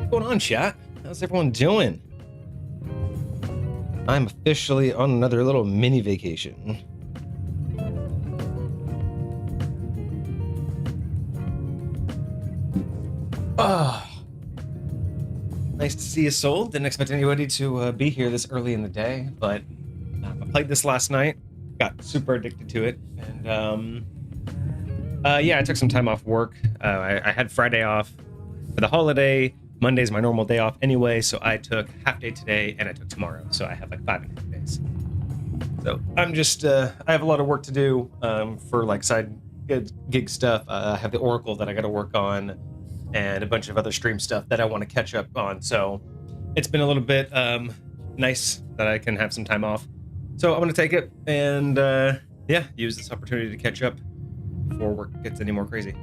What's going on, chat? How's everyone doing? I'm officially on another little mini vacation. Nice to see you, Soul. Didn't expect anybody to be here this early in the day, but I played this last night. Got super addicted to it, and yeah, I took some time off work. I had Friday off for the holiday. Monday's my normal day off anyway, so I took half day today and I took tomorrow, so I have like 5.5 days. So I'm just I have a lot of work to do for like side gig stuff. I have the Oracle that I got to work on, and a bunch of other stream stuff that I want to catch up on. So it's been a little bit nice that I can have some time off. So I'm going to take it and yeah, use this opportunity to catch up before work gets any more crazy.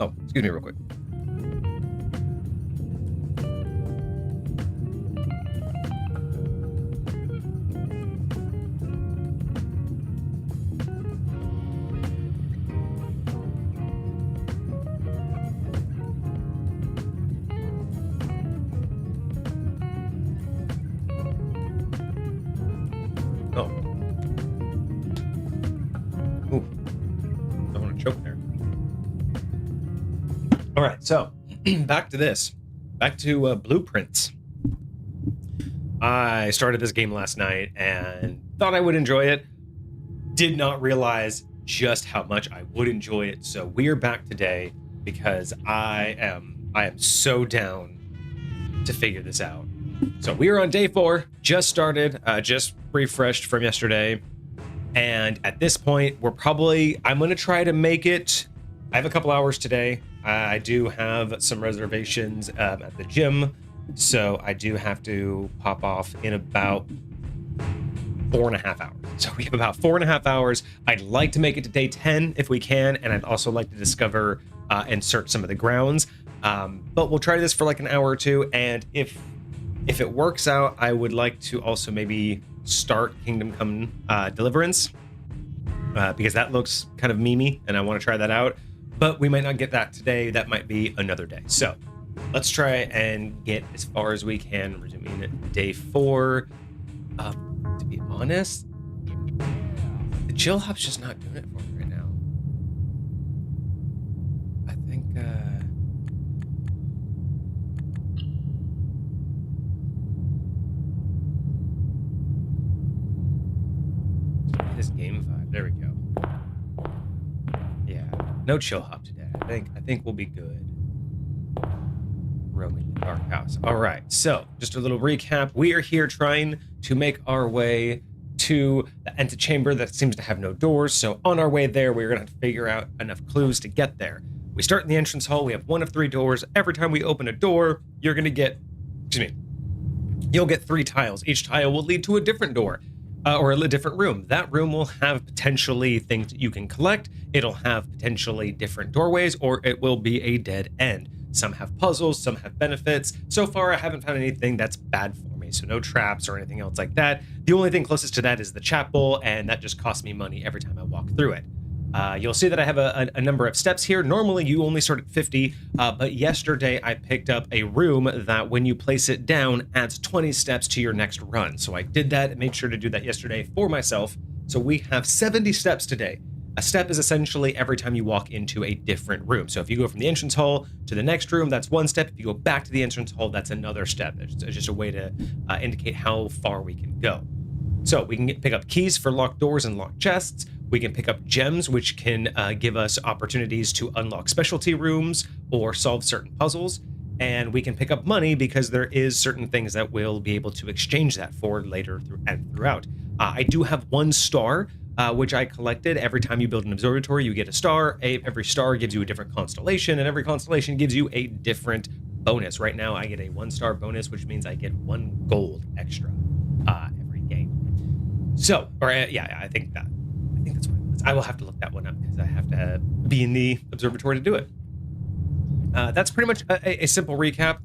Oh, excuse me real quick. All right, so back to this. Back to Blueprints. I started this game last night and thought I would enjoy it. Did not realize just how much I would enjoy it. So we're back today because I am so down to figure this out. So we are on day 4, just started, just refreshed from yesterday. And at this point, I'm going to try to make it. I have a couple hours today. I do have some reservations at the gym, so I do have to pop off in about 4.5 hours. So we have about 4.5 hours. I'd like to make it to day 10 if we can, and I'd also like to discover and search some of the grounds. But we'll try this for like an hour or two, and if it works out, I would like to also maybe start Kingdom Come Deliverance, because that looks kind of memey, and I want to try that out. But we might not get that today. That might be another day. So let's try and get as far as we can. Resuming at day 4. To be honest, the ChillHop's just not doing it for me right now. I think this game vibe. There we go. No ChillHop today. I think we'll be good. Roaming the dark house. All right. So just a little recap. We are here trying to make our way to the antechamber that seems to have no doors. So on our way there, we're gonna have to figure out enough clues to get there. We start in the entrance hall. We have 1 of 3 doors. Every time we open a door, you're gonna get, you'll get 3 tiles. Each tile will lead to a different door. Or a different room. That room will have potentially things that you can collect. It'll have potentially different doorways, or it will be a dead end. Some have puzzles, some have benefits. So far, I haven't found anything that's bad for me, so no traps or anything else like that. The only thing closest to that is the chapel, and that just costs me money every time I walk through it. You'll see that I have a number of steps here. Normally, you only start at 50, but yesterday I picked up a room that when you place it down, adds 20 steps to your next run. So I did that and made sure to do that yesterday for myself. So we have 70 steps today. A step is essentially every time you walk into a different room. So if you go from the entrance hall to the next room, that's 1 step. If you go back to the entrance hall, that's another step. It's just a way to indicate how far we can go. So we can pick up keys for locked doors and locked chests. We can pick up gems, which can give us opportunities to unlock specialty rooms or solve certain puzzles. And we can pick up money because there is certain things that we'll be able to exchange that for later throughout. I do have 1 star, which I collected. Every time you build an observatory, you get a star. Every star gives you a different constellation, and every constellation gives you a different bonus. Right now, I get a 1-star bonus, which means I get 1 gold extra every game. So, yeah, I think that's what it was. I will have to look that one up because I have to be in the observatory to do it. That's pretty much a simple recap.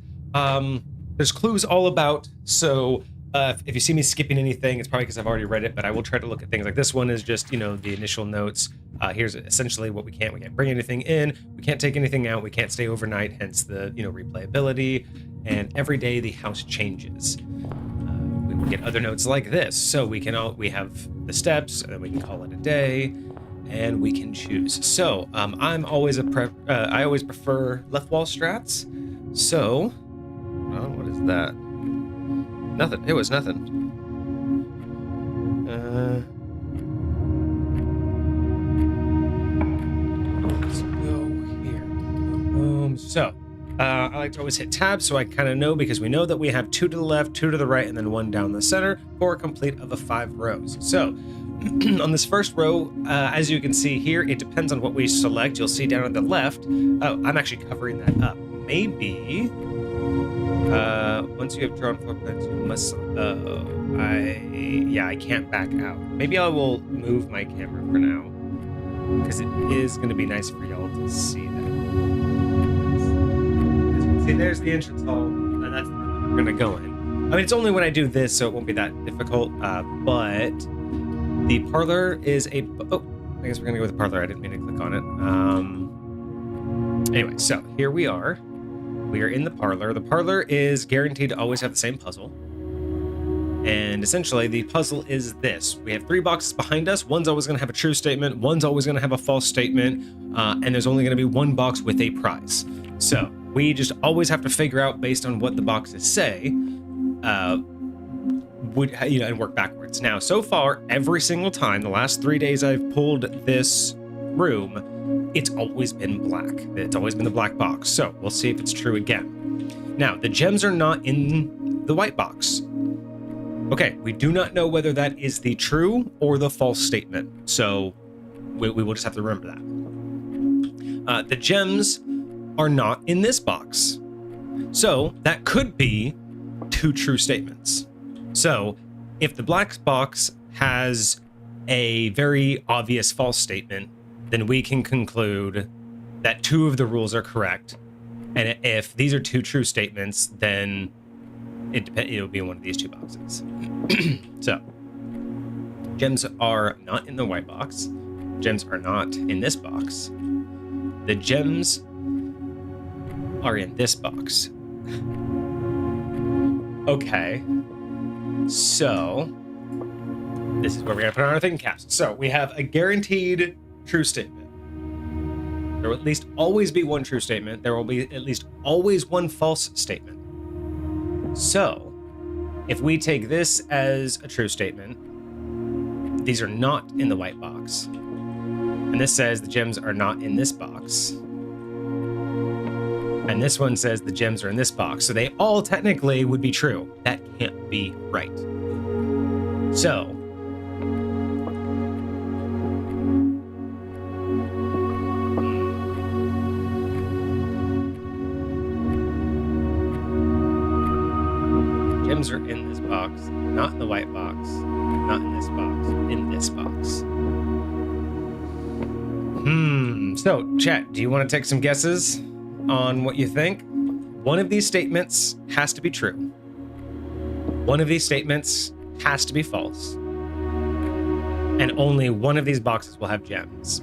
There's clues all about, so If you see me skipping anything, it's probably because I've already read it, but I will try to look at things like this one is just, you know, the initial notes. Here's essentially what we can't bring anything in. We can't take anything out. We can't stay overnight, hence the, you know, replayability. And every day the house changes. We get other notes like this. So we have the steps, and then we can call it a day, and we can choose. So I'm always I always prefer left wall strats. So, what is that? Nothing. It was nothing. Let's go here. Boom. So, I like to always hit tab so I kind of know, because we know that we have 2 to the left, 2 to the right, and then 1 down the center for a complete of 5 rows. So, on this first row, as you can see here, it depends on what we select. You'll see down at the left. Oh, I'm actually covering that up. Maybe. Once you have drawn floor plans, you must. I can't back out. Maybe I will move my camera for now, because it is going to be nice for y'all to see that. As you can see, there's the entrance hall, and that's where we're going to go in. I mean, it's only when I do this, so it won't be that difficult. But the parlor is a. Oh, I guess we're going to go with the parlor. I didn't mean to click on it. Anyway, so here we are. We are in the parlor. The parlor is guaranteed to always have the same puzzle. And essentially, the puzzle is this. We have 3 boxes behind us. One's always going to have a true statement. One's always going to have a false statement. And there's only going to be 1 box with a prize. So we just always have to figure out, based on what the boxes say, and work backwards. Now, so far, every single time, the last 3 days I've pulled this room, it's always been black. It's always been the black box. So we'll see if it's true again. Now, the gems are not in the white box. Okay, we do not know whether that is the true or the false statement. So we will just have to remember that. The gems are not in this box. So that could be 2 true statements. So if the black box has a very obvious false statement, then we can conclude that 2 of the rules are correct. And if these are 2 true statements, then it'll be one of these 2 boxes. So, gems are not in the white box. Gems are not in this box. The gems are in this box. Okay. So, this is where we're going to put on our thinking caps. So, we have a guaranteed true statement. There will at least always be 1 true statement. There will be at least always 1 false statement. So, if we take this as a true statement, these are not in the white box. And this says the gems are not in this box. And this one says the gems are in this box. So they all technically would be true. That can't be right. So, gems are in this box, not in the white box, not in this box, in this box. So, chat, do you want to take some guesses on what you think? One of these statements has to be true. One of these statements has to be false. And only one of these boxes will have gems.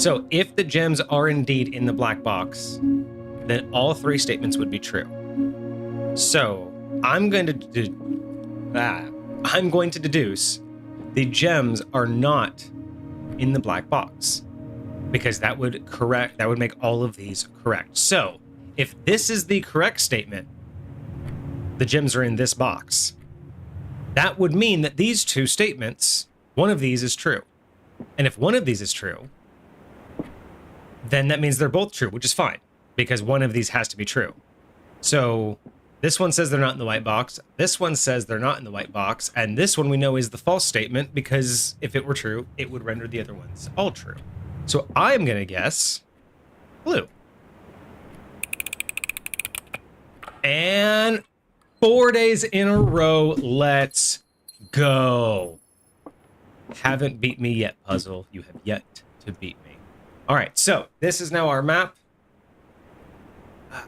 So if the gems are indeed in the black box, then all 3 statements would be true. So I'm going to deduce the gems are not in the black box, because that would make all of these correct. So if this is the correct statement, the gems are in this box. That would mean that these 2 statements, one of these is true. And if one of these is true, then that means they're both true, which is fine, because one of these has to be true. So this one says they're not in the white box. This one says they're not in the white box. And this one we know is the false statement, because if it were true, it would render the other ones all true. So I'm going to guess blue. And 4 days in a row. Let's go. Haven't beat me yet, puzzle. You have yet to beat me. All right, so this is now our map.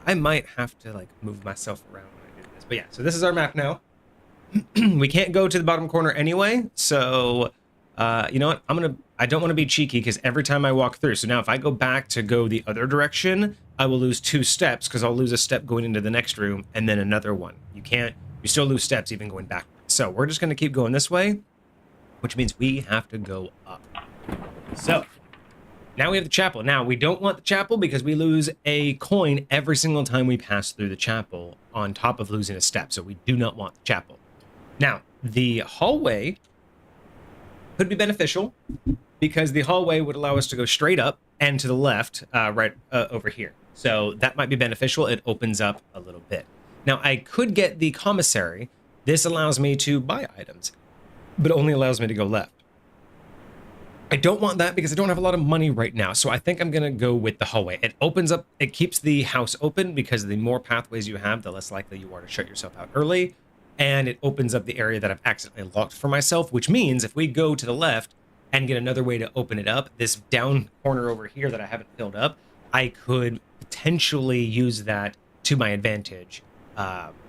I might have to like move myself around when I do this, but yeah. So this is our map now. We can't go to the bottom corner anyway, so you know what? I don't want to be cheeky because every time I walk through. So now if I go back to go the other direction, I will lose 2 steps because I'll lose a step going into the next room and then another one. You still lose steps even going back. So we're just going to keep going this way, which means we have to go up. So now we have the chapel. Now we don't want the chapel because we lose a coin every single time we pass through the chapel on top of losing a step. So we do not want the chapel. Now, the hallway could be beneficial because the hallway would allow us to go straight up and to the left right over here. So that might be beneficial. It opens up a little bit. Now, I could get the commissary. This allows me to buy items, but only allows me to go left. I don't want that because I don't have a lot of money right now. So I think I'm going to go with the hallway. It opens up, it keeps the house open because the more pathways you have, the less likely you are to shut yourself out early. And it opens up the area that I've accidentally locked for myself, which means if we go to the left and get another way to open it up, this down corner over here that I haven't filled up, I could potentially use that to my advantage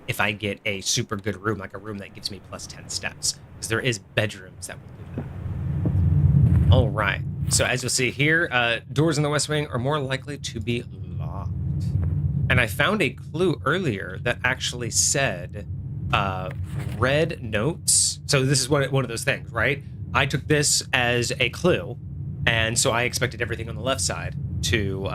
if I get a super good room, like a room that gives me plus 10 steps, because there is bedrooms that will do that. All right. So as you'll see here, doors in the West Wing are more likely to be locked. And I found a clue earlier that actually said red notes. So this is one of those things, right? I took this as a clue, and so I expected everything on the left side to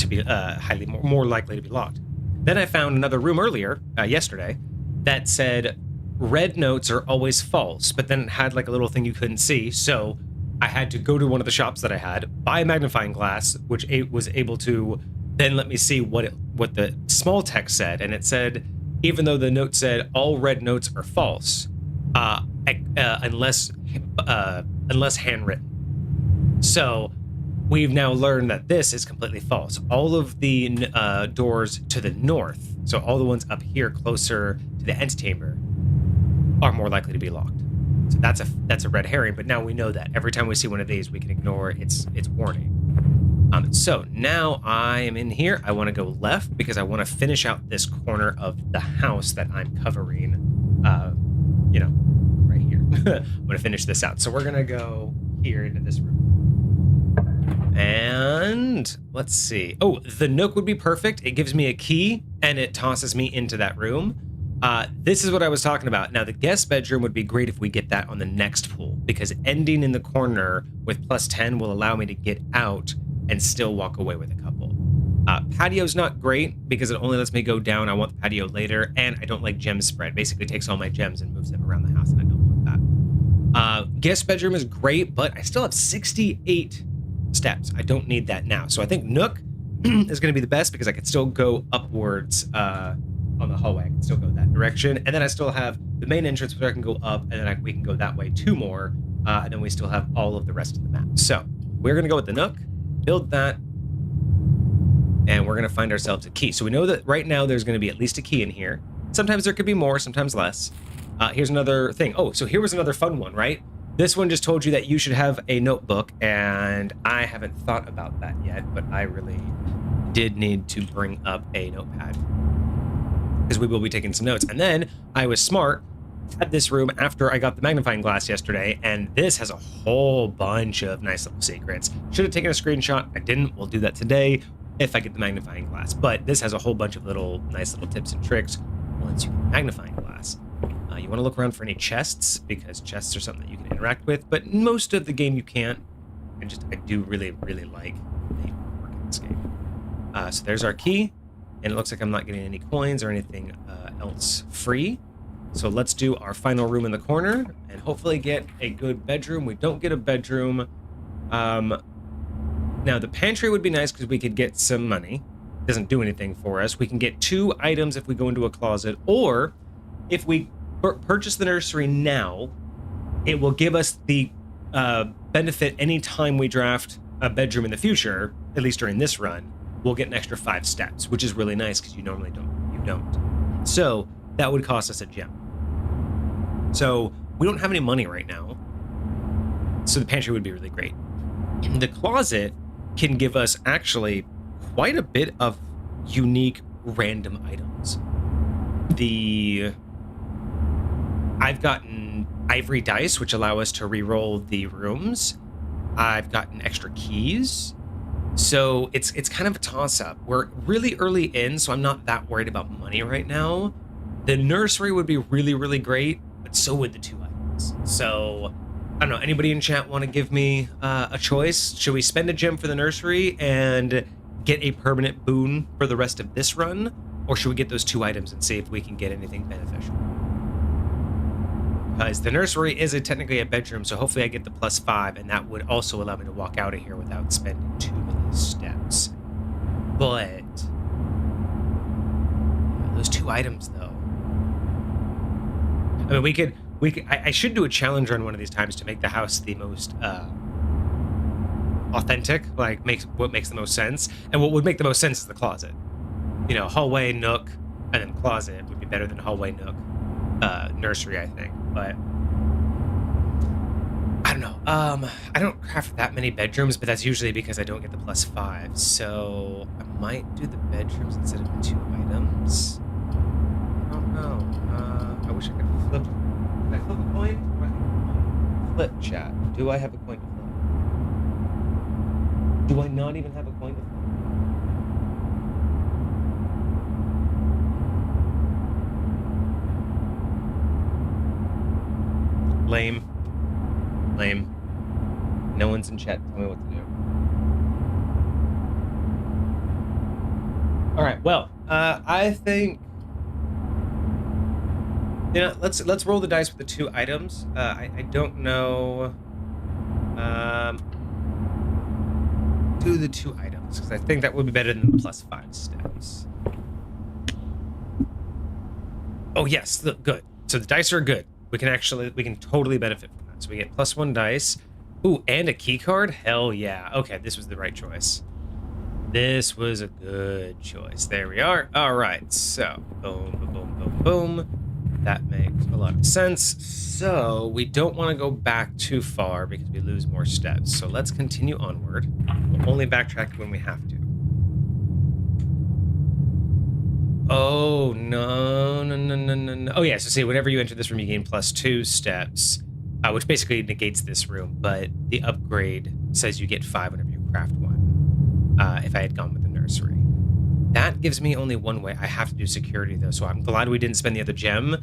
be highly more likely to be locked. Then I found another room earlier, yesterday, that said red notes are always false, but then it had like a little thing you couldn't see. So I had to go to one of the shops that I had, buy a magnifying glass, which was able to then let me see what the small text said, and it said, even though the note said all red notes are false, unless handwritten. So we've now learned that this is completely false. All of the doors to the north, so all the ones up here closer to the antechamber, are more likely to be locked. So that's a red herring. But now we know that every time we see one of these, we can ignore its warning. So now I am in here. I want to go left because I want to finish out this corner of the house that I'm covering, right here. I'm going to finish this out. So we're going to go here into this room. And let's see. Oh, the nook would be perfect. It gives me a key and it tosses me into that room. This is what I was talking about. Now, the guest bedroom would be great if we get that on the next pool, because ending in the corner with plus 10 will allow me to get out and still walk away with a couple. Patio's not great because it only lets me go down. I want the patio later, and I don't like gem spread. Basically takes all my gems and moves them around the house, and I don't want that. Guest bedroom is great, but I still have 68 steps. I don't need that now. So I think nook is going to be the best because I can still go upwards on the hallway. I can still go that direction. And then I still have the main entrance where I can go up, and then we can go that way 2 more. And then we still have all of the rest of the map. So we're going to go with the nook, build that, and we're going to find ourselves a key. So we know that right now there's going to be at least a key in here. Sometimes there could be more, sometimes less. Here's another thing. Oh, so here was another fun one, right? This one just told you that you should have a notebook, and I haven't thought about that yet, but I really did need to bring up a notepad because we will be taking some notes. And then I was smart, had this room after I got the magnifying glass yesterday, and this has a whole bunch of nice little secrets. Should have taken a screenshot. I didn't. We'll do that today if I get the magnifying glass. But this has a whole bunch of nice little tips and tricks once you get the magnifying glass. You want to look around for any chests, because chests are something that you can interact with, but most of the game you can't. I do really, really like the artwork in this game. So there's our key, and it looks like I'm not getting any coins or anything else free. So let's do our final room in the corner and hopefully get a good bedroom. We don't get a bedroom. Now, the pantry would be nice because we could get some money. It doesn't do anything for us. We can get 2 items if we go into a closet, or if we purchase the nursery now, it will give us the benefit anytime we draft a bedroom in the future, at least during this run, we'll get an extra 5 steps, which is really nice because you normally don't. So that would cost us a gem. So we don't have any money right now, so the pantry would be really great. The closet can give us actually quite a bit of unique random items. I've gotten ivory dice, which allow us to re-roll the rooms. I've gotten extra keys. So it's kind of a toss-up. We're really early in, so I'm not that worried about money right now. The nursery would be really, really great, but so would the 2 items. So, I don't know, anybody in chat want to give me a choice? Should we spend a gem for the nursery and get a permanent boon for the rest of this run? Or should we get those 2 items and see if we can get anything beneficial? Because the nursery is technically a bedroom, so hopefully I get the +5, and that would also allow me to walk out of here without spending too many steps. But those 2 items, though. I mean, we could. I should do a challenge run one of these times to make the house the most authentic, like what makes the most sense. And what would make the most sense is the closet. You know, hallway, nook, and then closet would be better than hallway, nook, nursery, I think. But I don't know. I don't craft that many bedrooms, but that's usually because I don't get the +5. So I might do the bedrooms instead of the 2 items. I don't know. I wish I could flip. Can I flip a coin? Flip, chat. Do I have a coin to flip? Do I not even have a coin to flip? Lame. No one's in chat. Tell me what to do. All right. Well, I think, you know, let's roll the dice with the 2 items. I don't know. Do the 2 items because I think that would be better than the +5 steps. Oh yes, look, good. So the dice are good. We can totally benefit from that. So we get +1 dice. Ooh, and a key card? Hell yeah. Okay, this was the right choice. This was a good choice. There we are. All right, so boom, boom, boom, boom, boom. That makes a lot of sense. So we don't want to go back too far because we lose more steps. So let's continue onward. We'll only backtrack when we have to. Oh, no. Oh, yeah, so see, whenever you enter this room, you gain +2 steps, which basically negates this room, but the upgrade says you get 5 whenever you craft one, if I had gone with the nursery. That gives me only one way. I have to do security, though, so I'm glad we didn't spend the other gem,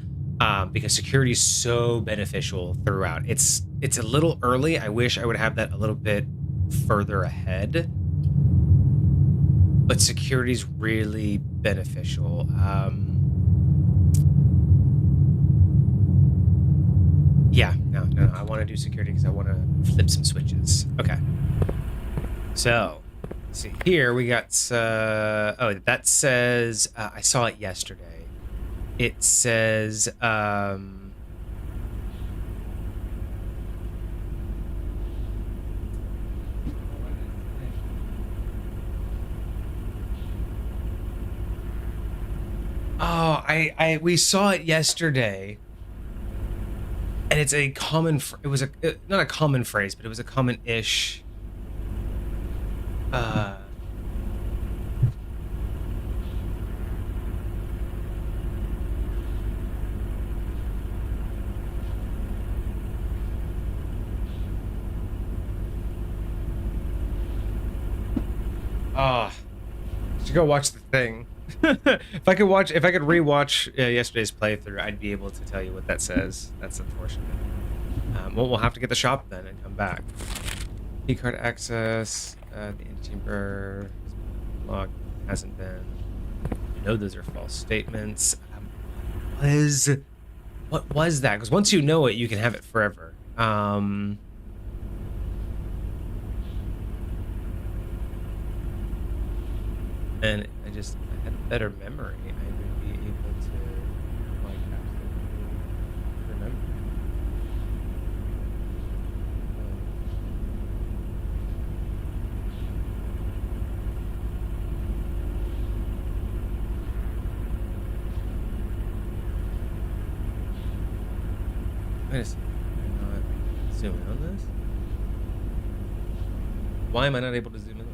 because security is so beneficial throughout. It's a little early. I wish I would have that a little bit further ahead. But security is really beneficial. Yeah, no, I want to do security because I want to flip some switches. Okay. So, see here we got. Oh, that says. I saw it yesterday. It says. Oh, we saw it yesterday, and it's a common. It was not a common phrase, but it was a common-ish. Should go watch the thing. If I could rewatch yesterday's playthrough, I'd be able to tell you what that says. That's unfortunate. Well, we'll have to get the shop then and come back. Keycard access. The antechamber locked. Hasn't been. No, those are false statements. What was that? Because once you know it, you can have it forever. And I had a better memory. I would be able to, like, absolutely remember. Wait a second. Can I not zoom in on this? Why am I not able to zoom in?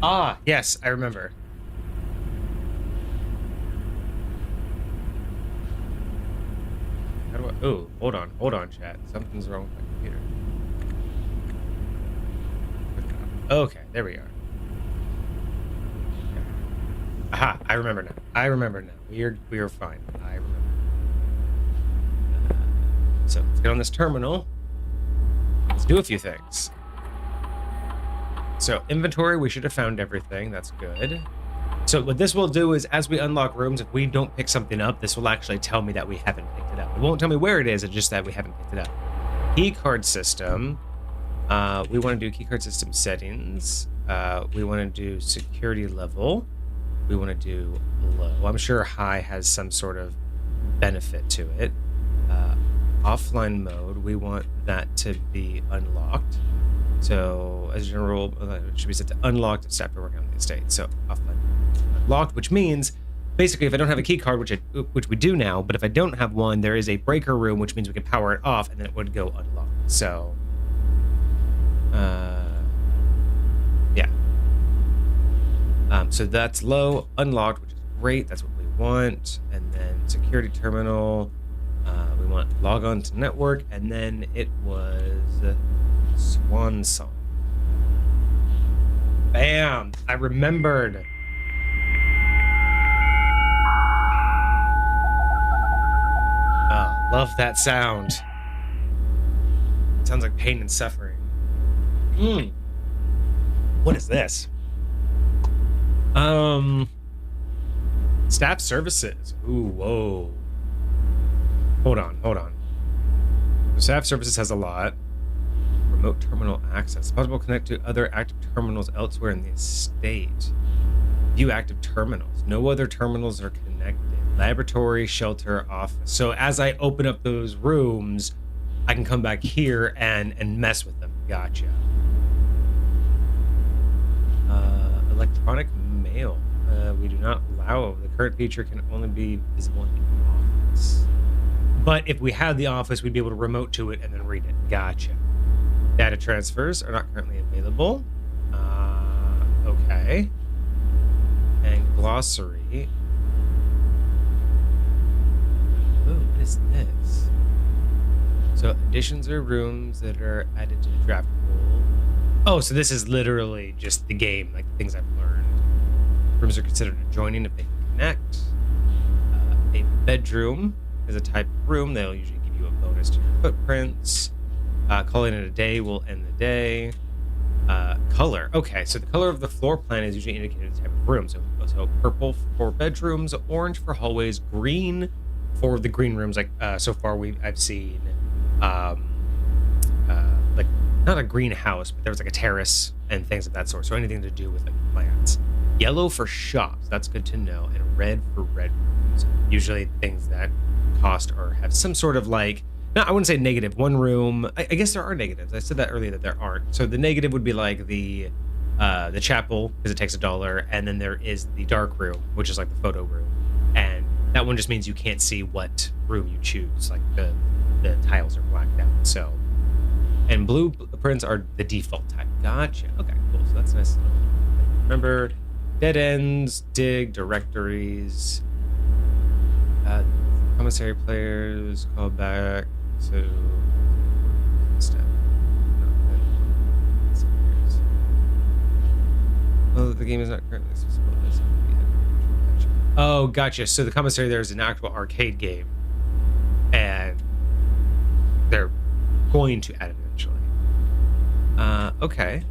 Ah, yes, I remember. How do I... Oh, hold on, chat. Something's wrong with my computer. Okay, there we are. Aha, I remember now. We are fine. I remember. So let's get on this terminal. Let's do a few things. So inventory, we should have found everything. That's good. So what this will do is, as we unlock rooms, if we don't pick something up, this will actually tell me that we haven't picked it up. It won't tell me where it is, it's just that we haven't picked it up. Key card system. We want to do key card system settings. We want to do security level. We want to do low. I'm sure high has some sort of benefit to it. Offline mode, we want that to be unlocked. So as a general rule, it should be set to unlocked if staff are working on the estate. So offline unlocked, which means basically if I don't have a key card, which we do now, but if I don't have one, there is a breaker room, which means we can power it off and then it would go unlocked. So yeah. So that's low, unlocked, which is great. That's what we want. And then security terminal, we want log on to network, and then it was Swan Song. Bam! I remembered. Oh, love that sound. It sounds like pain and suffering. What is this? Staff services. Ooh, whoa. Hold on. The staff services has a lot. Remote terminal access. It's possible to connect to other active terminals elsewhere in the estate. View active terminals. No other terminals are connected. Laboratory, shelter, office. So as I open up those rooms, I can come back here and mess with them. Gotcha. Electronic mail. We do not allow. The current feature can only be visible in the office. But if we had the office, we'd be able to remote to it and then read it. Gotcha. Data transfers are not currently available. Okay. And glossary. Oh, what is this? So additions are rooms that are added to the draft pool. Oh, so this is literally just the game, like the things I've learned. Rooms are considered adjoining if they can connect. A bedroom is a type of room. They'll usually give you a bonus to your footprints. Calling it a day will end the day. Color. Okay, so the color of the floor plan is usually indicated as the type of room. So purple for bedrooms, orange for hallways, green for the green rooms. Like so far I've seen like not a greenhouse, but there was like a terrace and things of that sort. So anything to do with like plants. Yellow for shops. That's good to know. And red for red rooms. Usually things that cost or have some sort of like, no, I wouldn't say negative. One room. I guess there are negatives. I said that earlier that there aren't. So the negative would be like the chapel because it takes $1, and then there is the dark room, which is like the photo room, and that one just means you can't see what room you choose. Like the tiles are blacked out. So, and blueprints are the default type. Gotcha. Okay, cool. So that's nice. Remember, dead ends, dig, directories, commissary players, call back. So, step. Oh, the game is not currently accessible. Oh, gotcha. So the commissary there is an actual arcade game, and they're going to add it eventually. Okay.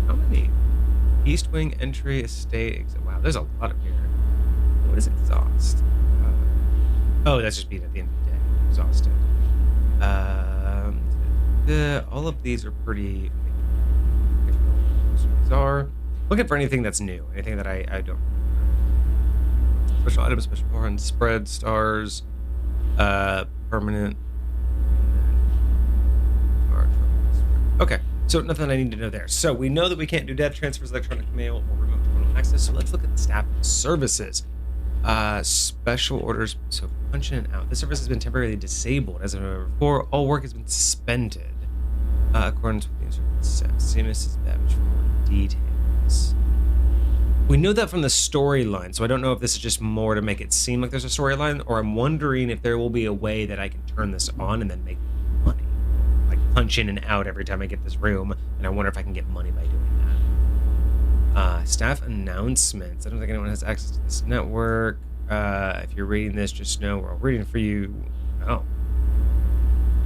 How many? East Wing entry estate exit. Wow, there's a lot of here. What is exhaust? Oh, that's just being at the end of the day. Exhausted. All of these are pretty bizarre. Looking for anything that's new, anything that I don't. Special items, special horn, spread, stars, permanent. Okay, so nothing I need to know there. So we know that we can't do data transfers, electronic mail, or remote terminal access. So let's look at the staff services. Special orders. So punch in and out. This service has been temporarily disabled as of November 4. All work has been suspended. According to the instructions, see Mrs. Babbage for more details. is. We know that from the storyline, so I don't know if this is just more to make it seem like there's a storyline, or I'm wondering if there will be a way that I can turn this on and then make money. Like punch in and out every time I get this room, and I wonder if I can get money by doing that. Staff announcements. I don't think anyone has access to this network. If you're reading this, just know we're all reading for you. Oh.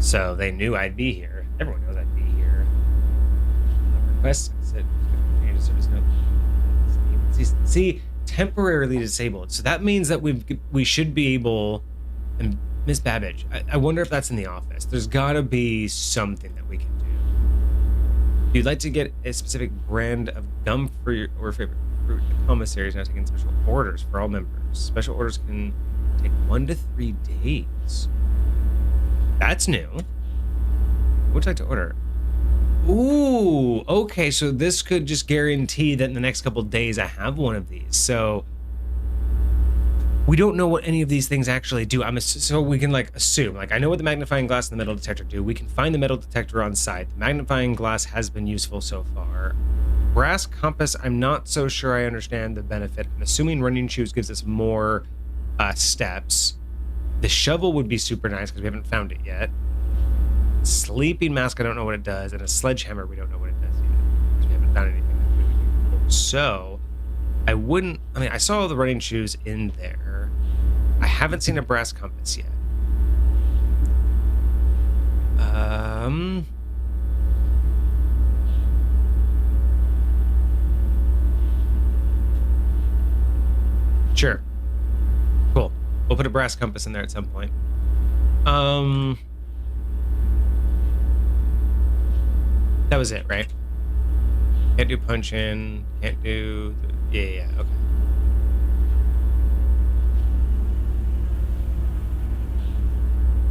So they knew I'd be here. Everyone knows I'd be here. Request exit. See, temporarily disabled. So that means that we should be able. And Miss Babbage, I wonder if that's in the office. There's got to be something that we can do. If you'd like to get a specific brand of gum for your or favorite fruit, the commissary is now taking special orders for all members. Special orders can take 1 to 3 days. That's new. What would you like to order? Ooh, okay, so this could just guarantee that in the next couple of days I have one of these. So we don't know what any of these things actually do. So we can like assume, like I know what the magnifying glass and the metal detector do. We can find the metal detector on site. The magnifying glass has been useful so far. Brass compass, I'm not so sure I understand the benefit. I'm assuming running shoes gives us more steps. The shovel would be super nice because we haven't found it yet. Sleeping mask, I don't know what it does, and a sledgehammer, we don't know what it does yet because we haven't found anything that we would use. So I saw all the running shoes in there. I haven't seen a brass compass yet. Sure. Cool. We'll put a brass compass in there at some point. That was it, right? Can't do punch in. Can't do... Yeah, okay.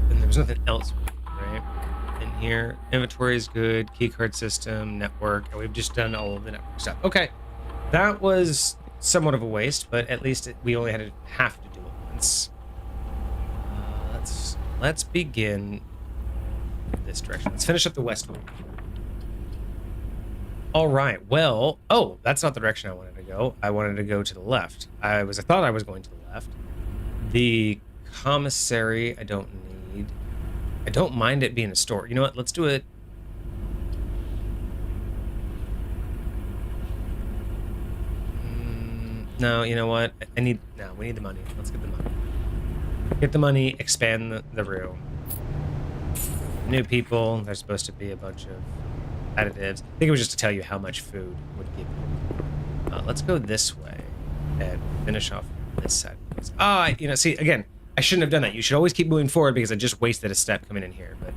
And there's nothing else, right? In here, inventory is good. Keycard system, network. And we've just done all of the network stuff. Okay. That was somewhat of a waste, but at least we only had to have to do it once. Let's begin this direction. Let's finish up the west wing. All right. Well, oh, that's not the direction I wanted to go. I wanted to go to the left. I thought I was going to the left. The commissary, I don't need. I don't mind it being a store. You know what? Let's do it. No, you know what? We need the money. Let's get the money. Get the money, expand the room. New people, there's supposed to be a bunch of additives. I think it was just to tell you how much food would give you. Let's go this way and finish off this side. See, again, I shouldn't have done that. You should always keep moving forward because I just wasted a step coming in here. But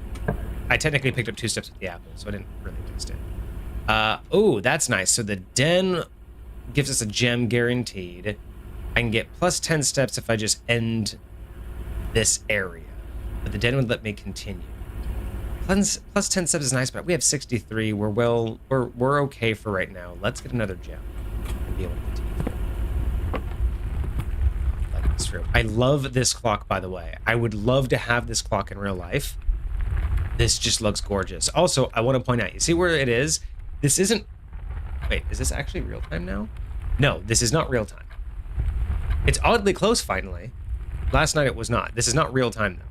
I technically picked up 2 steps with the apple, so I didn't really waste it. Oh, that's nice. So the den gives us a gem guaranteed. I can get plus 10 steps if I just end this area. But the den would let me continue. Plus 10 steps is nice, but we have 63. We're okay for right now. Let's get another gem and be able to continue. Like this room. I love this clock, by the way. I would love to have this clock in real life. This just looks gorgeous. Also, I want to point out, you see where it is? This isn't... Wait, is this actually real time now? No, this is not real time. It's oddly close, finally. Last night it was not. This is not real time, though.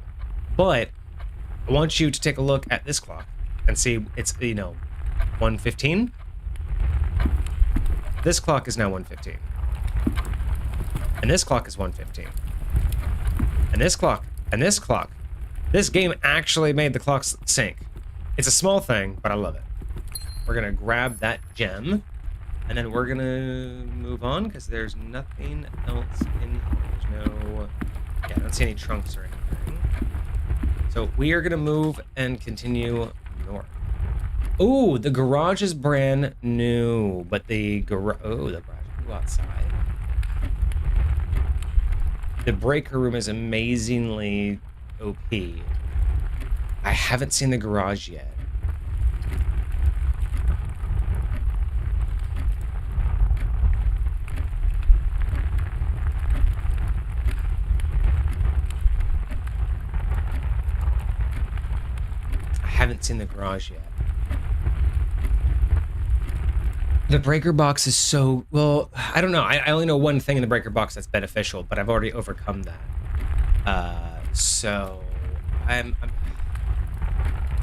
But I want you to take a look at this clock and see it's, 1:15. This clock is now 1:15. And this clock is 1:15. And this clock, and this clock. This game actually made the clocks sync. It's a small thing, but I love it. We're going to grab that gem, and then we're going to move on because there's nothing else in here. There's no... Yeah, I don't see any trunks or anything. So we are going to move and continue north. Oh, the garage is brand new, but the garage... Oh, the garage can go outside. The breaker room is amazingly OP. I haven't seen the garage yet. I haven't seen the garage yet. The breaker box is so, well, I don't know. I only know one thing in the breaker box that's beneficial, but I've already overcome that. So I'm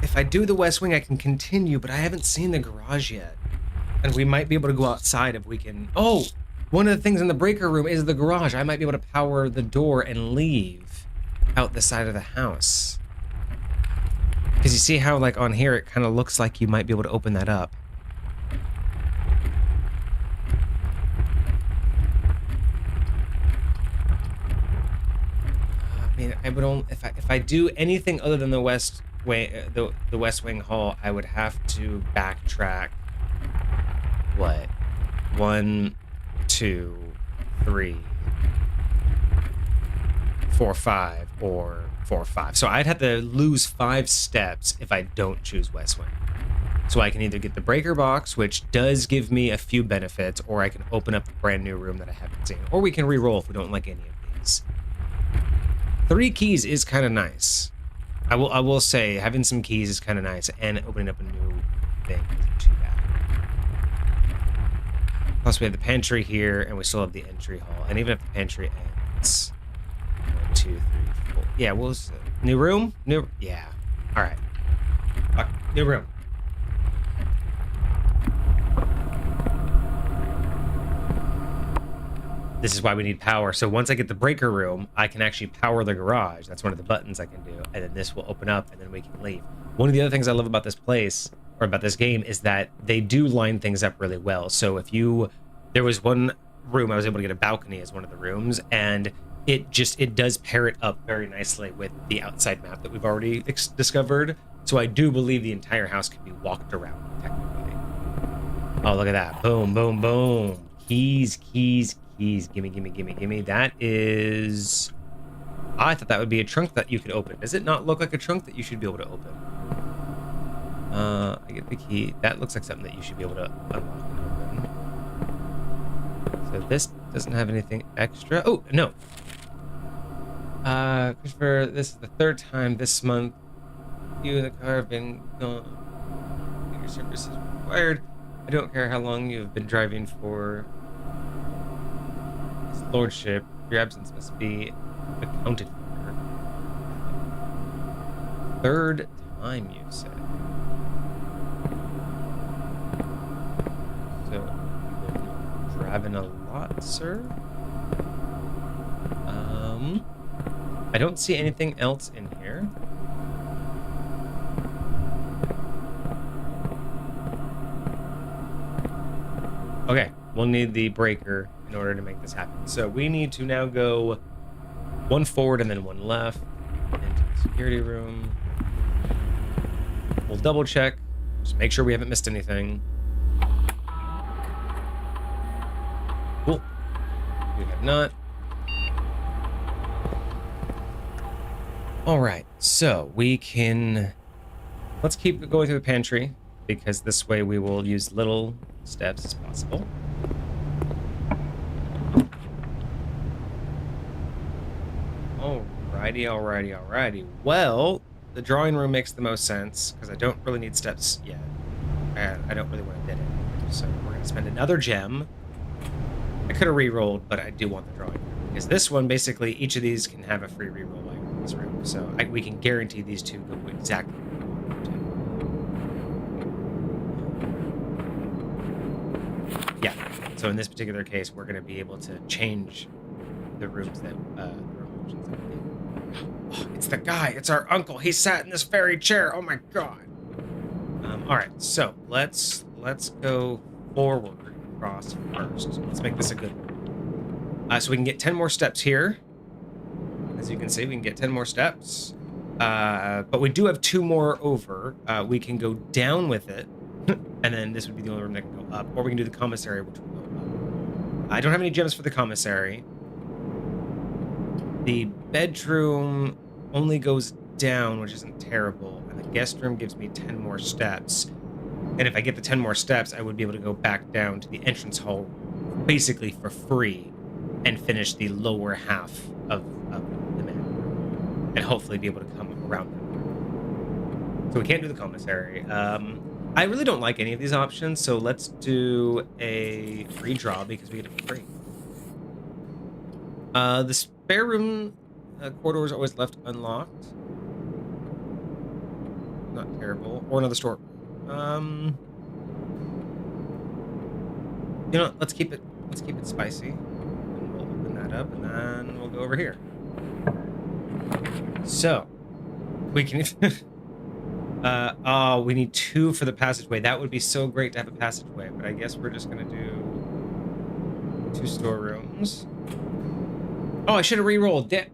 if I do the West Wing, I can continue, but I haven't seen the garage yet. And we might be able to go outside if we can. Oh, one of the things in the breaker room is the garage. I might be able to power the door and leave out the side of the house. Because you see how, like, on here, it kind of looks like you might be able to open that up. I mean, I would only, if I do anything other than the West Wing, the West Wing Hall, I would have to backtrack. What? 1, 2, 3, 4, 5, or 4, 5. So I'd have to lose 5 steps if I don't choose West Wing. So I can either get the breaker box, which does give me a few benefits, or I can open up a brand new room that I haven't seen. Or we can re-roll if we don't like any of these. 3 keys is kind of nice. I will say having some keys is kind of nice, and opening up a new thing isn't too bad. Plus we have the pantry here, and we still have the entry hall. And even if the pantry ends, 1, 2, 3, 4. Yeah, we'll new room. Yeah. All right. New room. This is why we need power. So once I get the breaker room, I can actually power the garage. That's one of the buttons I can do. And then this will open up and then we can leave. One of the other things I love about this place, or about this game, is that they do line things up really well. So if there was one room, I was able to get a balcony as one of the rooms, and it does pair it up very nicely with the outside map that we've already discovered. So I do believe the entire house can be walked around, technically. Oh, look at that. Boom, boom, boom. Keys. Gimme. That is... I thought that would be a trunk that you could open. Does it not look like a trunk that you should be able to open? I get the key. That looks like something that you should be able to unlock and open. So this doesn't have anything extra. Oh, no. Christopher, this is the 3rd time this month you and the car have been gone. Your service is required. I don't care how long you have been driving for. His lordship, your absence must be accounted for. 3rd time, you said. So, you've been driving a lot, sir? I don't see anything else in here. Okay, we'll need the breaker in order to make this happen. So we need to now go 1 forward and then 1 left into the security room. We'll double check, just make sure we haven't missed anything. Cool. We have not. All right, so we can... Let's keep going through the pantry, because this way we will use little steps as possible. Alrighty. Well, the drawing room makes the most sense, because I don't really need steps yet. And I don't really want to dead end. So we're going to spend another gem. I could have re-rolled, but I do want the drawing room. Because this one, basically, each of these can have a free re-roll while you're in this room. So we can guarantee these two go exactly where we want to. Yeah. So in this particular case, we're going to be able to change the rooms that oh, it's the guy. It's our uncle. He sat in this very chair. Oh my god. All right. So let's go forward across first. Let's make this a good one. So we can get 10 more steps here. As you can see, we can get 10 more steps. But we do have 2 more over. We can go down with it, and then this would be the only room that can go up. Or we can do the commissary, which will go up. I don't have any gems for the commissary. The bedroom only goes down, which isn't terrible. And the guest room gives me 10 more steps. And if I get the 10 more steps, I would be able to go back down to the entrance hall basically for free and finish the lower half of the man room. And hopefully be able to come around them. So we can't do the commissary. I really don't like any of these options, so let's do a redraw because we get it free. The spare room corridor is always left unlocked. Not terrible. Or another store. You know what? Let's keep it spicy. And we'll open that up, and then we'll go over here. So we can. Oh, we need 2 for the passageway. That would be so great to have a passageway, but I guess we're just gonna do 2 storerooms. Oh, I should have re-rolled. I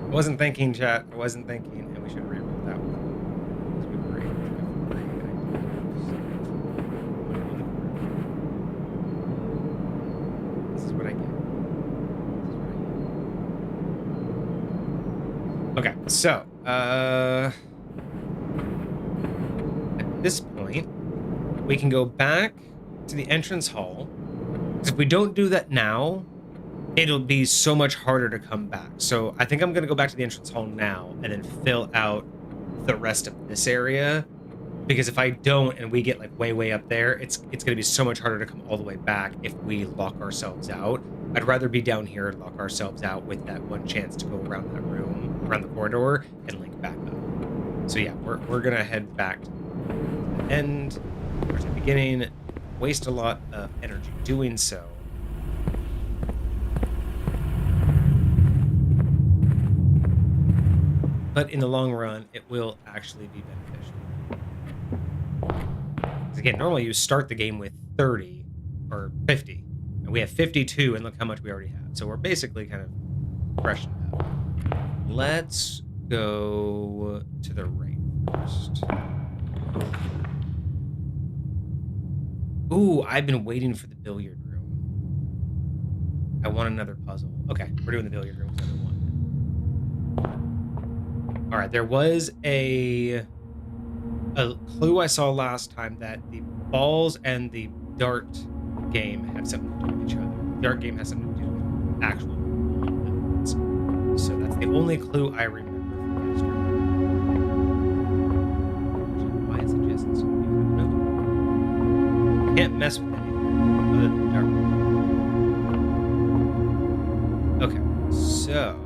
wasn't thinking, chat. I wasn't thinking, and we should have re-rolled that one. This is what I get. Okay, so at this point, we can go back to the entrance hall. If we don't do that now, it'll be so much harder to come back. So I think I'm going to go back to the entrance hall now and then fill out the rest of this area. Because if I don't and we get like way up there, it's going to be so much harder to come all the way back if we lock ourselves out. I'd rather be down here and lock ourselves out with that one chance to go around that room, around the corridor, and link back up. So yeah, we're going to head back to the end, or to the beginning, waste a lot of energy doing so. But in the long run, it will actually be beneficial. Because again, normally you start the game with 30 or 50, and we have 52, and look how much we already have. So we're basically kind of freshened up. Let's go to the right first. Ooh, I've been waiting for the billiard room. I want another puzzle. Okay, we're doing the billiard room. All right, there was a clue I saw last time that the balls and the dart game have something to do with each other. The dart game has something to do with actual balls. So that's the only clue I remember from yesterday. Why it suggests you can't mess with anything other than the dart. Okay, so.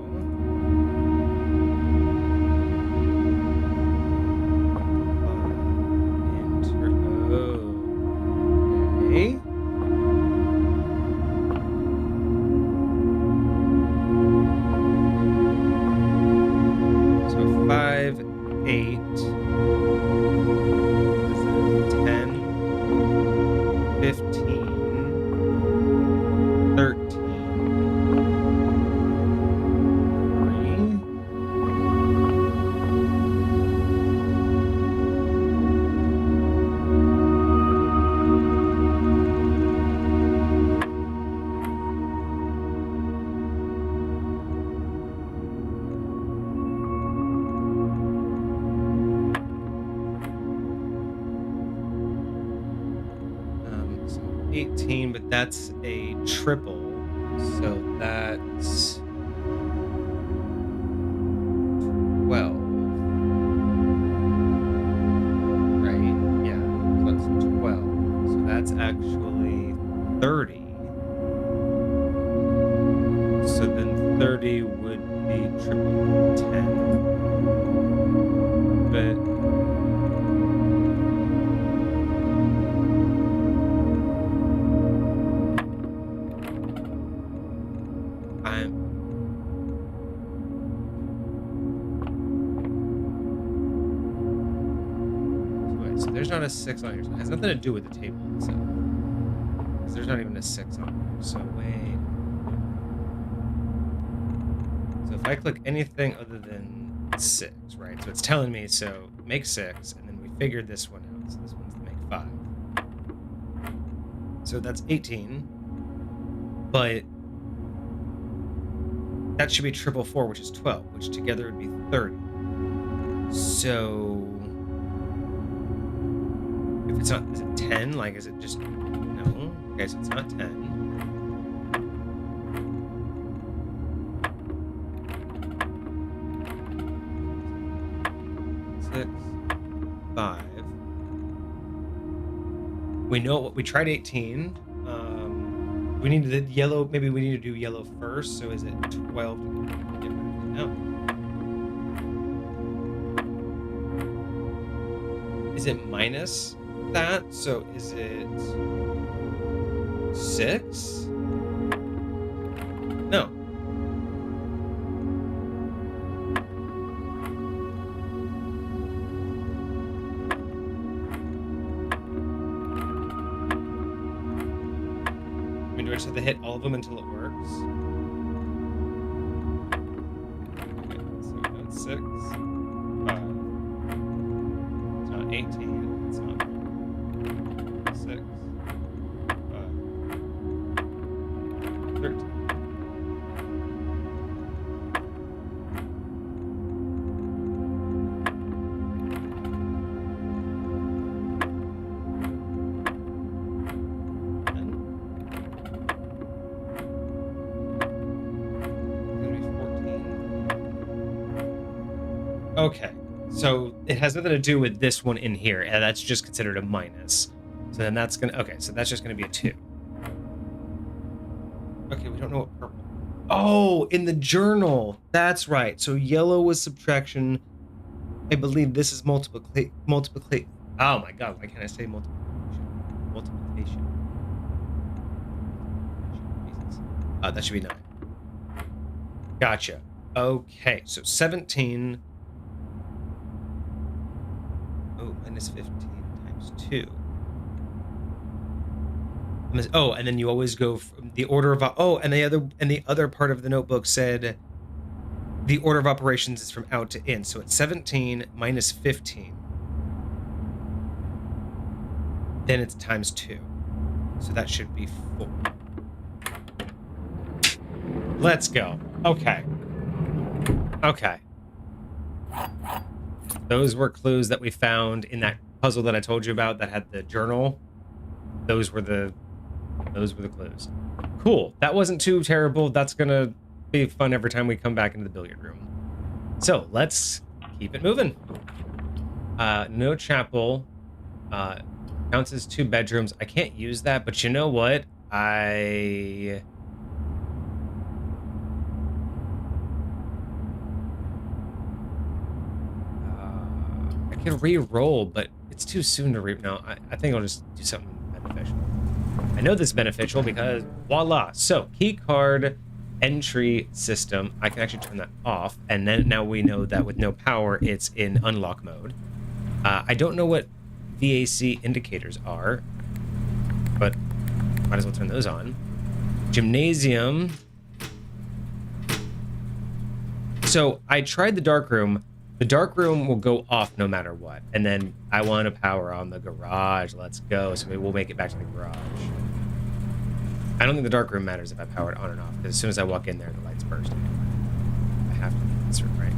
That's a triple, so that's 12, right? Yeah, so that's 12. So that's actually 30. So then 30 would be triple 10. But there's not a 6 on here, so it has nothing to do with the table itself. Because there's not even a 6 on here, so wait. So if I click anything other than 6, right? So it's telling me, so make 6, and then we figured this one out. So this one's to make 5. So that's 18. But that should be triple 4, which is 12, which together would be 30. So if it's not, is it 10? Like, is it just, no? Okay, so it's not 10. 6, 5. We know what we tried 18. We need the yellow. Maybe we need to do yellow first. So is it 12? No. Is it minus that? So is it 6? No. I mean, do I just have to hit all of them until it works? Okay, so we got 6, 5. It's not 18. It's not 6, 5, 13. Okay, so it has nothing to do with this one in here, and that's just considered a minus. So then that's gonna, okay, so that's just gonna be a 2. Okay, we don't know what purple. Oh, in the journal, that's right. So yellow was subtraction. I believe this is multiplication. Oh my God, why can't I say multiplication? Multiplication. Jesus. That should be 9. Gotcha. Okay, so 17. Oh, minus 15 times 2. Oh, and then you always go from the order of, oh, and the other part of the notebook said the order of operations is from out to in. So it's 17 minus 15. Then it's times 2. So that should be 4. Let's go. Okay. Okay. Those were clues that we found in that puzzle that I told you about that had the journal. Those were the clues. Cool. That wasn't too terrible. That's gonna be fun every time we come back into the billiard room. So let's keep it moving. No chapel. Counts as 2 bedrooms. I can't use that, but you know what? I could re-roll, but it's too soon to no, I think I'll just do something beneficial. I know this is beneficial because voila. So key card entry system. I can actually turn that off, and then now we know that with no power, it's in unlock mode. I don't know what VAC indicators are, but might as well turn those on. Gymnasium. So I tried the dark room. The dark room will go off no matter what. And then I want to power on the garage. Let's go. So maybe we'll make it back to the garage. I don't think the dark room matters if I power it on and off, because as soon as I walk in there, the lights burst. I have to do this right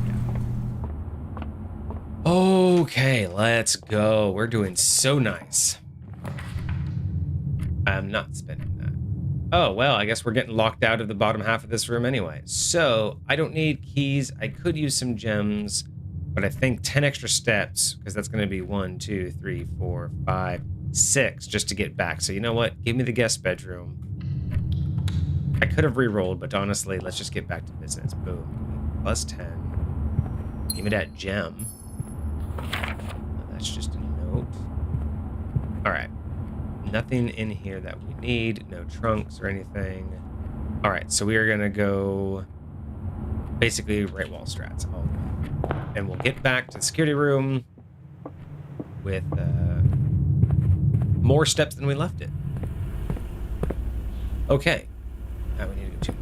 now. Okay, let's go. We're doing so nice. I'm not spending that. Oh, well, I guess we're getting locked out of the bottom half of this room anyway. So I don't need keys. I could use some gems. But I think 10 extra steps, because that's going to be 1, 2, 3, 4, 5, 6, just to get back. So you know what? Give me the guest bedroom. I could have re-rolled, but honestly, let's just get back to business. Boom. Plus 10. Give me that gem. That's just a note. All right. Nothing in here that we need. No trunks or anything. All right, so we are going to go basically right wall strats all the way. And we'll get back to the security room with more steps than we left it. Okay. Now we need to go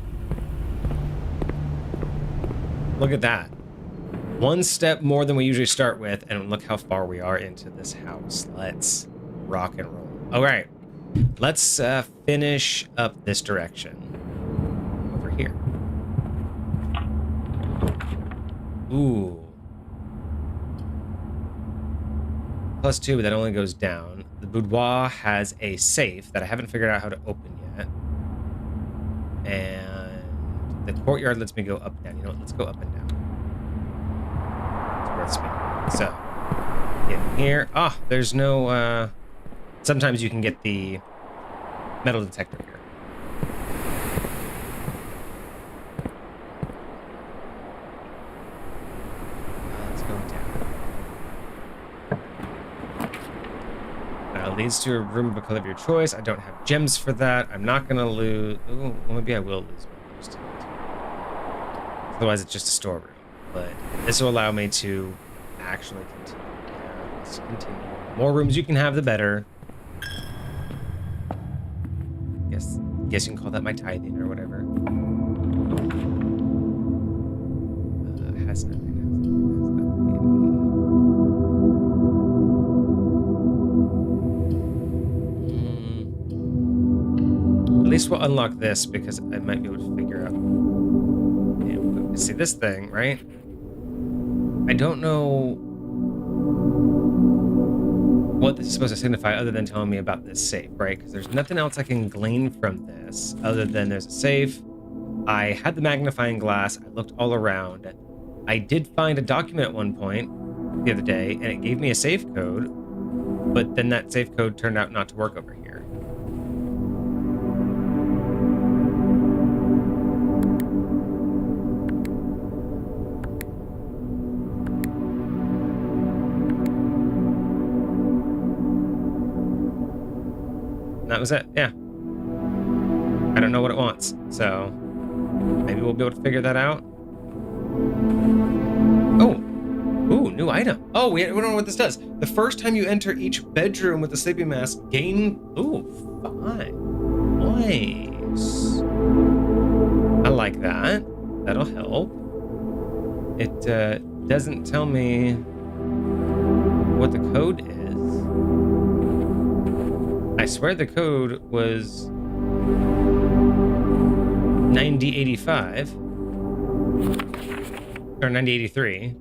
2. Look at that. 1 step more than we usually start with, and look how far we are into this house. Let's rock and roll. All right. Let's finish up this direction. Over here. Ooh. +2, but that only goes down. The boudoir has a safe that I haven't figured out how to open yet. And the courtyard lets me go up and down. You know what? Let's go up and down. It's worth spinning. So, in here. Ah, there's no sometimes you can get the metal detector here. Let's go down. Leads to a room of a color of your choice. I don't have gems for that. I'm not gonna lose. Oh, well, maybe I will lose one. Otherwise, it's just a storeroom. But this will allow me to actually continue. Yeah, let's continue. More rooms you can have, the better. Guess you can call that my tithing or whatever. Has nothing. At least we'll unlock this because I might be able to figure out. Yeah, see this thing, right? I don't know what this is supposed to signify other than telling me about this safe, right? Because there's nothing else I can glean from this other than there's a safe. I had the magnifying glass. I looked all around. I did find a document at one point the other day, and it gave me a safe code, but then that safe code turned out not to work over here. And that was it. Yeah. I don't know what it wants, so maybe we'll be able to figure that out. Oh, ooh, new item. Oh, we don't know what this does. The first time you enter each bedroom with the sleeping mask, gain. Ooh, 5. Nice. I like that. That'll help. It doesn't tell me what the code is. I swear the code was 9085 or 9083,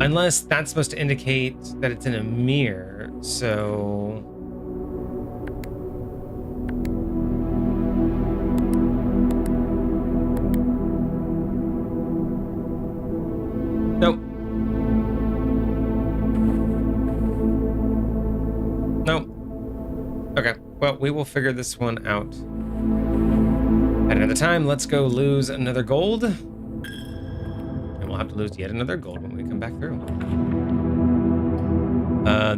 unless that's supposed to indicate that it's in a mirror. So nope. Nope. Okay, well, we will figure this one out at another time. Let's go lose another gold. And we'll have to lose yet another gold when we come back through.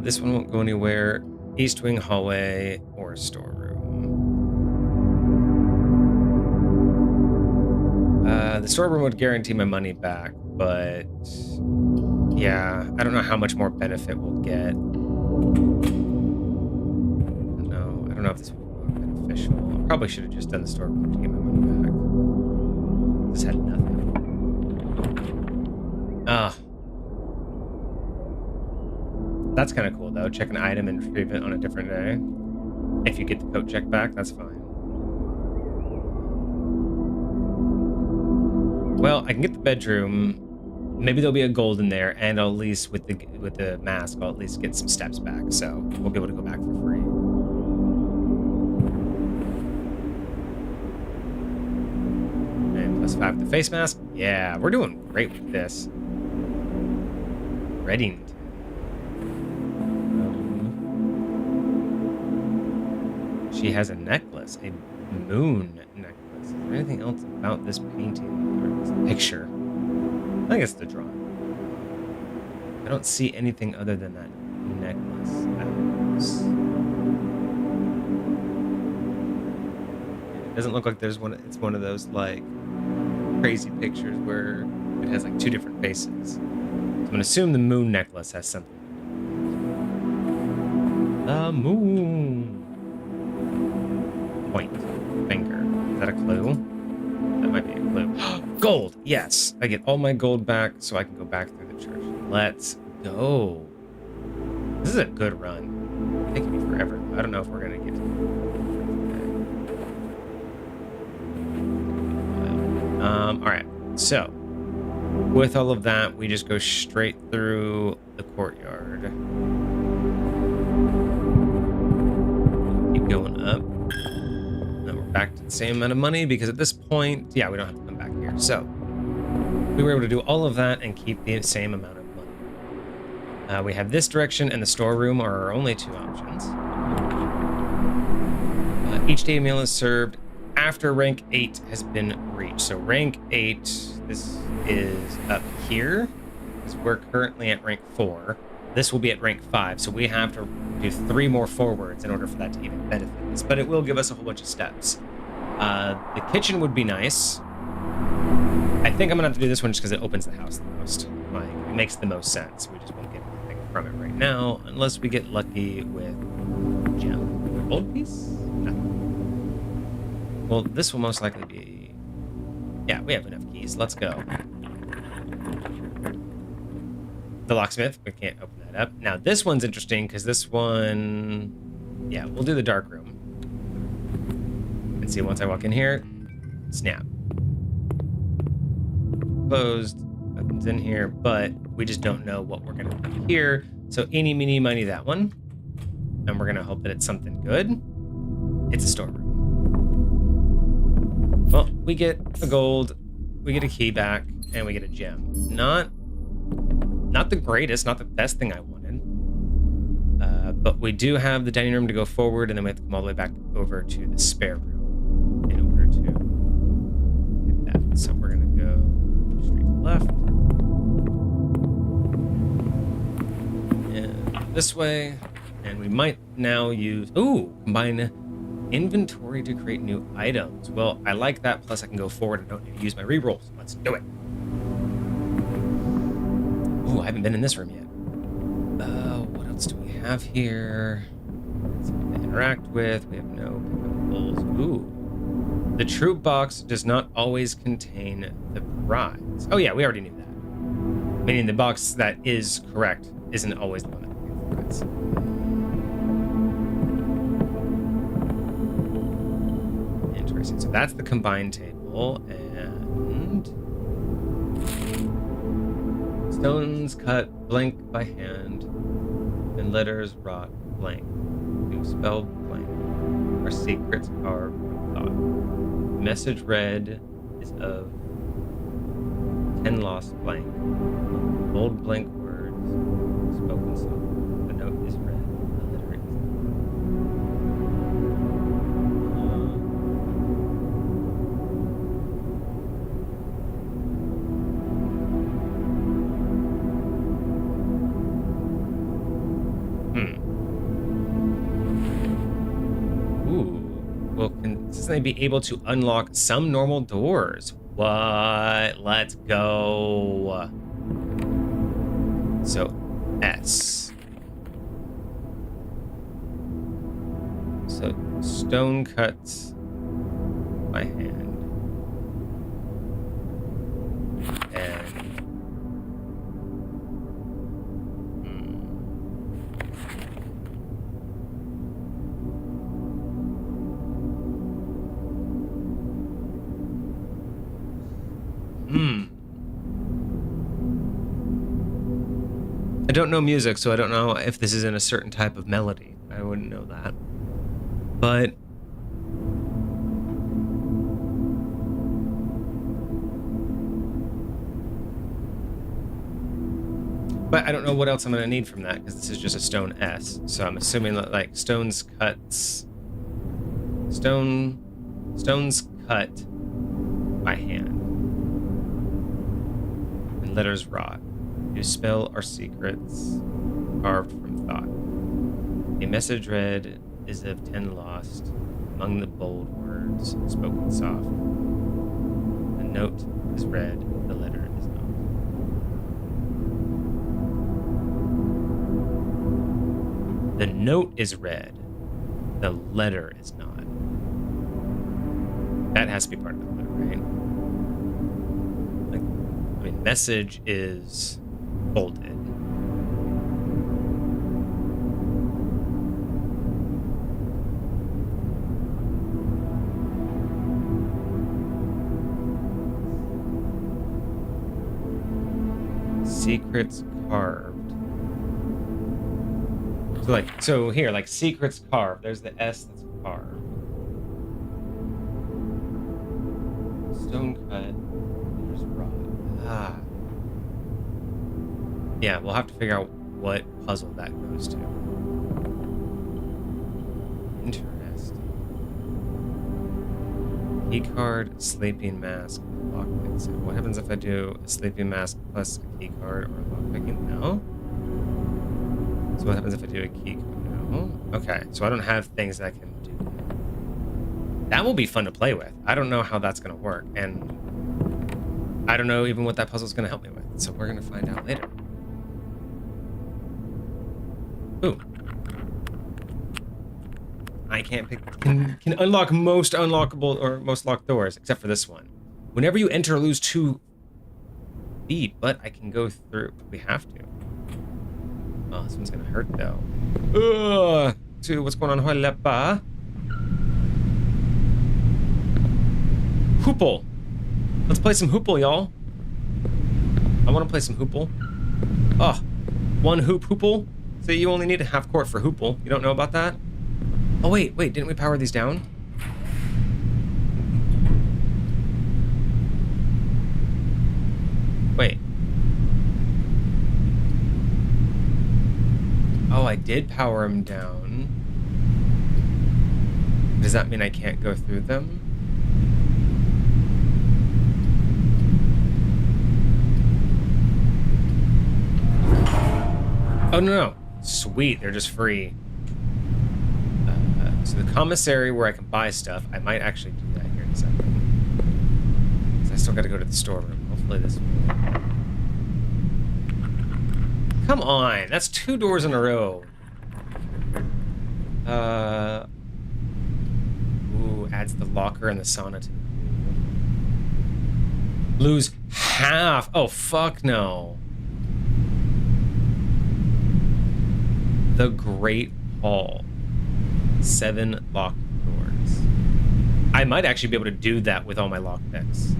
This one won't go anywhere. East wing hallway or storeroom. The storeroom would guarantee my money back, but yeah, I don't know how much more benefit we'll get. I don't know if this will be beneficial. I probably should have just done the storeroom to get my money back. This had nothing. That's kind of cool though. Check an item and retrieve it on a different day. If you get the coat check back, that's fine. Well, I can get the bedroom. Maybe there'll be a gold in there, and I'll at least with the mask, I'll at least get some steps back. So we'll be able to go back for free. And +5 the face mask. Yeah, we're doing great with this. Reading. She has a necklace, a moon necklace. Is there anything else about this painting or this picture? I think it's the drawing. I don't see anything other than that necklace. It doesn't look like there's one. It's one of those like crazy pictures where it has like 2 different faces. So I'm gonna assume the moon necklace has something. The moon. Point finger. Is that a clue? That might be a clue. Gold! Yes! I get all my gold back so I can go back through the church. Let's go. This is a good run. It's taking me forever. I don't know if we're going to get to it. Alright. So, with all of that, we just go straight through the courtyard. Keep going up. Back to the same amount of money because at this point, yeah, we don't have to come back here. So we were able to do all of that and keep the same amount of money. We have this direction and the storeroom are our only 2 options. Each day meal is served after rank 8 has been reached. So rank 8, this is up here, because we're currently at rank 4. This will be at rank 5, so we have to do 3 more forwards in order for that to even benefit us. But it will give us a whole bunch of steps. The kitchen would be nice. I think I'm gonna have to do this one just because it opens the house the most. Like, it makes the most sense. We just won't get anything from it right now, unless we get lucky with gem. Gold piece? Nothing. Well, this will most likely be... Yeah, we have enough keys. Let's go. The locksmith, we can't open that up. Now, this one's interesting because this one... Yeah, we'll do the dark room. And see, once I walk in here, snap. Closed. Nothing's in here, but we just don't know what we're going to do here. So, eeny, meeny, miny, that one. And we're going to hope that it's something good. It's a storeroom. Well, we get a gold, we get a key back, and we get a gem. Not the greatest, not the best thing I wanted. But we do have the dining room to go forward, and then we have to come all the way back over to the spare room in order to get that. So we're going to go straight to the left. And this way. And we might now use... Ooh, combine... inventory to create new items. Well, I like that. Plus, I can go forward and don't need to use my rerolls. Let's do it. Oh, I haven't been in this room yet. What else do we have here? Something to interact with. We have no pickables. Ooh. The troop box does not always contain the prize. Oh, yeah, we already knew that. Meaning the box that is correct isn't always the one that contains the prize. So that's the combined table, and stones cut blank by hand, and letters wrought blank. To spell blank are secrets carved from thought. Message read is of 10 lost blank. Bold blank words spoken soft. The note is read. The letter is consistently be able to unlock some normal doors. What? Let's go. So, S. So, stone cuts by hand. And... I don't know music, so I don't know if this is in a certain type of melody. I wouldn't know that. But I don't know what else I'm going to need from that, because this is just a stone S. So I'm assuming that, like, stones cut by hand. And letters wrought. To spell our secrets carved from thought. A message read is of 10 lost among the bold words spoken soft. The note is read, the letter is not. The note is read, the letter is not. That has to be part of the letter, right? Like, I mean, message is bolded. Secrets carved. So here, like, secrets carved. There's the S that's carved. Stone cut. There's wrought. Ah. Yeah, we'll have to figure out what puzzle that goes to. Interesting. Key card, sleeping mask, lockpick. So what happens if I do a sleeping mask plus a key card or lockpicking? No. So what happens if I do a key card? No. Okay, so I don't have things that I can do. That will be fun to play with. I don't know how that's going to work, and I don't know even what that puzzle is going to help me with. So we're going to find out later. Ooh. I can't pick. Can unlock most unlockable or most locked doors, except for this one. Whenever you enter or lose 2 feet, but I can go through. We have to. Oh, this one's gonna hurt though. Ugh. To what's going on? Hoilepa. Hoople. Let's play some Hoople, y'all. I want to play some Hoople. Oh, 1 Hoople. So you only need a half court for Hoople. You don't know about that? Oh, wait, didn't we power these down? Wait. Oh, I did power them down. Does that mean I can't go through them? Oh, no. Sweet, they're just free. So the commissary where I can buy stuff, I might actually do that here in a second. Because I still got to go to the storeroom. Hopefully this will... Come on, that's 2 doors in a row. Ooh, adds the locker and the sauna to... Lose half. Oh, fuck no. The Great Hall. 7 locked doors. I might actually be able to do that with all my lockpicks.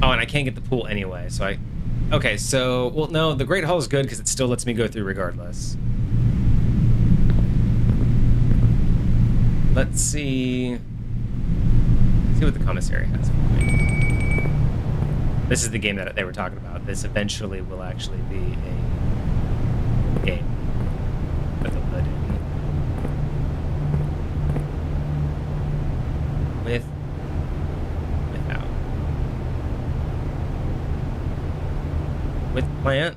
Oh, and I can't get the pool anyway, so I... Okay, so... Well, no, the Great Hall is good because it still lets me go through regardless. Let's see... see what the commissary has for me. This is the game that they were talking about. This eventually will actually be a game with a lid in. Without. With plant,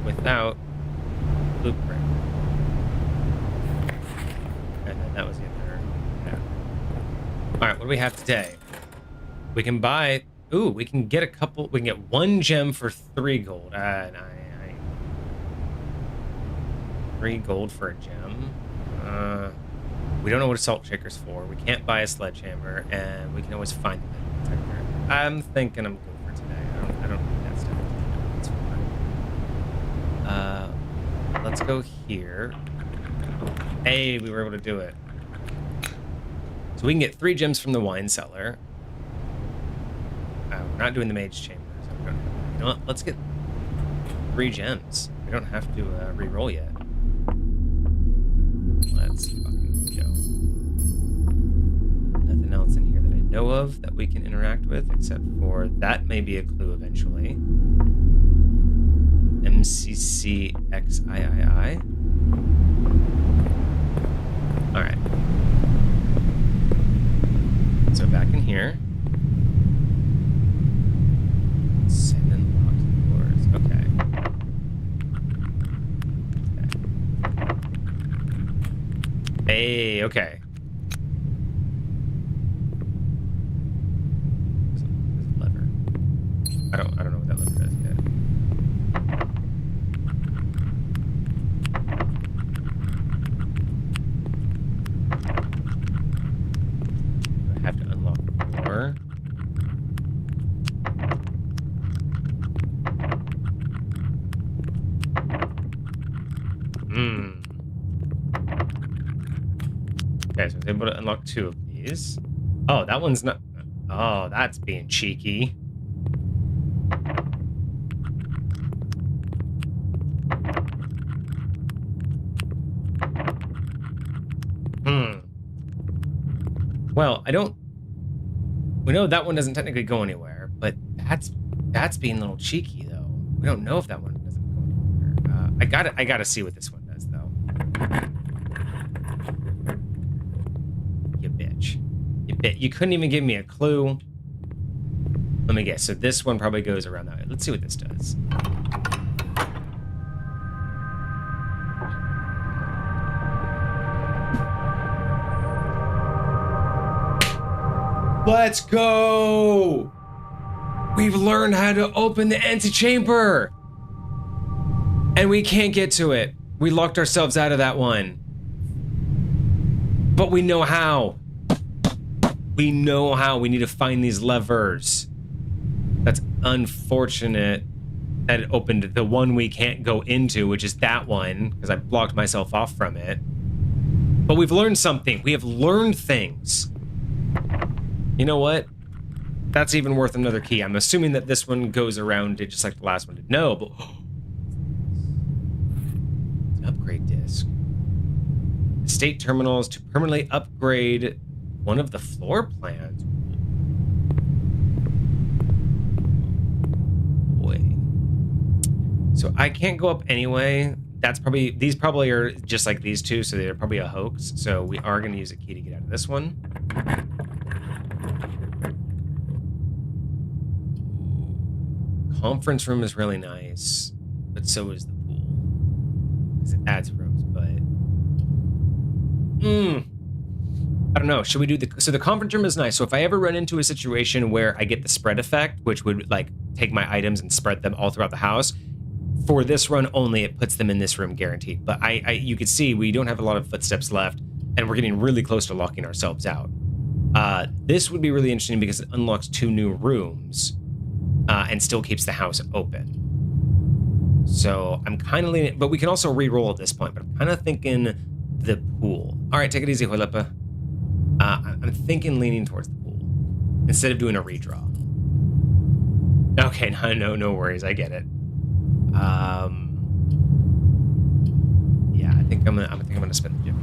without blueprint. And then that was the other. Yeah. Alright, what do we have today? We can buy. Ooh, we can get a couple. We can get 1 gem for 3 gold. 3 gold for a gem. We don't know what a salt shaker's for. We can't buy a sledgehammer, and we can always find the metal detector. I'm thinking I'm good for today. I don't need that stuff. It's fine. Let's go here. Hey, we were able to do it. So we can get 3 gems from the wine cellar. We're not doing the mage chamber, so we don't have, you know what? Let's get 3 gems. We don't have to re-roll yet. Let's fucking go. Nothing else in here that I know of that we can interact with, except for that may be a clue eventually. MCCXIII. Alright. So back in here. 7 locked doors. Okay. Hey, okay. There's a lever. I don't know what that lever does yet. Do I have to unlock the door? Okay, so I was able to unlock 2 of these. Oh, that one's not... Oh, that's being cheeky. Well, I don't... We know that one doesn't technically go anywhere, but that's being a little cheeky, though. We don't know if that one doesn't go anywhere. I gotta see what this one does, though. You You couldn't even give me a clue. Let me guess. So this one probably goes around that way. Let's see what this does. Let's go! We've learned how to open the antechamber! And we can't get to it. We locked ourselves out of that one. But we know how. We know how. We need to find these levers. That's unfortunate that it opened the one we can't go into, which is that one, because I blocked myself off from it. But we've learned something. We have learned things. You know what? That's even worth another key. I'm assuming that this one goes around it just like the last one did. No, but... upgrade disc. Estate terminals to permanently upgrade one of the floor plans. Wait. So I can't go up anyway. That's probably... these probably are just like these two, so they're probably a hoax. So we are going to use a key to get out of this one. Conference room is really nice, but so is the pool. Because it adds rooms, but... I don't know. Should we do the... so the conference room is nice. So if I ever run into a situation where I get the spread effect, which would, like, take my items and spread them all throughout the house, for this run only, it puts them in this room guaranteed. But you could see we don't have a lot of footsteps left, and we're getting really close to locking ourselves out. This would be really interesting because it unlocks 2 new rooms. And still keeps the house open. So I'm kind of leaning, but we can also re-roll at this point, but I'm kind of thinking the pool. All right, take it easy, Huilepa. I'm thinking leaning towards the pool instead of doing a redraw. Okay, no worries, I get it. Yeah, I think I'm gonna spend the gym.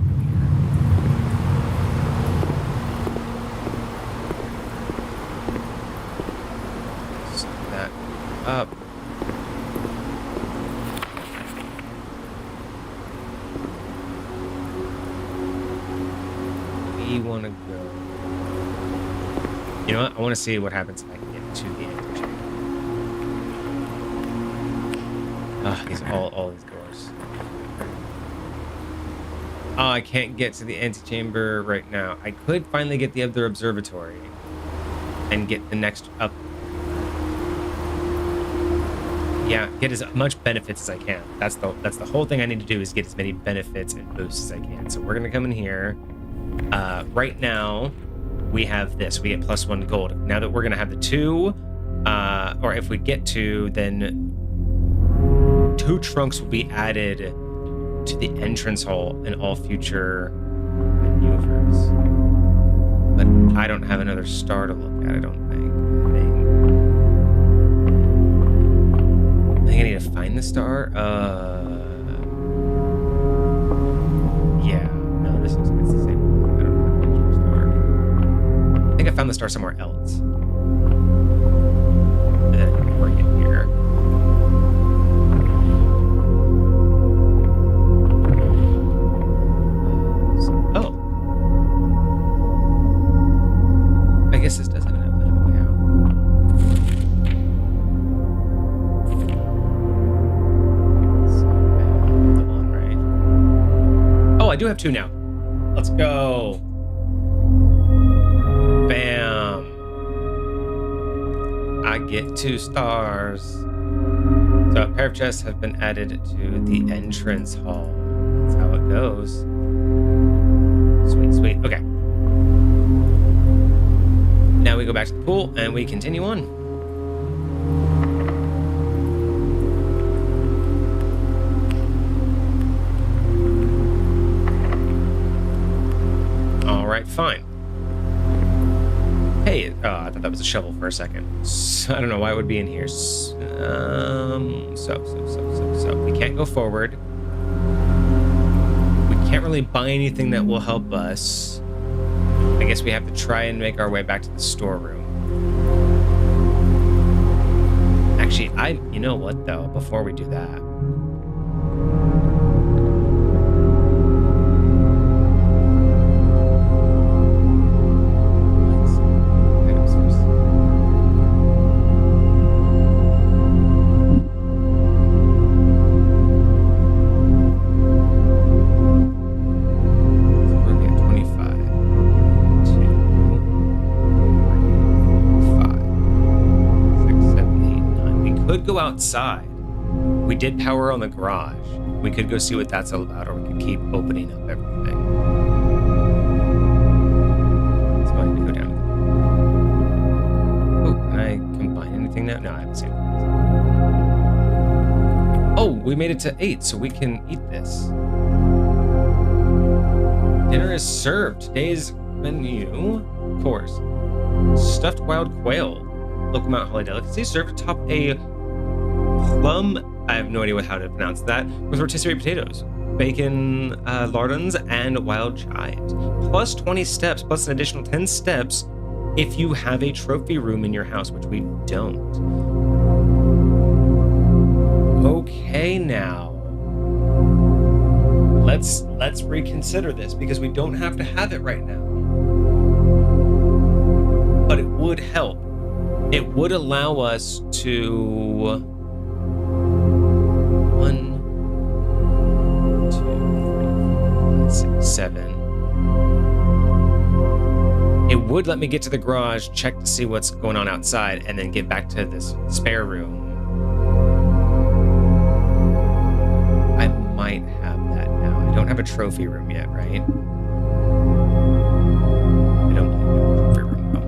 Up. We want to go. You know what? I want to see what happens if I can get to the antechamber. These all these doors. Oh, I can't get to the antechamber right now. I could finally get the other observatory and get the next up. Yeah, get as much benefits as I can. That's the whole thing I need to do is get as many benefits and boosts as I can. So we're gonna come in here. Right now, we have this. We get +1 gold. Now that we're gonna have the 2, or if we get 2, then 2 trunks will be added to the entrance hall in all future maneuvers. But I don't have another star to look at, I don't think. I think I need to find the star. Yeah. No, this looks like it's the same one. I don't have an extra star. I think I found the star somewhere else. And then bring it here. Oh. I guess this does have another way out. Oh, I do have 2 now. Let's go. Bam. I get 2 stars. So a pair of chests have been added to the entrance hall. That's how it goes. Sweet. Okay. Now we go back to the pool and we continue on. Alright, fine. Hey, I thought that was a shovel for a second. So, I don't know why it would be in here. So. We can't go forward. We can't really buy anything that will help us. I guess we have to try and make our way back to the storeroom. Actually, you know what though, before we do that. could go outside. We did power on the garage. We could go see what that's all about, or we could keep opening up everything. So I need to go down. Oh, can I combine anything now? No, I haven't seen it. Oh, we made it to 8, so we can eat this. Dinner is served. Today's menu, of course. Stuffed wild quail. Local Mount Holly delicacy served atop a plum. I have no idea how to pronounce that. With rotisserie potatoes, bacon lardons, and wild chives. Plus 20 steps, plus an additional 10 steps if you have a trophy room in your house, which we don't. Okay, now let's reconsider this because we don't have to have it right now. But it would help. It would allow us to 1, 2, 3, 4, 5, 6, 7. It would let me get to the garage, check to see what's going on outside, and then get back to this spare room. I might have that now. I don't have a trophy room yet, right? I don't have a trophy room though.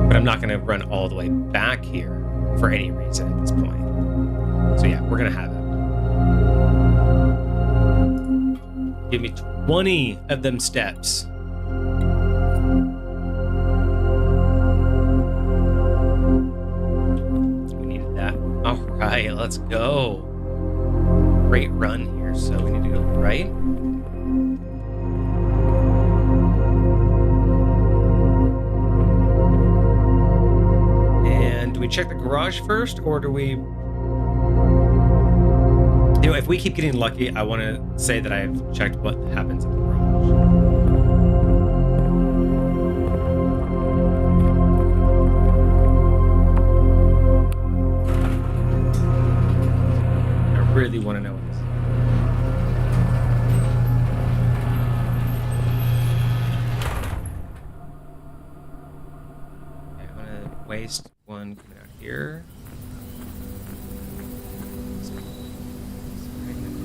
But I'm not going to run all the way back here for any reason at this point. So yeah, we're going to have it. Give me 20 of them steps. We needed that. All right, let's go. Great run here, so we need to go right. And do we check the garage first, or do we... You know, if we keep getting lucky, I want to say that I've checked what happens at the garage. I really want to know this. Okay, I'm going to waste one coming out here.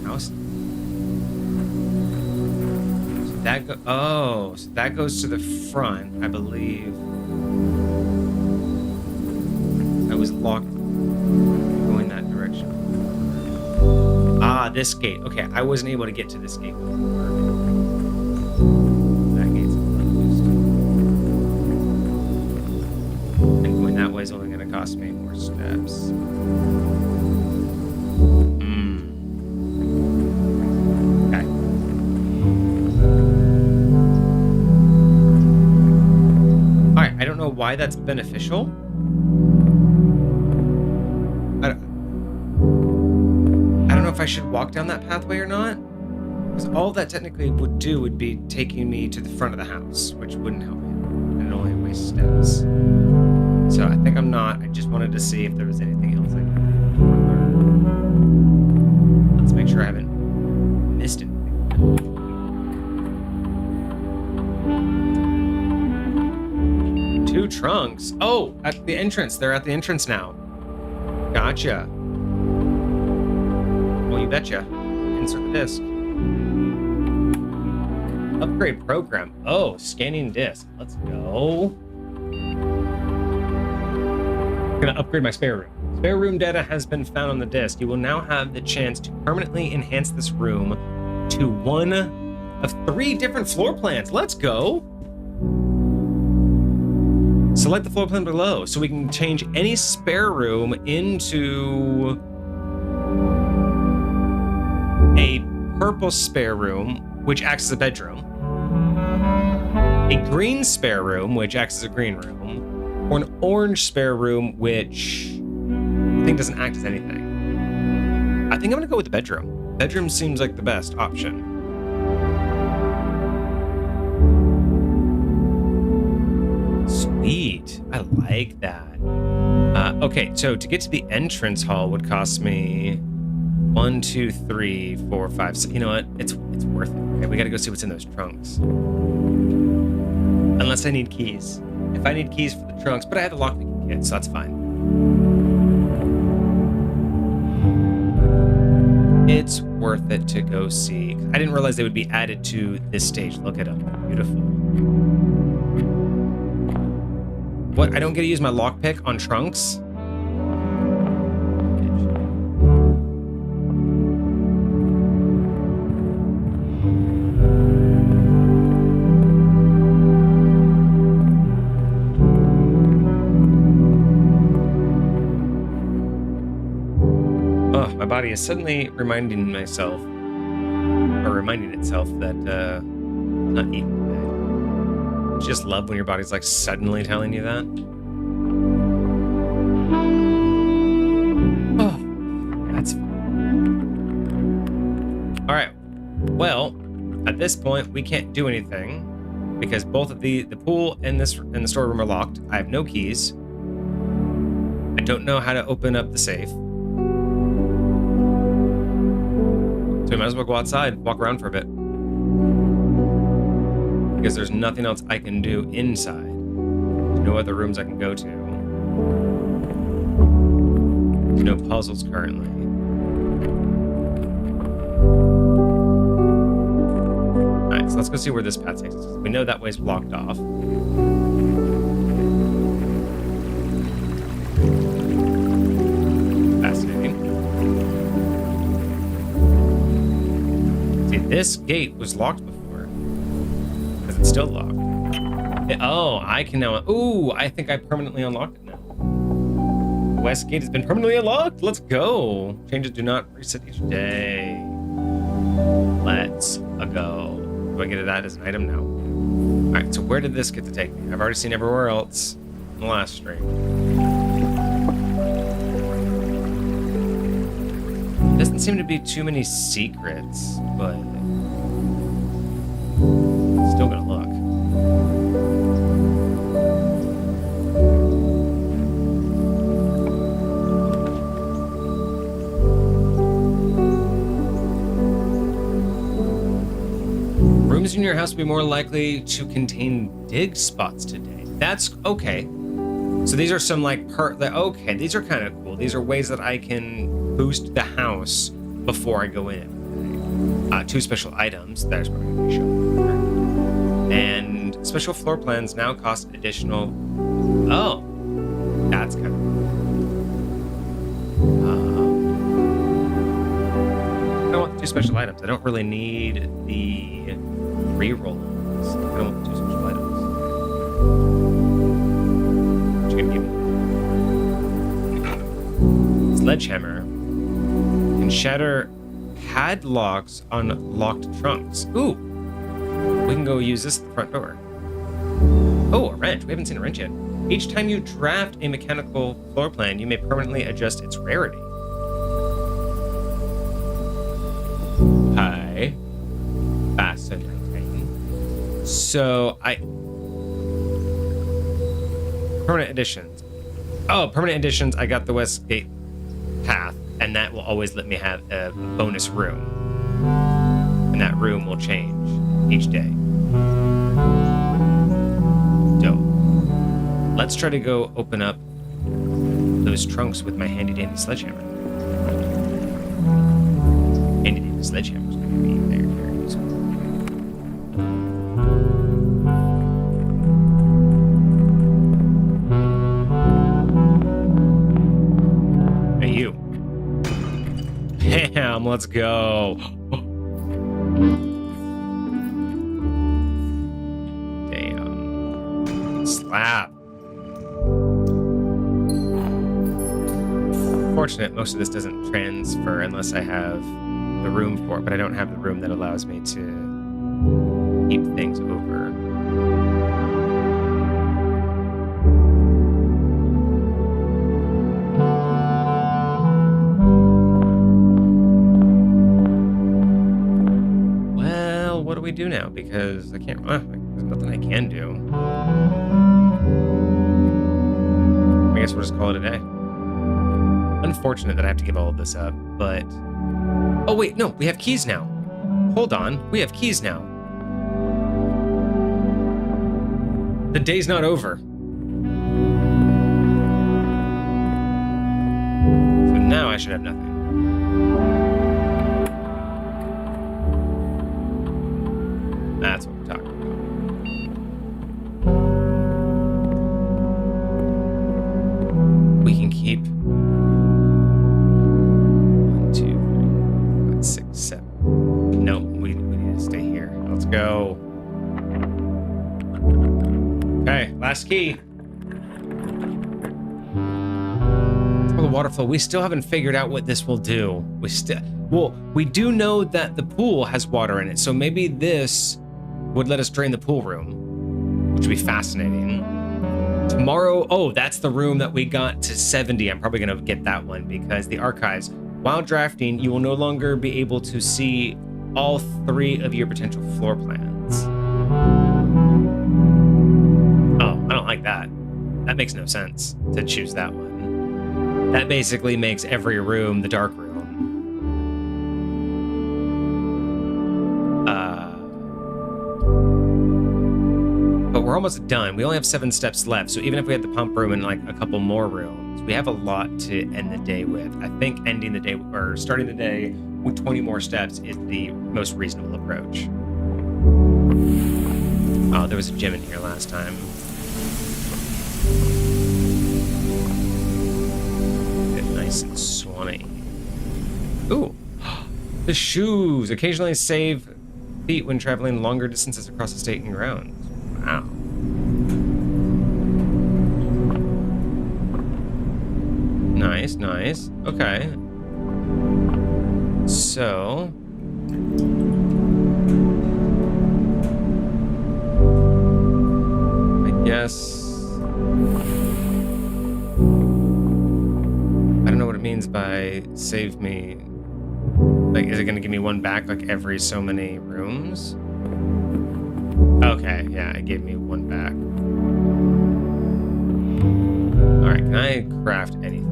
House. So that so that goes to the front, I believe. I was locked going that direction. Ah, this gate. Okay, I wasn't able to get to this gate before. That gate's closed. And going that way is only going to cost me more steps. Why that's beneficial. I don't know if I should walk down that pathway or not, because all that technically would do would be taking me to the front of the house, which wouldn't help me, and it only wastes steps. So I think I'm not. I just wanted to see if there was anything else I could do. Let's make sure I haven't missed anything. Two trunks. Oh, at the entrance. They're at the entrance now. Gotcha. Well, you betcha. Insert the disc. Upgrade program. Oh, scanning disc. Let's go. I'm gonna upgrade my spare room. Spare room data has been found on the disc. You will now have the chance to permanently enhance this room to one of 3 different floor plans. Let's go. Select the floor plan below so we can change any spare room into a purple spare room, which acts as a bedroom, a green spare room, which acts as a green room, or an orange spare room, which I think doesn't act as anything. I think I'm gonna go with the bedroom. Bedroom seems like the best option. Sweet. I like that. Okay, so to get to the entrance hall would cost me 1, 2, 3, 4, 5, 6. You know what? It's worth it. Okay, we gotta go see what's in those trunks. Unless I need keys. If I need keys for the trunks, but I have the lockpicking kit, so that's fine. It's worth it to go see. I didn't realize they would be added to this stage. Look at them. Beautiful. What? I don't get to use my lockpick on trunks? Oh, my body is suddenly reminding itself that it's not eating today. You just love when your body's like suddenly telling you that. Oh, that's fine. All right. Well, at this point, we can't do anything because both of the pool and the storeroom are locked. I have no keys. I don't know how to open up the safe. So we might as well go outside, walk around for a bit. Because there's nothing else I can do inside. There's no other rooms I can go to. There's no puzzles currently. Alright, so let's go see where this path takes us. We know that way's blocked off. Fascinating. See, this gate was locked before. It's still locked. Oh, I can now. Ooh, I think I permanently unlocked it now. The west gate has been permanently unlocked. Let's go. Changes do not reset each day. Let's go. Do I get that as an item now? All right. So where did this get to take me? I've already seen everywhere else in the last stream. Doesn't seem to be too many secrets, but. Still gonna look. Rooms in your house will be more likely to contain dig spots today. That's okay. So these are some like okay, these are kind of cool. These are ways that I can boost the house before I go in. 2 special items. That is probably going to be shown. And special floor plans now cost additional. Oh, that's kind of I don't want 2 special items. I don't really need the rerolls. I don't want 2 special items. What you gonna give me? Sledgehammer can shatter padlocks on locked trunks. Ooh. We can go use this at the front door. Oh, a wrench. We haven't seen a wrench yet. Each time you draft a mechanical floor plan, you may permanently adjust its rarity. Hi. Fascinating. So, permanent additions. Oh, permanent additions. I got the West Gate path, and that will always let me have a bonus room. And that room will change each day. So, let's try to go open up those trunks with my handy dandy sledgehammer. Handy dandy sledgehammer is going to be very, very useful. Hey, you. Bam, let's go. Slap. Fortunate, most of this doesn't transfer unless I have the room for it, but I don't have the room that allows me to keep things over. Well, what do we do now? Because I can't. There's nothing I can do. I guess we'll just call it a day. Unfortunate that I have to give all of this up, but... Oh, wait, no, we have keys now. Hold on, we have keys now. The day's not over. I should have nothing. That's what we're talking about. We can keep 1, 2, 3, 4, 5, 6, 7. Nope, we need to stay here. Let's go. Okay, last key. Oh, the waterfall. We still haven't figured out what this will do. We do know that the pool has water in it, so maybe this would let us drain the pool room, which would be fascinating. Tomorrow, oh, that's the room that we got to 70. I'm probably going to get that one because the archives. While drafting, you will no longer be able to see all 3 of your potential floor plans. Oh, I don't like that. That makes no sense to choose that one. That basically makes every room the dark room. But we're almost done. We only have 7 steps left, so even if we had the pump room and like a couple more rooms, we have a lot to end the day with. I think ending the day or starting the day with 20 more steps is the most reasonable approach. Oh, there was a gym in here last time. Get nice and swanny. Ooh, the shoes occasionally save feet when traveling longer distances across the state and grounds. Wow. Nice, nice. Okay. So... I guess... I don't know what it means by save me. Like, is it going to give me one back, like, every so many rooms? Okay, yeah, it gave me one back. Alright, can I craft anything?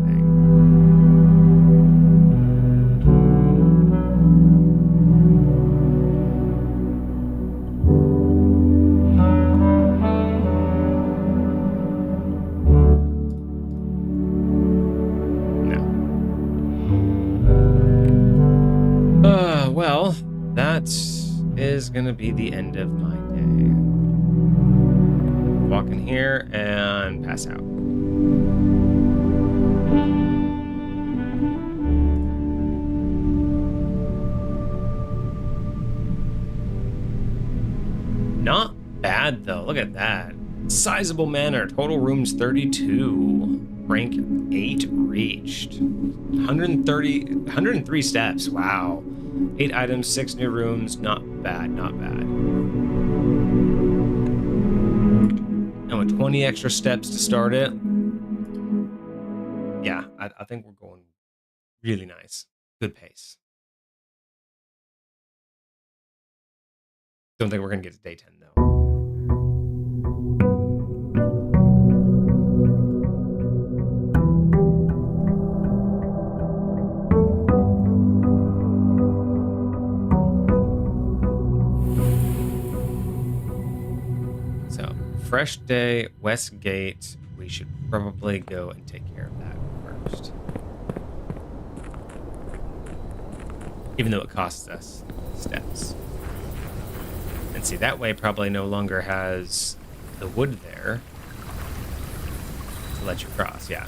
No. Well, that is gonna be the end of my day. Walk in here and pass out. Not bad though, look at that. Sizable manor, total rooms 32. Rank 8 reached. 103 steps, wow. 8 items, 6 new rooms, not bad, not bad. And with 20 extra steps to start it, yeah, I think we're going really nice. Good pace. Don't think we're gonna get to day 10 though. Fresh day, West Gate. We should probably go and take care of that first. Even though it costs us steps. And see, that way probably no longer has the wood there to let you cross, yeah.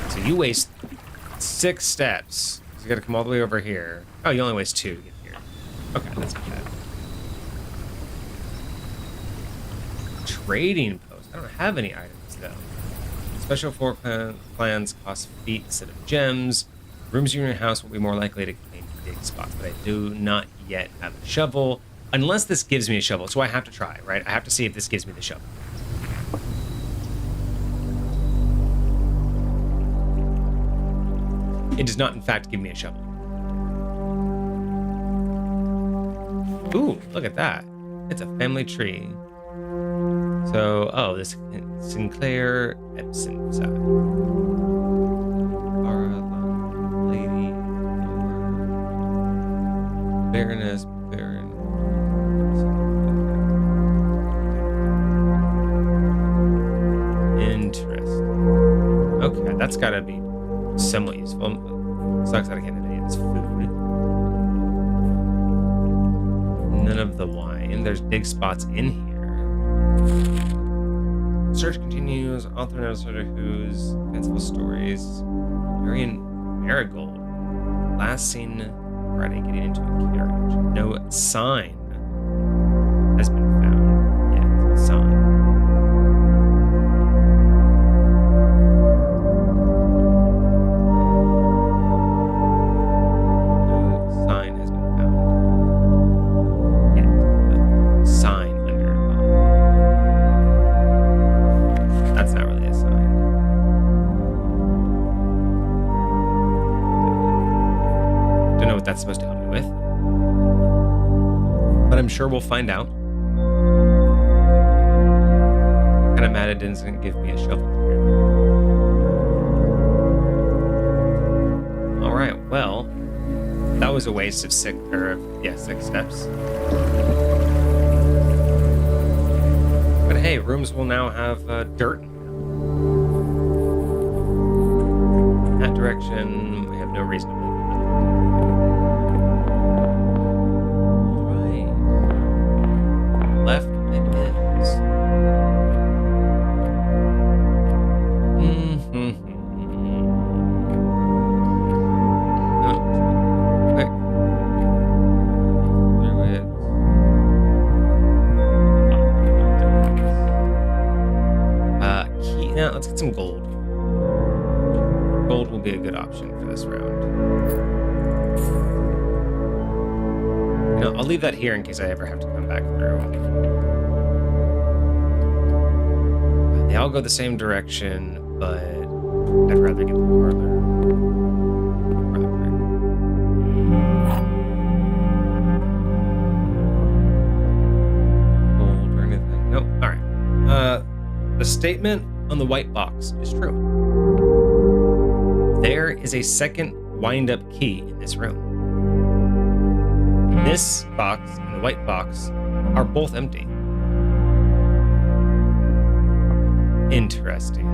So you waste 6 steps. So you gotta come all the way over here. Oh, you only waste 2 to get here. Okay, that's not bad. Trading post. I don't have any items though. Special floor plans cost feet instead of gems. Rooms in your house will be more likely to contain dig spots, but I do not yet have a shovel. Unless this gives me a shovel, so I have to try, right? I have to see if this gives me the shovel. It does not, in fact, give me a shovel. Ooh, look at that. It's a family tree. So, oh, this Sinclair Epson side. Lady, Baroness, Baron. That's gotta be somewhat useful. Sucks that I can't have any of this food. None of the wine. There's big spots in here. Search continues. Author knows sort of who's fanciful stories. Marion Marigold. Last seen Friday getting into a carriage. No sign has been found yet. Sign. That's supposed to help me with, but I'm sure we'll find out. Kind of mad it didn't give me a shovel here. All right, well, that was a waste of 6 steps. But hey, rooms will now have dirt in them. In that direction, we have no reason to believe. Left it is. Not quick. Through it. Key. Now let's get some gold. Gold will be a good option for this round. I'll leave that here in case I ever have to come back through. They all go the same direction, but I'd rather get the farther quick. Gold or anything? Nope. All right. The statement on the white box is true. There is a second wind-up key in this room. This box and the white box are both empty. Interesting.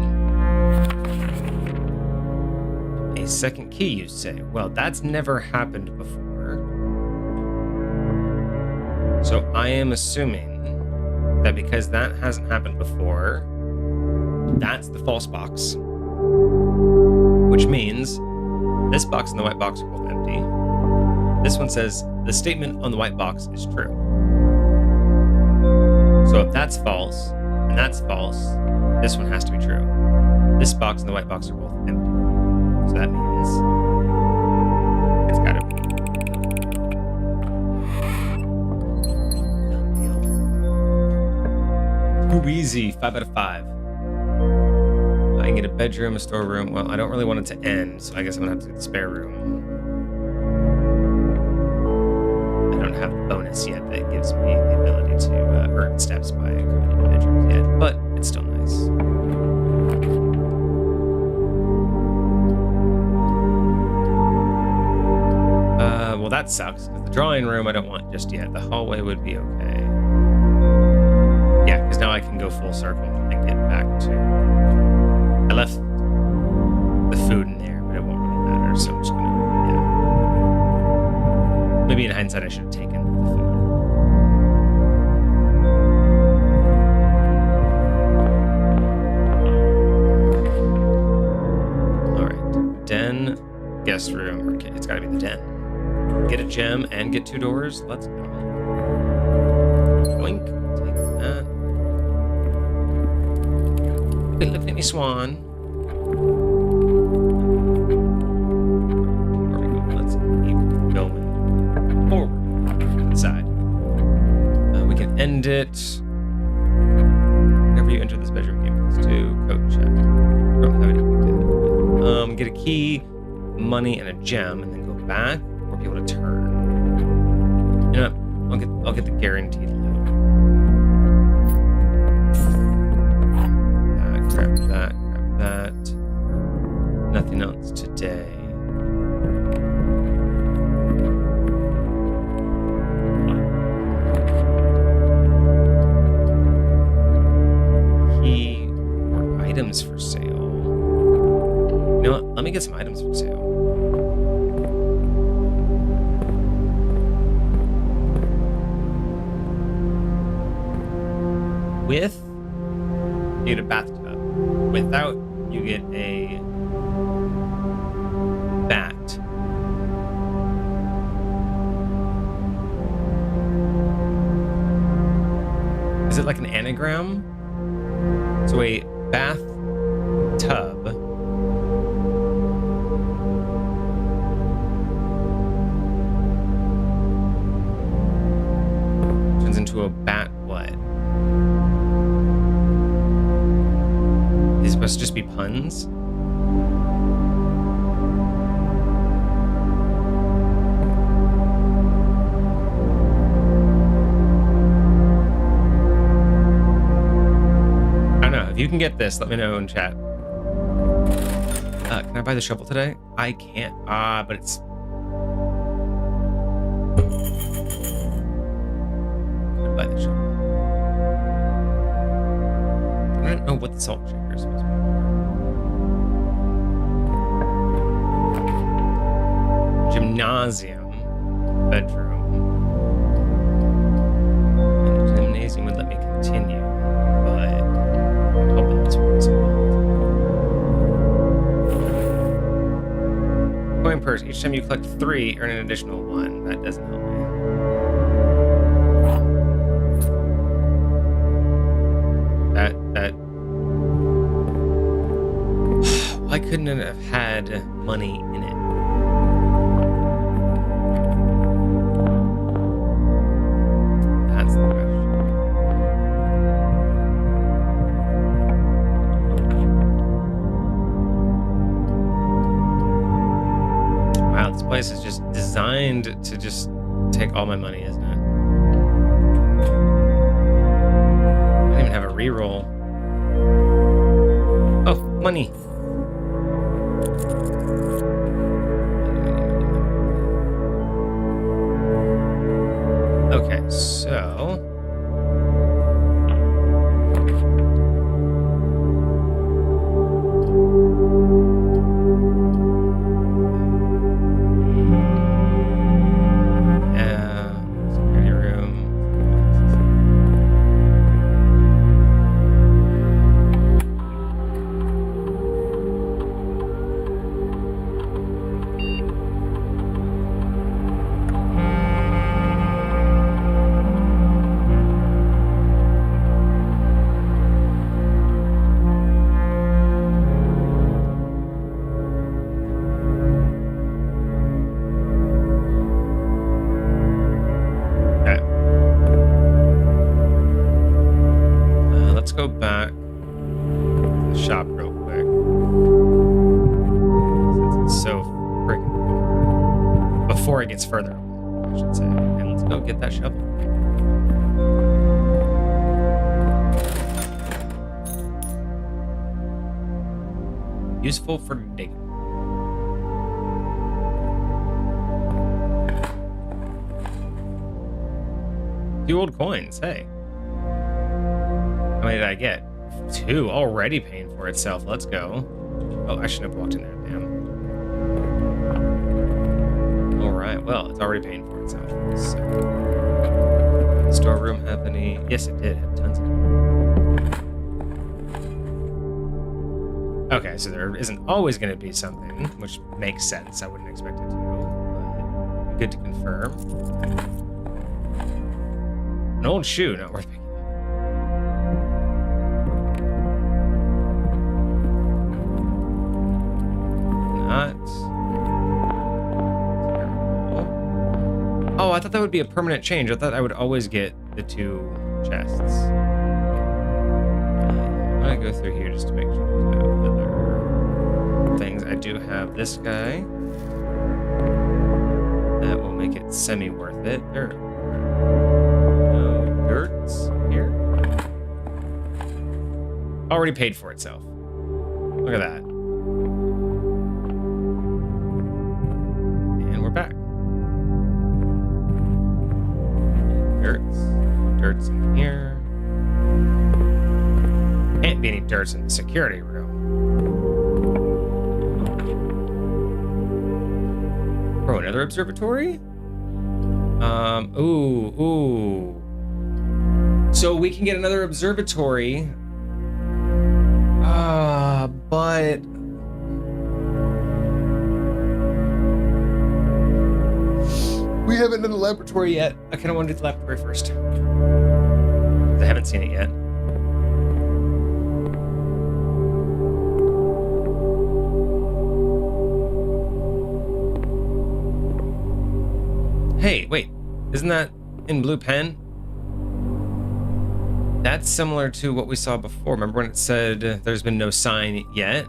A second key, you say? Well, that's never happened before. So I am assuming that because that hasn't happened before, that's the false box. Which means this box and the white box are both empty. This one says the statement on the white box is true. So if that's false and that's false, this one has to be true. This box and the white box are both empty. So that means it's gotta be. Done deal. Too easy. 5 out of 5. I can get a bedroom, a storeroom. Well, I don't really want it to end, so I guess I'm gonna have to get the spare room. Have a bonus yet that gives me the ability to earn steps by coming into bedrooms yet, but it's still nice. Well, that sucks because the drawing room I don't want just yet. The hallway would be okay. Yeah, because now I can go full circle and get back to. I left the food in there, but it won't really matter, so I'm just gonna. Maybe in hindsight, I should have taken the food. All right, den, guest room. Okay, it's got to be the den. Get a gem and get 2 doors. Let's go. Blink. Take that. Good look at me, Swan. There we go. Let's keep going. Forward inside. We can end it. Whenever you enter this bedroom game, let's do code check. Don't have anything to do. Get a key, money, and a gem, and then go back or be able to turn. You know what? I'll get the guaranteed loot. Grab that. Nothing else today. Items for sale. me get some items for sale. With, you get a bathtub. Without, you get a bat. Is it like an anagram? So a bath tub turns into a bat what? Is it supposed to just be puns? If you can get this, let me know in chat. Can I buy the shovel today? I can't. But it's... Could buy the shovel. I don't know what the salt shaker is supposed to be. Gymnasium. Bedroom. And the gymnasium would let me continue. Coin purse. Each time you collect 3, earn an additional 1. That doesn't help me. That. Why couldn't it have had money in it? That's the question. This place is just designed to just take all my money, isn't it? I don't even have a reroll. Oh, money. Okay, so... let's go back to the shop real quick. Since it's so freaking far. Before it gets further away, I should say. And let's go get that shovel. Useful for digging. Two old coins, hey. How many did I get? 2, already paying for itself. Let's go. Oh, I shouldn't have walked in there, damn. Alright, well, it's already paying for itself. So, did the storeroom have any? Yes, it did have tons of them. Okay, so there isn't always going to be something, which makes sense. I wouldn't expect it to, but good to confirm. An old shoe, not worth picking up. Not terrible. Oh, I thought that would be a permanent change. I thought I would always get the 2 chests. I'm gonna go through here just to make sure there's no other things. I do have this guy. That will make it semi-worth it. There are no dirts here. Already paid for itself. Look at that. And we're back. Dirts in here. Can't be any dirts in the security room. Oh, another observatory? Ooh. So we can get another observatory. But we haven't done the laboratory yet. I kind of want to do the laboratory first. I haven't seen it yet. Hey, wait. Isn't that in blue pen? That's similar to what we saw before. Remember when it said there's been no sign yet?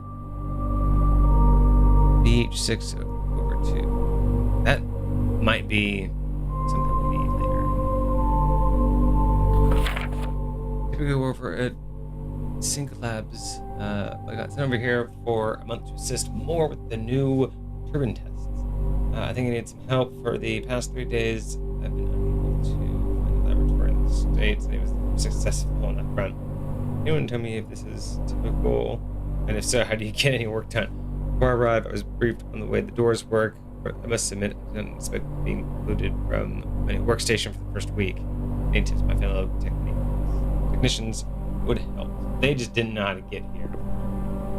BH6/2. That might be something we need later. Did we go over at Sync Labs? I got sent over here for a month to assist more with the new turbine tests. I think I need some help. For the past 3 days, I've been unable to find a laboratory in the States, and it was successful on that front. Anyone tell me if this is typical, and if so, how do you get any work done? Before I arrived, I was briefed on the way the doors work, but I must admit I didn't expect being included from my new workstation for the first week. Any tips my fellow technicians would help. They just didn't know how to get here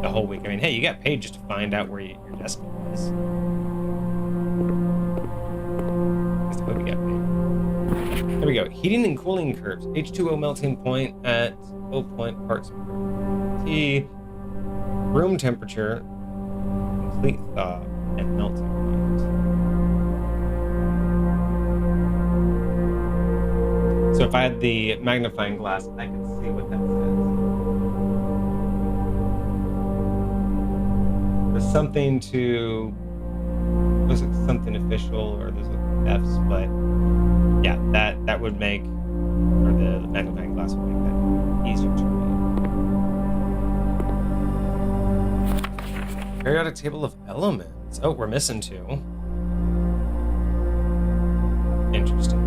the whole week. I mean, hey, you got paid just to find out where your desk was. That's the way we got paid. There we go. Heating and cooling curves. H2O melting point at 0 parts per T. Room temperature. Complete thaw and melting point. So if I had the magnifying glass, I could see what that says. There's something to... Looks like something official, or there's like F's, but yeah, that would make, or the magnifying glass would make that easier to read. Periodic table of elements. Oh, we're missing 2. Interesting.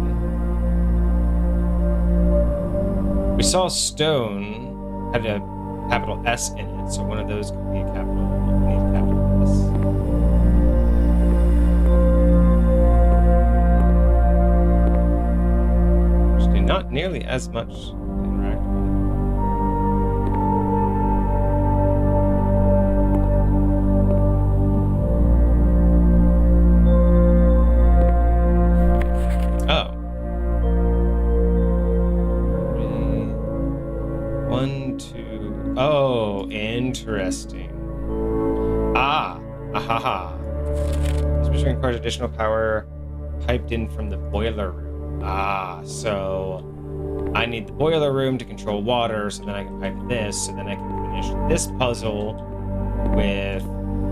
We saw stone had a capital S in it, so one of those could be a capital S. Not nearly as much to interact with. Oh. 3, 1, 2. Oh, interesting. Ahaha. This machine requires additional power piped in from the boiler room. So I need the boiler room to control water, so then I can pipe this, so then I can finish this puzzle with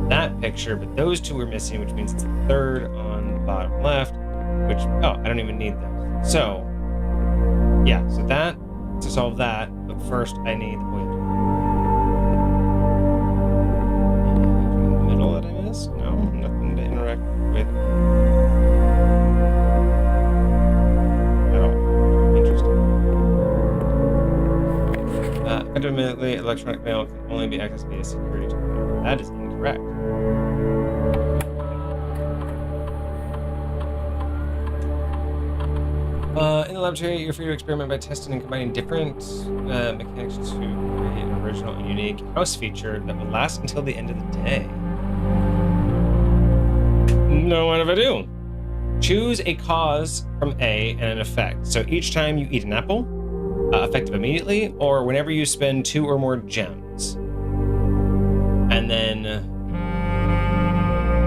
that picture, but those 2 are missing, which means it's the 3rd on the bottom left, which, I don't even need those. So, yeah, so that, to solve that, but first I need the boiler room. Anything in the middle that I missed? No, nothing to interact with. Fundamentally, electronic mail can only be accessed via security terminal. That is incorrect. In the laboratory, you're free to experiment by testing and combining different mechanics to create an original and unique house feature that will last until the end of the day. No, what if I do? Choose a cause from A and an effect. So each time you eat an apple, effective immediately, or whenever you spend 2 or more gems. And then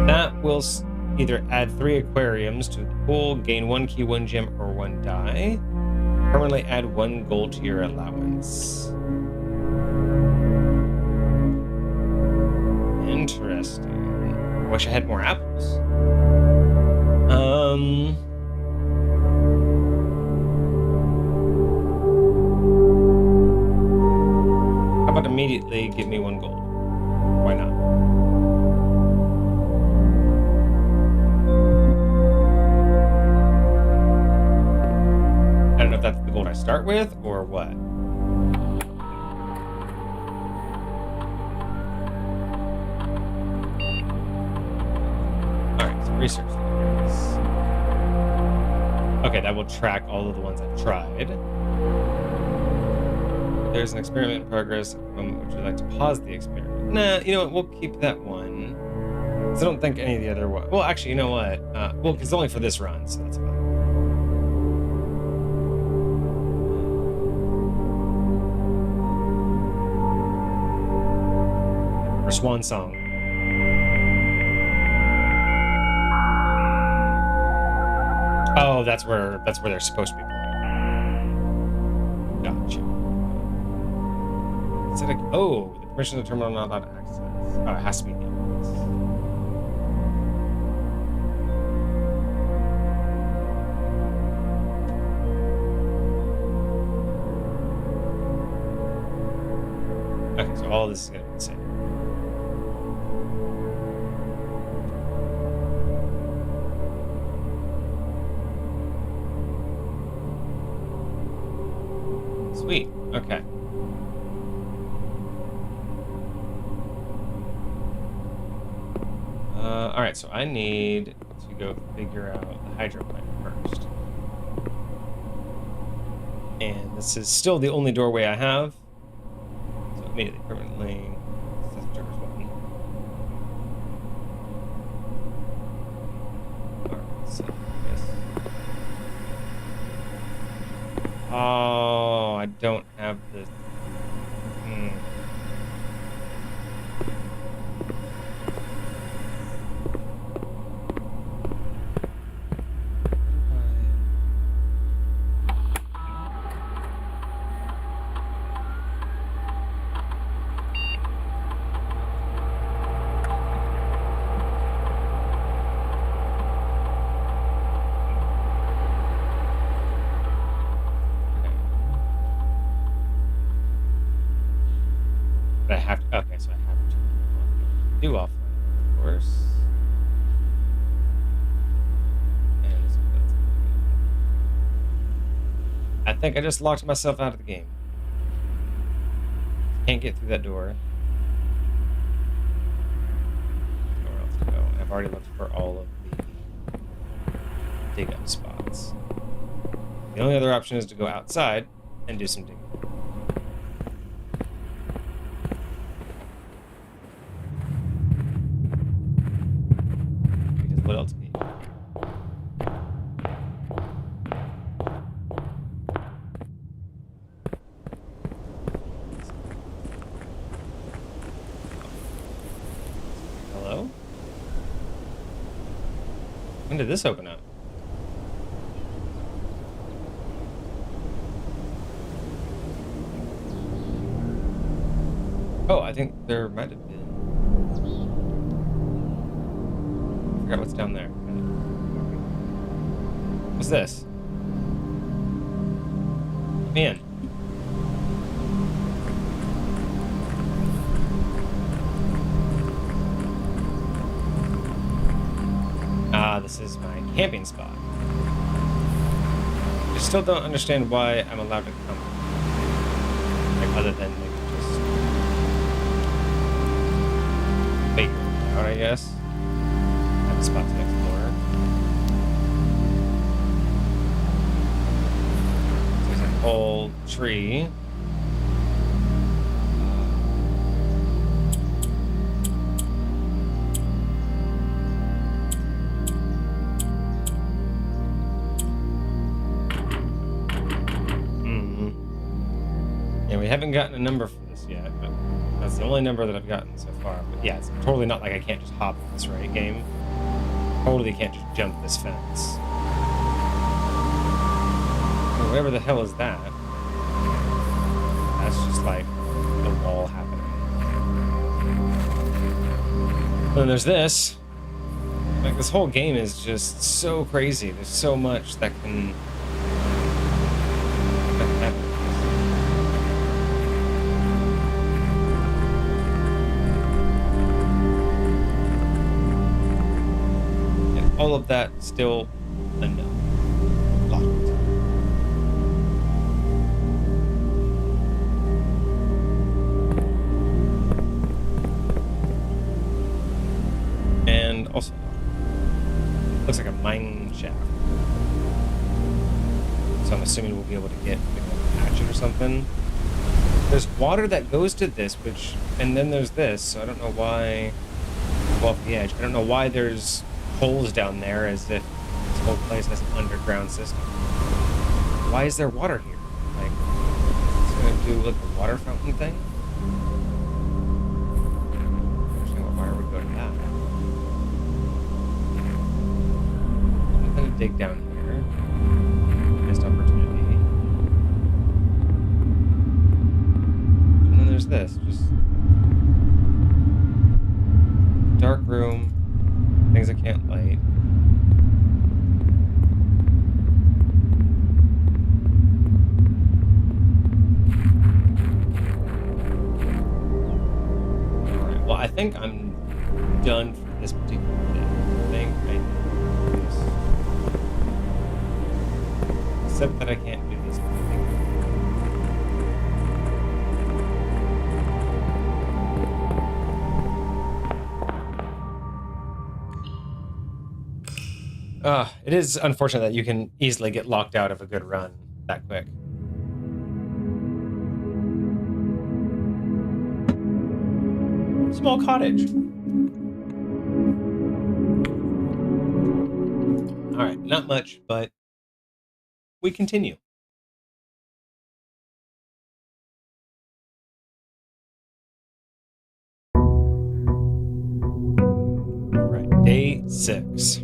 that will either add 3 aquariums to the pool, gain 1 key, 1 gem, or 1 die. Permanently add 1 gold to your allowance. Interesting. Wish I had more apples. How about immediately give me 1 gold? Why not? I don't know if that's the gold I start with or what. Alright, so research. Okay, that will track all of the ones I've tried. There's an experiment in progress. Would you like to pause the experiment? Nah, you know what? We'll keep that one. Because I don't think any of the other ones... Well, actually, you know what? Well, because it's only for this run, so that's fine. Our swan song. Oh, that's where they're supposed to be playing. Gotcha. Is it oh, the permission of the terminal not allowed to access. Oh, it has to be the inputs. Okay, so all this is gonna be the same. Sweet. Okay. All right, so I need to go figure out the hydro pipe first. And this is still the only doorway I have. So immediately, permanently, set the trigger's button. All right, so yes. Oh, I don't have this. But I have to, okay, so I have to do offline, of course. And I think I just locked myself out of the game. Can't get through that door. Nowhere else to go. I've already looked for all of the dig up spots. The only other option is to go outside and do some digging. What else can you do? Hello? When did this open up? Oh, I think there might have been. I forgot what's down there. What's this? Man. Ah, this is my camping spot. I still don't understand why I'm allowed to come. Like, other than maybe just figure it out, I guess. Have a spot to explore. There's an old tree. And we haven't gotten a number for this yet, but that's the only number that I've gotten so far. But yeah, it's totally not like I can't just hop this right game. Totally can't just jump this fence. And whatever the hell is that? That's just like the wall happening. And then there's this. Like, this whole game is just so crazy. There's so much that can happen. All of that still unknown. Locked. And also looks like a mine shaft. So I'm assuming we'll be able to get like a hatchet or something. There's water that goes to this, and then there's this, so I don't know why. Go off the edge. I don't know why there's holes down there, as if this whole place has an underground system. Why is there water here? Like, it's gonna do like a water fountain thing? Actually, why would we go to that? I'm gonna dig down here. Missed opportunity. And then there's this, just dark room, things I can't light. Alright, well, I think I'm done for this particular day. I think I can do this. Except that I can't do this. It is unfortunate that you can easily get locked out of a good run that quick. Small cottage. All right, not much, but we continue. All right, day 6.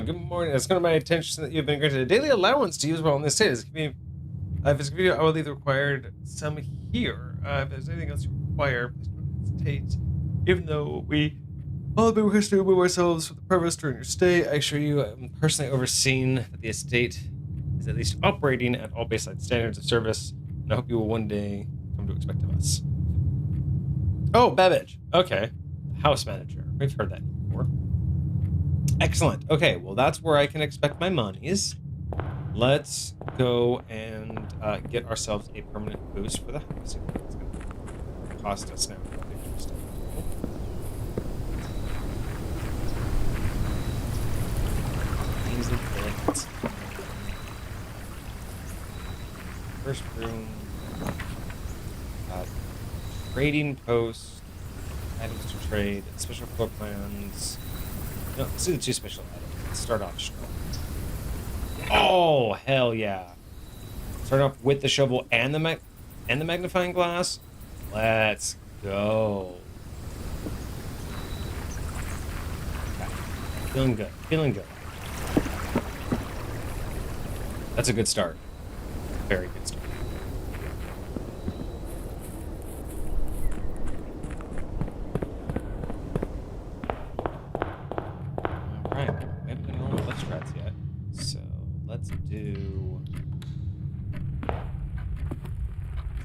Good morning. It's come to my attention that you've been granted a daily allowance to use while in this state. If it's convenient, I will leave the required some here. If there's anything else you require, please don't hesitate. Even though we all have been requested to remove ourselves from the premise during your stay, I assure you I'm personally overseeing that the estate is at least operating at all baseline standards of service, and I hope you will one day come to expect of us. Oh, Babbage. Okay. House manager. We've heard that before. Excellent. Okay, well, that's where I can expect my monies. Let's go and get ourselves a permanent boost for the house. It's going to cost us now. First room. Trading post. Items to trade. Special floor plans. No, let's do the 2 special items. Let's start off strong. Oh, hell yeah. Start off with the shovel and the magnifying glass. Let's go. Okay. Feeling good. Feeling good. That's a good start. Very good start.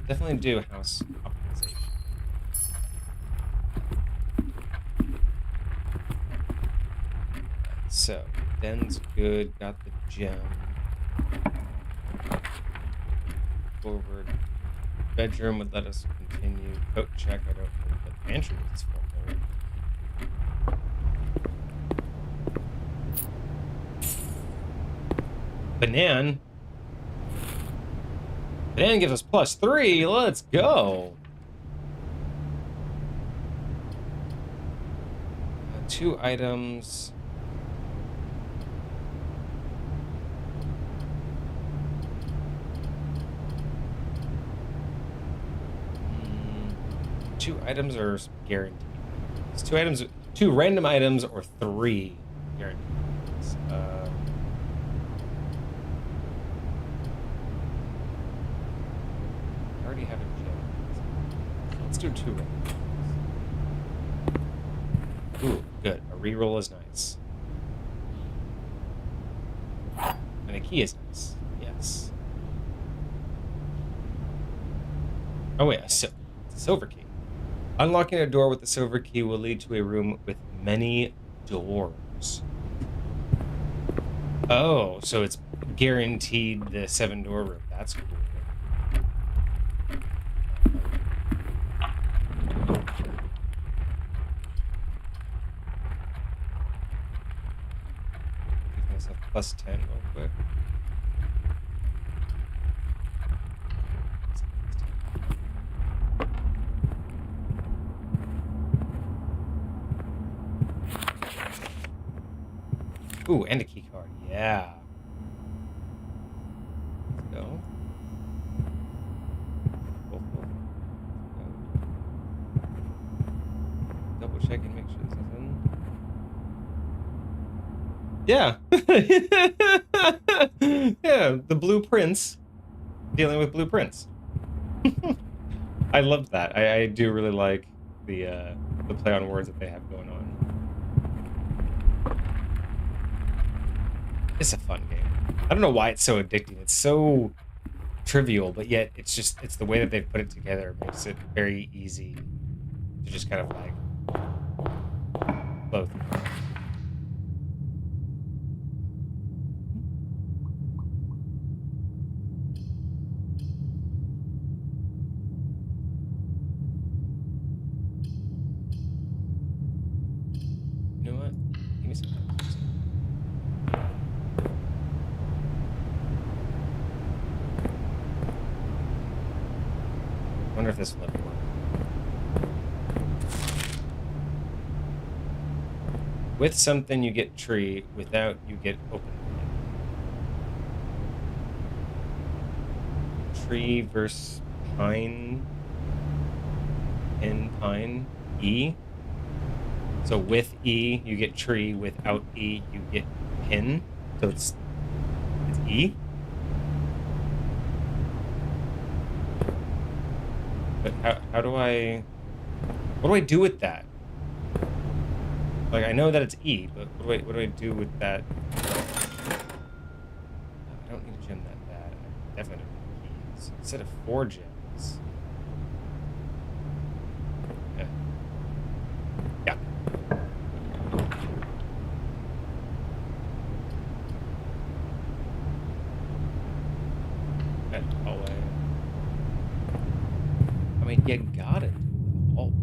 Definitely do house optimization. So, den's good, got the gem. Forward. Bedroom would let us continue. Coat check, I don't know, but pantry is full. Banan gives us +3. Let's go. 2 items. Two items are guaranteed. It's 2 items, 2 random items, or 3 guaranteed. Have a gem. Let's do 2 randoms. Ooh, good. A reroll is nice. And a key is nice. Yes. Oh wait, it's a silver key. Unlocking a door with the silver key will lead to a room with many doors. Oh, so it's guaranteed the 7-door room. That's cool. Give myself plus 10 real quick. Ooh, and a key card. Yeah. Let's go. Double check and make sure this is in. Yeah. Yeah, the blueprints. Dealing with blueprints. I loved that. I do really like the play on words that they have going on. It's a fun game. I don't know why it's so addicting. It's so trivial, but yet it's the way that they've put it together makes it very easy to just kind of like flow through. You know what? Give me some time. I wonder if this will ever work. With something you get tree, without you get open. Tree versus pine. In pine. E. So with E, you get tree. Without E, you get pin. So it's E. But how do I... What do I do with that? Like, I know that it's E, but what do I do with that? I don't need a gem that bad. I definitely don't need keys. Instead of 4 gems. Yeah. Yeah. That hallway. I mean, you gotta do the hallway.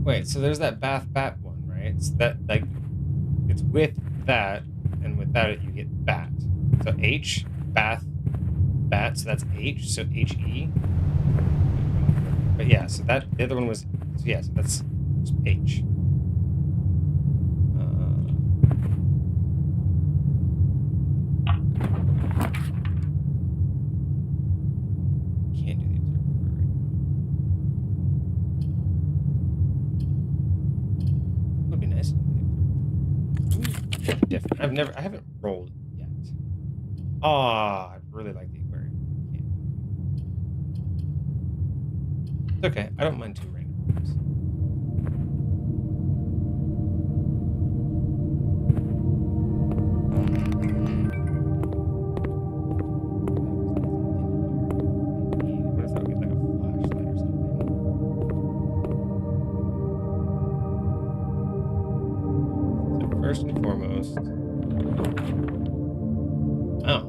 Wait, so there's that bath bat one, right? So that, like, it's with that, and without it, you get bat. So H, bath, bat, so that's H, so H-E. But yeah, so that, the other one was, so yeah, so that's just H. Can't do the observatory right now. Would be nice to do the observatory. Different. I haven't rolled yet. Ah, I really like the aquarium. It's okay. I don't mind 2 random rooms. What if I get like a flashlight or something? So first and foremost. Oh.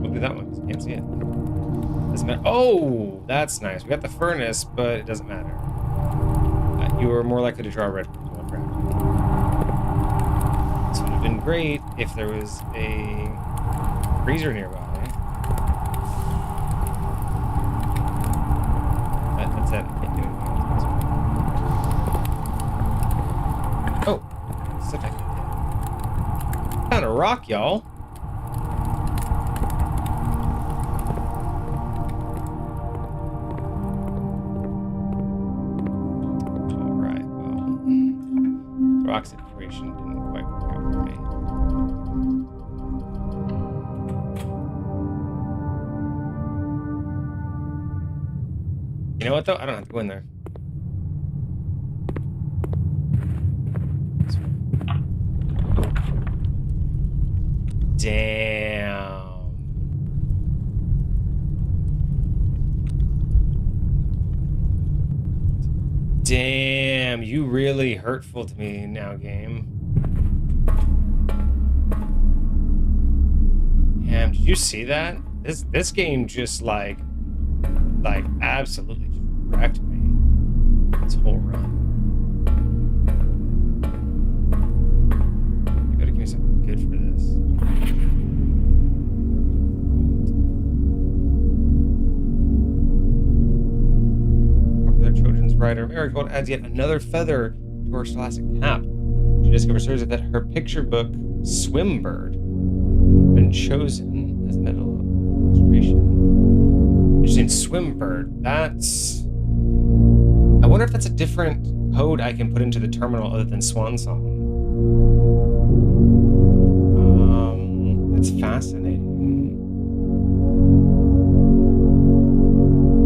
We'll do that one. Can't see it. Doesn't matter. Oh, that's nice. We got the furnace, but it doesn't matter. You are more likely to draw red ones while crafting. This would have been great if there was a freezer nearby. That's it. I can't do anything else. Oh, such a kind of rock, y'all. Rock situation didn't quite work out for me. You know what though? I don't have to go in there. Damn. Damn, you really hurtful to me now, game. Damn, did you see that? This game just like absolutely just wrecked me. This whole run. You gotta give me something good for this. Popular children's writer Marigold adds yet another feather to her scholastic cap. She discovers that her picture book, Swimbird, been chosen as medal of illustration. Interesting, Swimbird. That's... I wonder if that's a different code I can put into the terminal other than Swan Song. That's fascinating.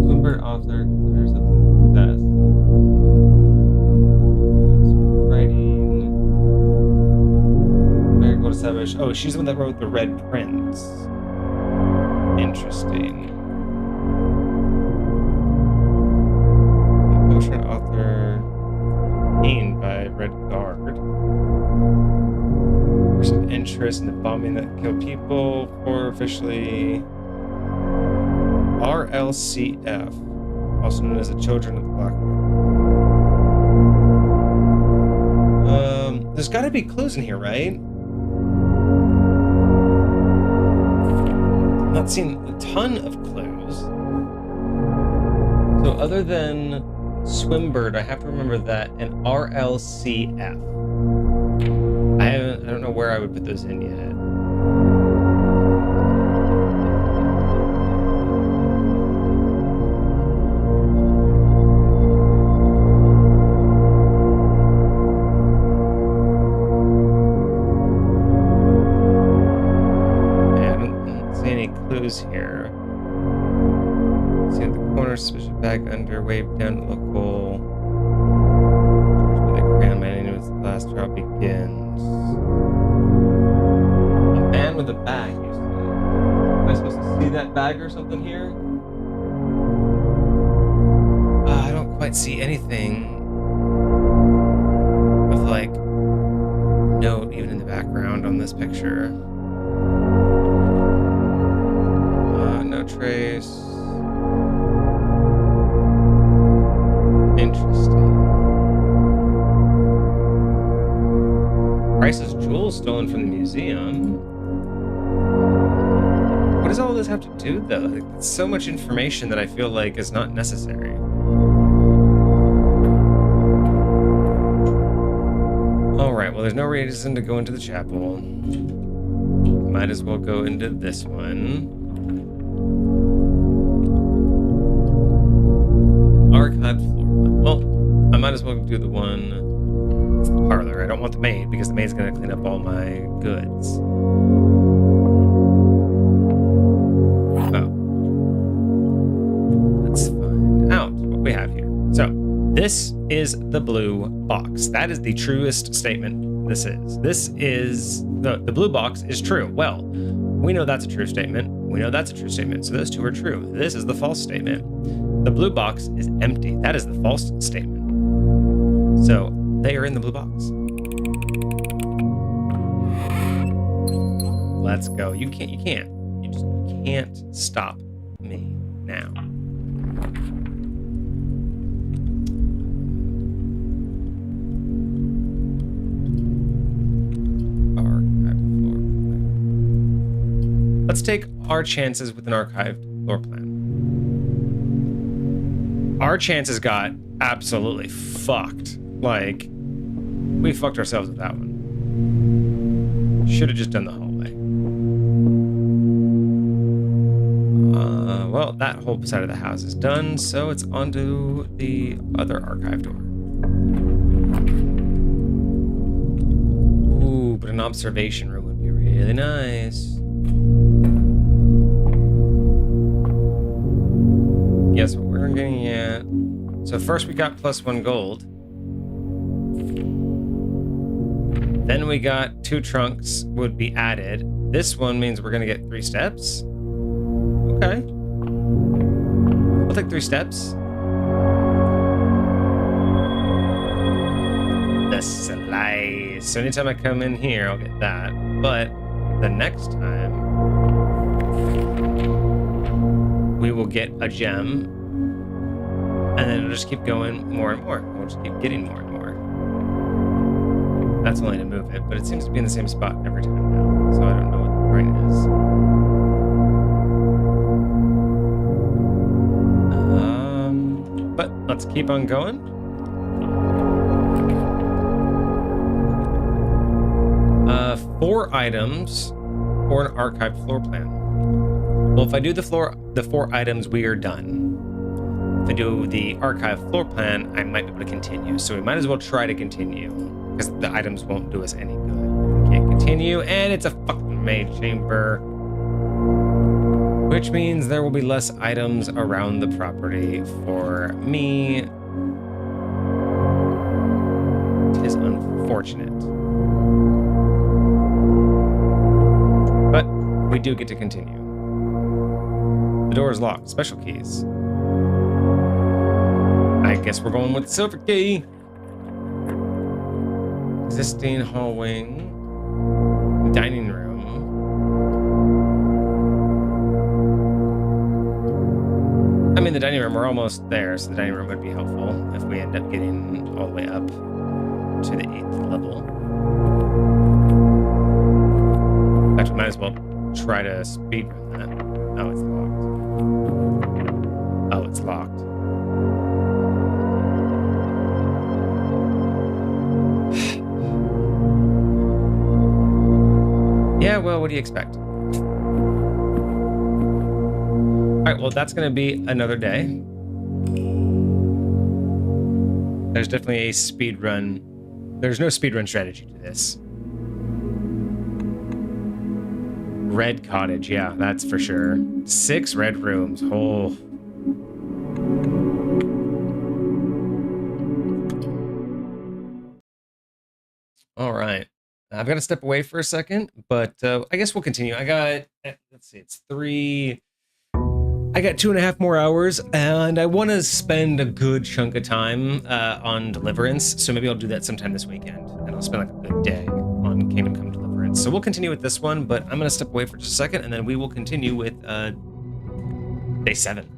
Swimbird author considers a success. Writing. Marigold Savage. Oh, she's the one that wrote The Red Prince. Interesting. Potion author gained by Red Guard. Person interest in the bombing that killed people for officially RLCF, also known as the Children of the Black Widow. There's gotta be clues in here, right? I'm not seeing a ton of clues. So other than Swimbird, I have to remember that, and RLCF. I don't know where I would put those in yet. I don't see any clues here. See at the corner, suspicious bag under, wave down to local. Where the grandman knows the last trial begins. A man with a bag, you see. Am I supposed to see that bag or something here? I don't quite see anything of like note even in the background on this picture. No trace. Interesting. Price's jewels stolen from the museum. What does all this have to do, though? Like, it's so much information that I feel like is not necessary. Alright, well, there's no reason to go into the chapel. Might as well go into this one. Archived floor plan. Well, I might as well do the one... It's the parlor. I don't want the maid because the maid's going to clean up all my goods. Oh. Let's find out what we have here. So, this is the blue box. That is the truest statement this is. This is... The blue box is true. Well, we know that's a true statement. We know that's a true statement. So those two are true. This is the false statement. The blue box is empty. That is the false statement. So they are in the blue box. Let's go. You can't. You just can't stop me now. Archived floor plan. Let's take our chances with an archived floor plan. Our chances got absolutely fucked. Like, we fucked ourselves with that one. Should have just done the hallway. Well, that whole side of the house is done, so it's onto the other archive door. Ooh, but an observation room would be really nice. Guess what we're getting at. So first we got +1 gold. Then we got 2 trunks would be added. This one means we're gonna get 3 steps. Okay. I'll take 3 steps. nice. So anytime I come in here, I'll get that. But the next time, we will get a gem, and then it'll just keep going more and more. We'll just keep getting more and more. That's only to move it, but it seems to be in the same spot every time now. So I don't know what the point is. But let's keep on going. 4 items or an archive floor plan. Well, if I do the 4 items, we are done. If I do the archive floor plan, I might be able to continue. So we might as well try to continue, because the items won't do us any good. We can't continue, and it's a fucking maid chamber. Which means there will be less items around the property for me. It is unfortunate. But we do get to continue. The door is locked. Special keys. I guess we're going with the silver key. Existing hallway. Dining room. I mean, the dining room, we're almost there, so the dining room would be helpful if we end up getting all the way up to the 8th level. In fact, we might as well try to speed run that. Oh, it's locked. Oh, it's locked. Yeah, well, what do you expect? All right, well, that's going to be another day. There's definitely a speed run. There's no speed run strategy to this. Red cottage, yeah, that's for sure. 6 red rooms. Oh. All right. I've got to step away for a second, but I guess we'll continue. I got, let's see, it's 3. I got 2.5 more hours, and I want to spend a good chunk of time on Deliverance, so maybe I'll do that sometime this weekend, and I'll spend like a good day on Kingdom Come Deliverance. So we'll continue with this one, but I'm going to step away for just a second, and then we will continue with day 7.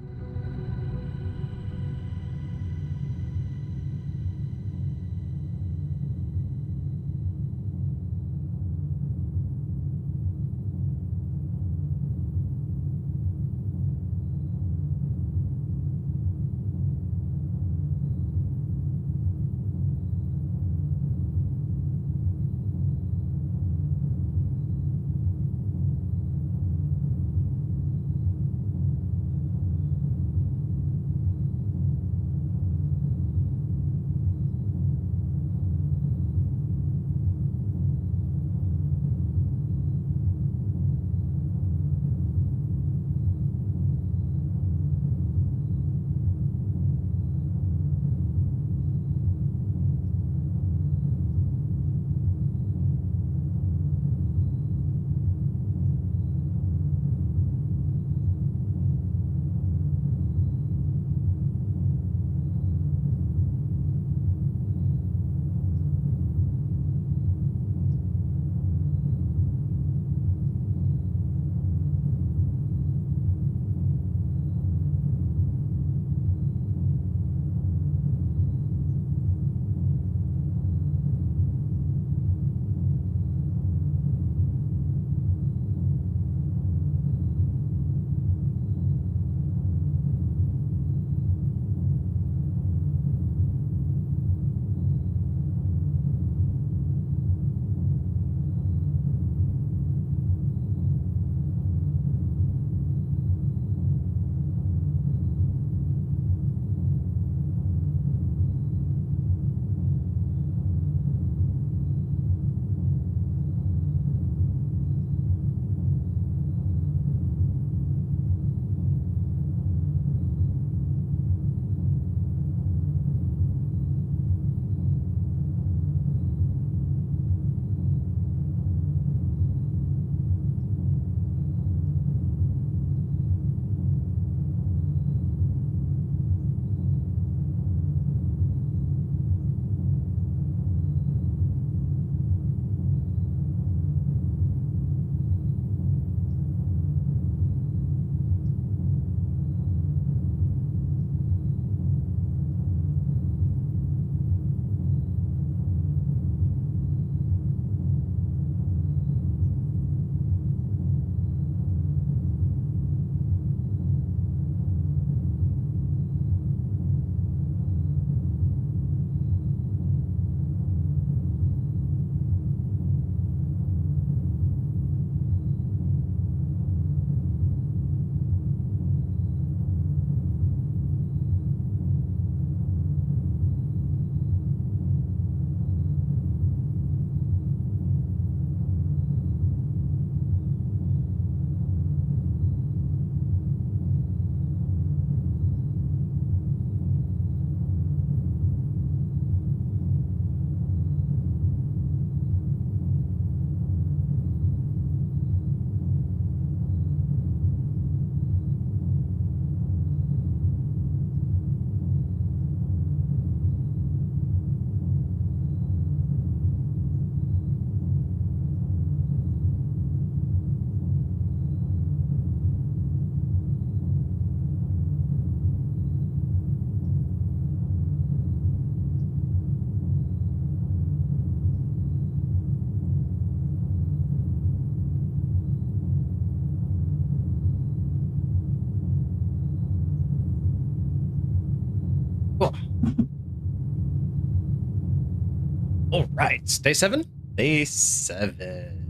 Cool. All right, day 7? Day 7.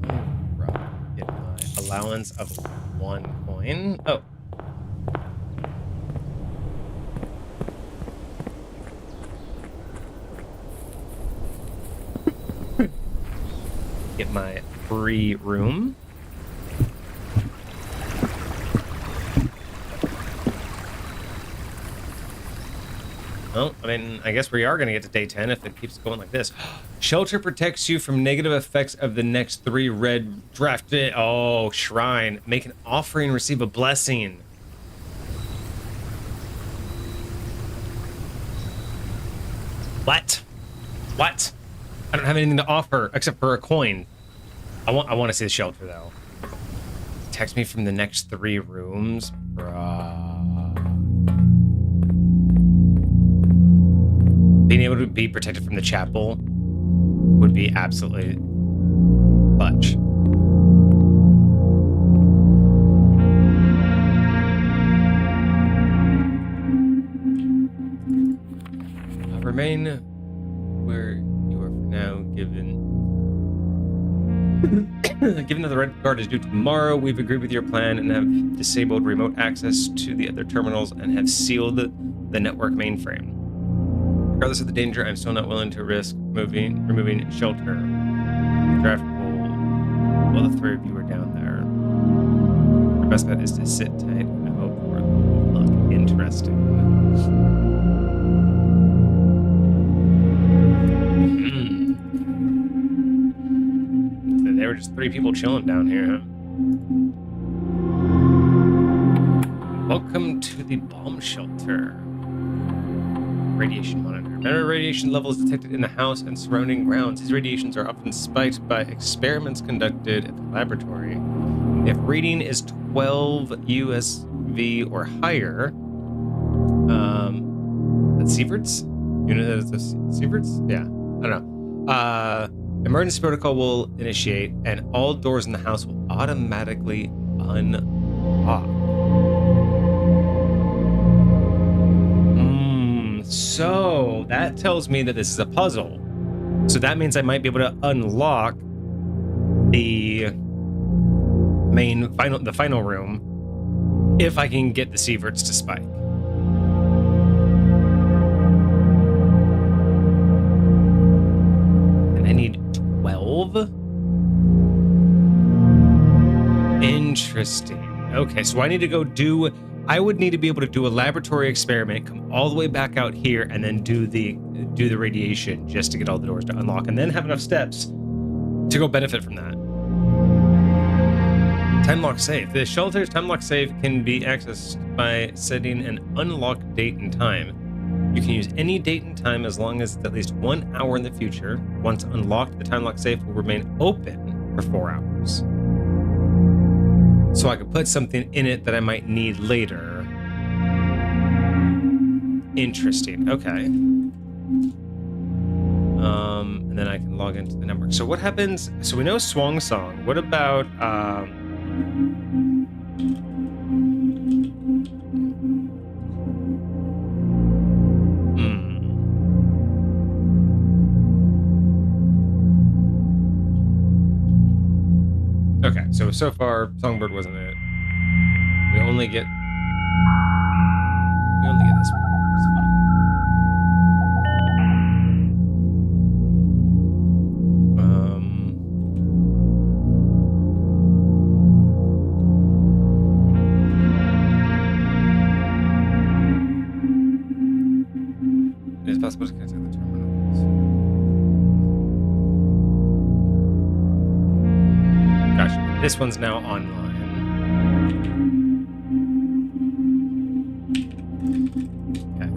All right, get my allowance of 1 coin. Oh. Get my free room. Well, I mean, I guess we are going to get to day 10 if it keeps going like this. Shelter protects you from negative effects of the next 3 red drafted. Oh, shrine. Make an offering, receive a blessing. What? What? I don't have anything to offer except for a coin. I want to see the shelter, though. Protects me from the next 3 rooms. Bruh. Being able to be protected from the chapel would be absolutely clutch. Remain where you are for now, given that the Red Guard is due tomorrow. We've agreed with your plan and have disabled remote access to the other terminals and have sealed the network mainframe. Regardless of the danger, I'm still not willing to risk removing shelter. The draft pool, while the 3 of you are down there. Your best bet is to sit tight and hope for it will look interesting. So there were just 3 people chilling down here, huh? Welcome to the bomb shelter. Radiation monitor. Remember, radiation levels detected in the house and surrounding grounds. These radiations are often spiked by experiments conducted at the laboratory. If reading is 12 USV or higher, that's sieverts? Unit of sieverts? Yeah, I don't know. Emergency protocol will initiate, and all doors in the house will automatically unlock. So that tells me that this is a puzzle. So that means I might be able to unlock the final room if I can get the sieverts to spike. And I need 12? Interesting. Okay, so I need to go I would need to be able to do a laboratory experiment, come all the way back out here, and then do the radiation just to get all the doors to unlock, and then have enough steps to go benefit from that. Time lock save. The shelter's time lock save can be accessed by setting an unlock date and time. You can use any date and time as long as it's at least 1 hour in the future. Once unlocked, the time lock safe will remain open for 4 hours. So I could put something in it that I might need later. Interesting. Okay. And then I can log into the network. So what happens? So we know Swang Song. What about Okay, so far Songbird wasn't it. We only get this one. It's fine. It's possible to connect to the terminals. Gotcha. This one's now online. Okay.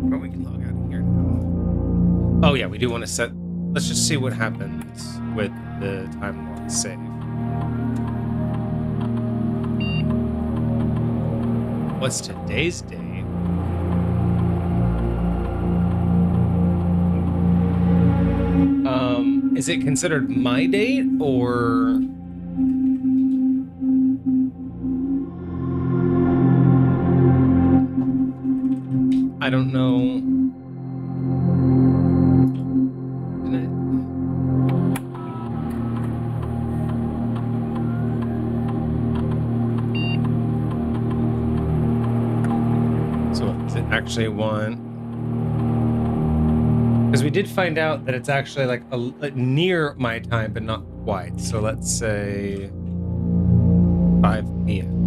Well, we can log out of here now. Oh yeah, we do want to set. Let's just see what happens with the time lock save. What's today's date? Is it considered my date or? I don't know. So is it actually one? Because we did find out that it's actually like near my time, but not quite. So let's say 5 p.m.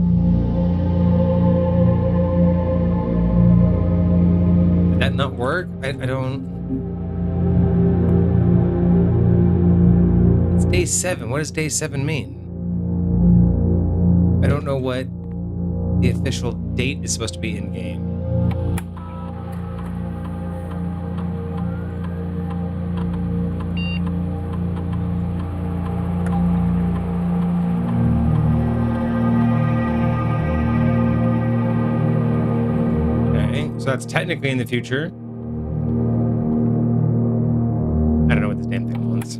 Did that not work? I don't. It's day 7. What does day 7 mean? I don't know what the official date is supposed to be in game. So that's technically in the future. I don't know what this damn thing wants.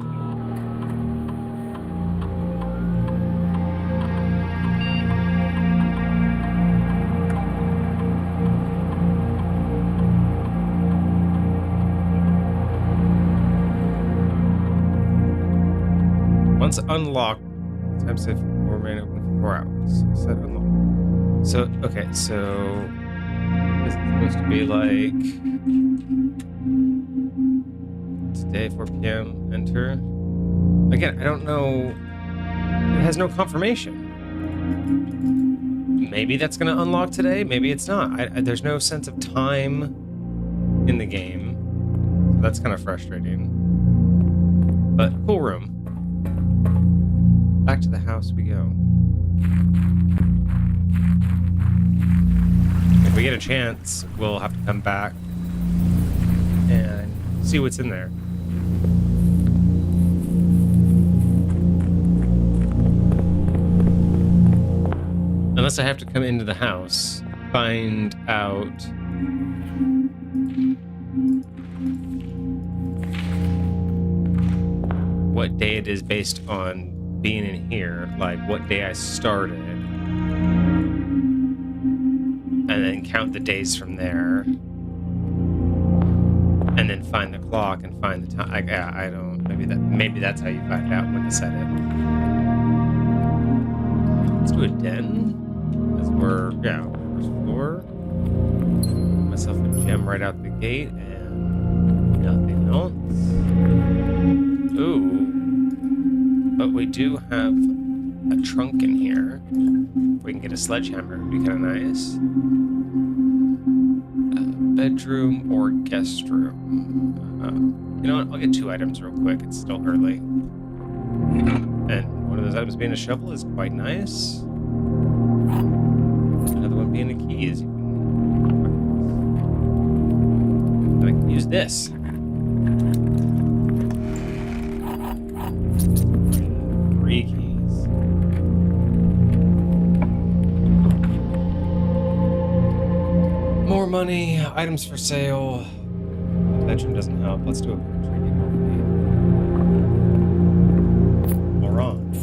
Once unlocked, time safe will remain open for 4 hours. Set unlocked. So, okay, so this is supposed to be like today, 4 p.m. Enter. Again, I don't know. It has no confirmation. Maybe that's going to unlock today. Maybe it's not. There's no sense of time in the game. So that's kind of frustrating. But cool room. Back to the house we go. If we get a chance, we'll have to come back and see what's in there. Unless I have to come into the house, find out what day it is based on being in here, like what day I started, and then count the days from there, and then find the clock and find the time. I don't. Maybe that's how you find out when to set it. Let's do a den. As we're first floor. Myself a gem right out the gate and nothing else. Ooh. But we do have a trunk in here. We can get a sledgehammer. It'd be kind of nice. Bedroom or guest room. You know what? I'll get 2 items real quick. It's still early. And one of those items being a shovel is quite nice. Another one being a key is... I can use this. 3 keys. More money, items for sale. The bedroom doesn't help. Let's do a bedroom. Orange.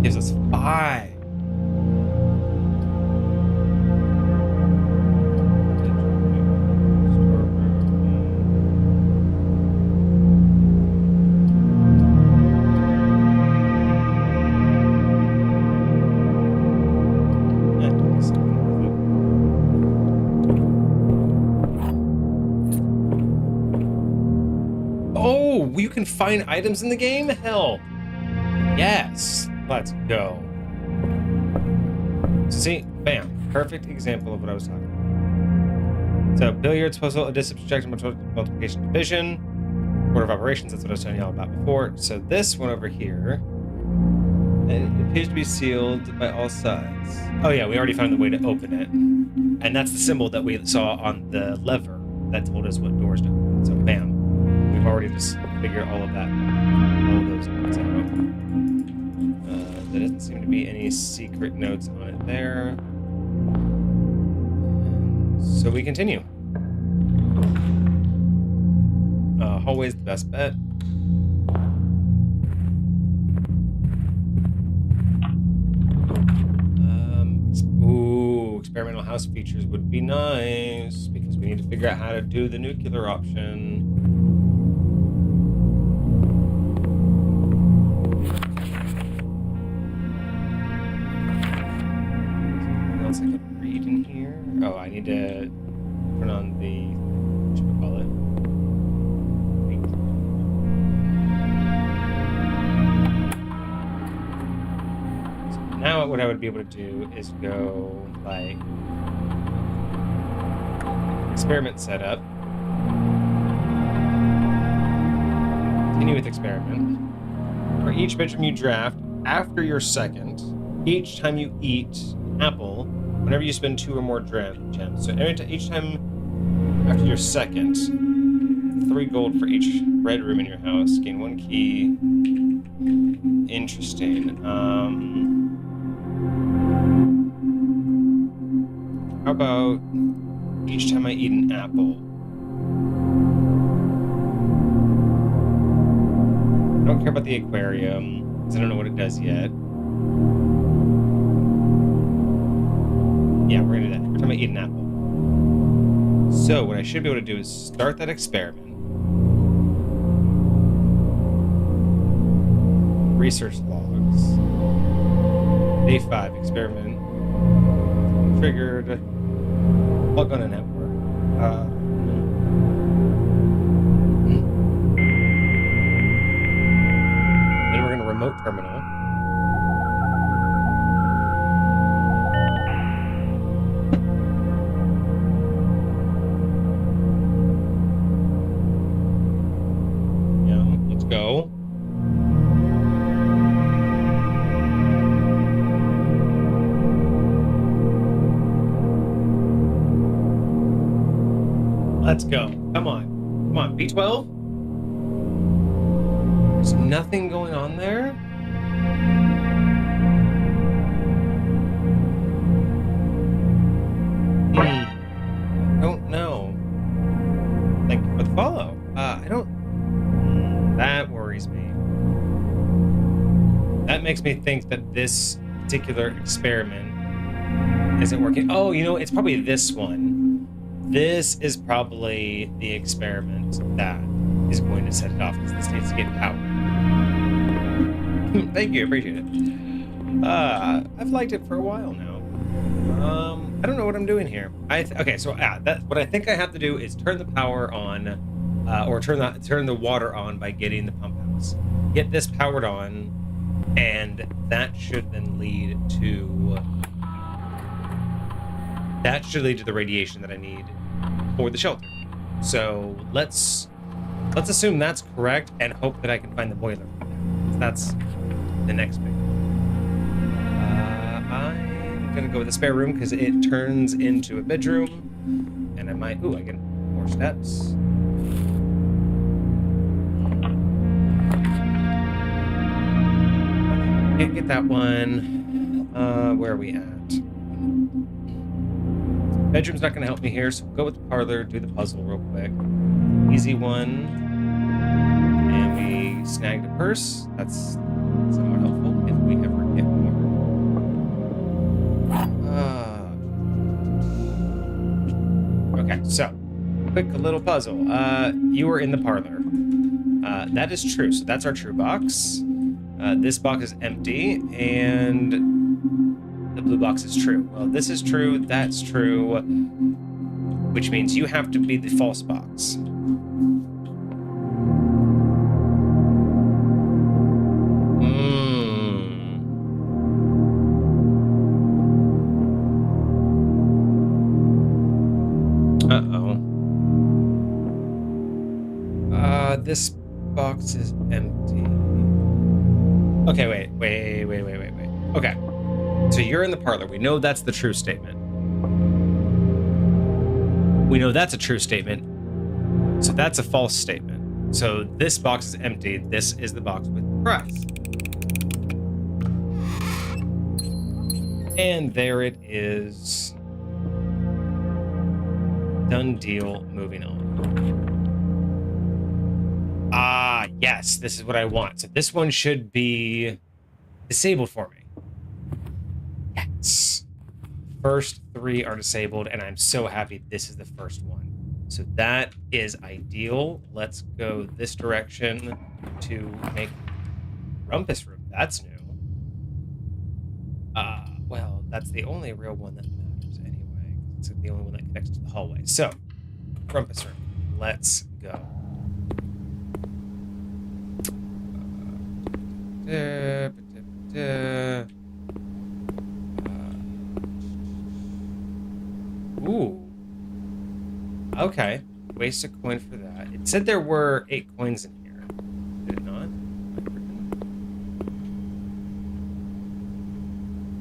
Gives us 5. You can find items in the game? Hell. Yes. Let's go. So see, bam. Perfect example of what I was talking about. So billiards, puzzle, additive, subtraction, multiplication, division, order of operations. That's what I was telling you all about before. So this one over here, it appears to be sealed by all sides. Oh yeah, we already found the way to open it. And that's the symbol that we saw on the lever that told us what doors to open. So bam. We've already just figured all of that, all of those notes out. There doesn't seem to be any secret notes on it there. And so we continue. Hallway's the best bet. Ooh. experimental house features would be nice, because we need to figure out how to do the nuclear option. Something else I can read in here? Oh, I need to turn on the, what should we call it? Now what I would be able to do is go like experiment setup, continue with experiment. For each bedroom you draft after your second, each time you eat an apple, whenever you spend 2 or more gems. So each time after your second, 3 gold for each red room in your house. Gain 1 key. Interesting. How about each time I eat an apple? I don't care about the aquarium, because I don't know what it does yet. Yeah, we're gonna do that every time I eat an apple. So what I should be able to do is start that experiment. Research logs. Day 5, experiment. Triggered. Plug on a network. Then we're going to remote terminal. Yeah, let's go. Let's go. Come on. Come on, B12? There's nothing going on there? I don't know. Thank you for the follow. I don't... That worries me. That makes me think that this particular experiment isn't working. Oh, you know, it's probably this one. This is probably the experiment that is going to set it off, because this needs to get power. Thank you, appreciate it. I've liked it for a while now. I don't know what I'm doing here. Okay, so what I think I have to do is turn the power on, or turn the water on by getting the pump house. Get this powered on, and that should then lead to the radiation that I need for the shelter. So let's assume that's correct and hope that I can find the boiler. That's the next big one. I'm gonna go with the spare room because it turns into a bedroom, and I might. Ooh, I get more steps. Okay, can't get that one. Where are we at? Bedroom's not going to help me here, so we'll go with the parlor, do the puzzle real quick. Easy one. And we snagged a purse. That's somewhat helpful if we ever get more. Okay, so quick little puzzle. You were in the parlor. That is true, so that's our true box. This box is empty, and the blue box is true. Well, this is true, that's true, which means you have to be the false box. Uh-oh. This box is empty. Okay, wait. Okay. So you're in the parlor. We know that's the true statement. We know that's a true statement. So that's a false statement. So this box is empty. This is the box with the prize. And there it is. Done deal. Moving on. Ah, yes. This is what I want. So this one should be disabled for me. Yes. first 3 are disabled, and I'm so happy this is the first one. So that is ideal. Let's go this direction to make Rumpus Room. That's new. Well, that's the only real one that matters anyway. It's the only one that connects to the hallway. So, Rumpus Room. Let's go. Ooh. Okay. Waste a coin for that. It said there were 8 coins in here. Did it not?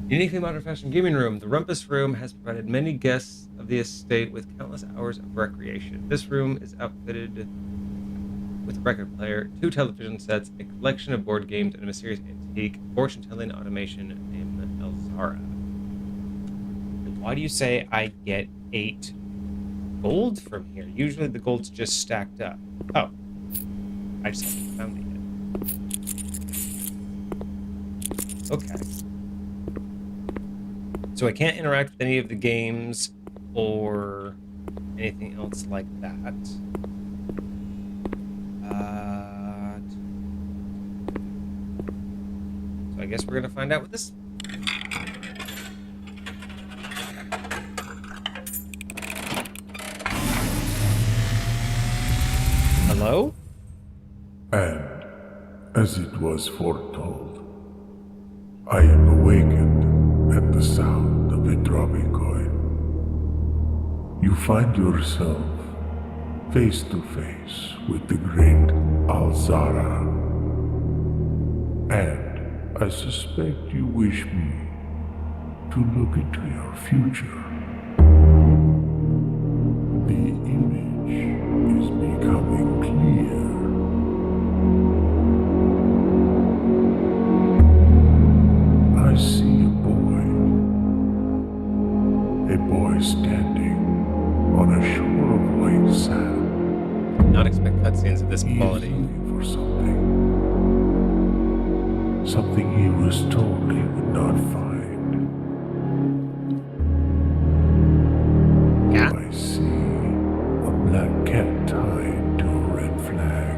Uniquely modern fashion gaming room. The Rumpus Room has provided many guests of the estate with countless hours of recreation. This room is outfitted with a record player, 2 television sets, a collection of board games, and a mysterious antique fortune-telling automation named Elzara. Why do you say I get 8 gold from here? Usually the gold's just stacked up. Oh. I just haven't found it yet. Okay. So I can't interact with any of the games or anything else like that. So I guess we're gonna find out what this. Hello? And, as it was foretold, I am awakened at the sound of a dropping coin. You find yourself face to face with the great Alzara. And I suspect you wish me to look into your future. The image is becoming clear. I see a boy standing on a shore of white sand. Did not expect cutscenes of this quality. He is looking for something he was told he would not find. Yeah? I see a black cat tied to a red flag.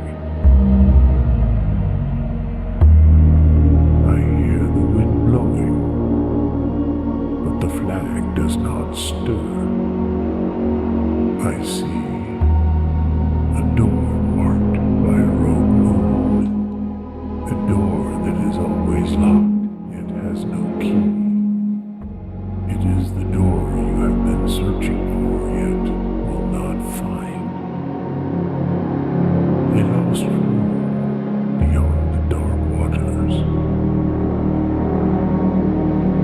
I hear the wind blowing, but the flag does not stir. I see a door marked by a rogue moon. A door that is always locked, yet has no key. It is the door you have been searching for, yet will not find. A lost room beyond the dark waters.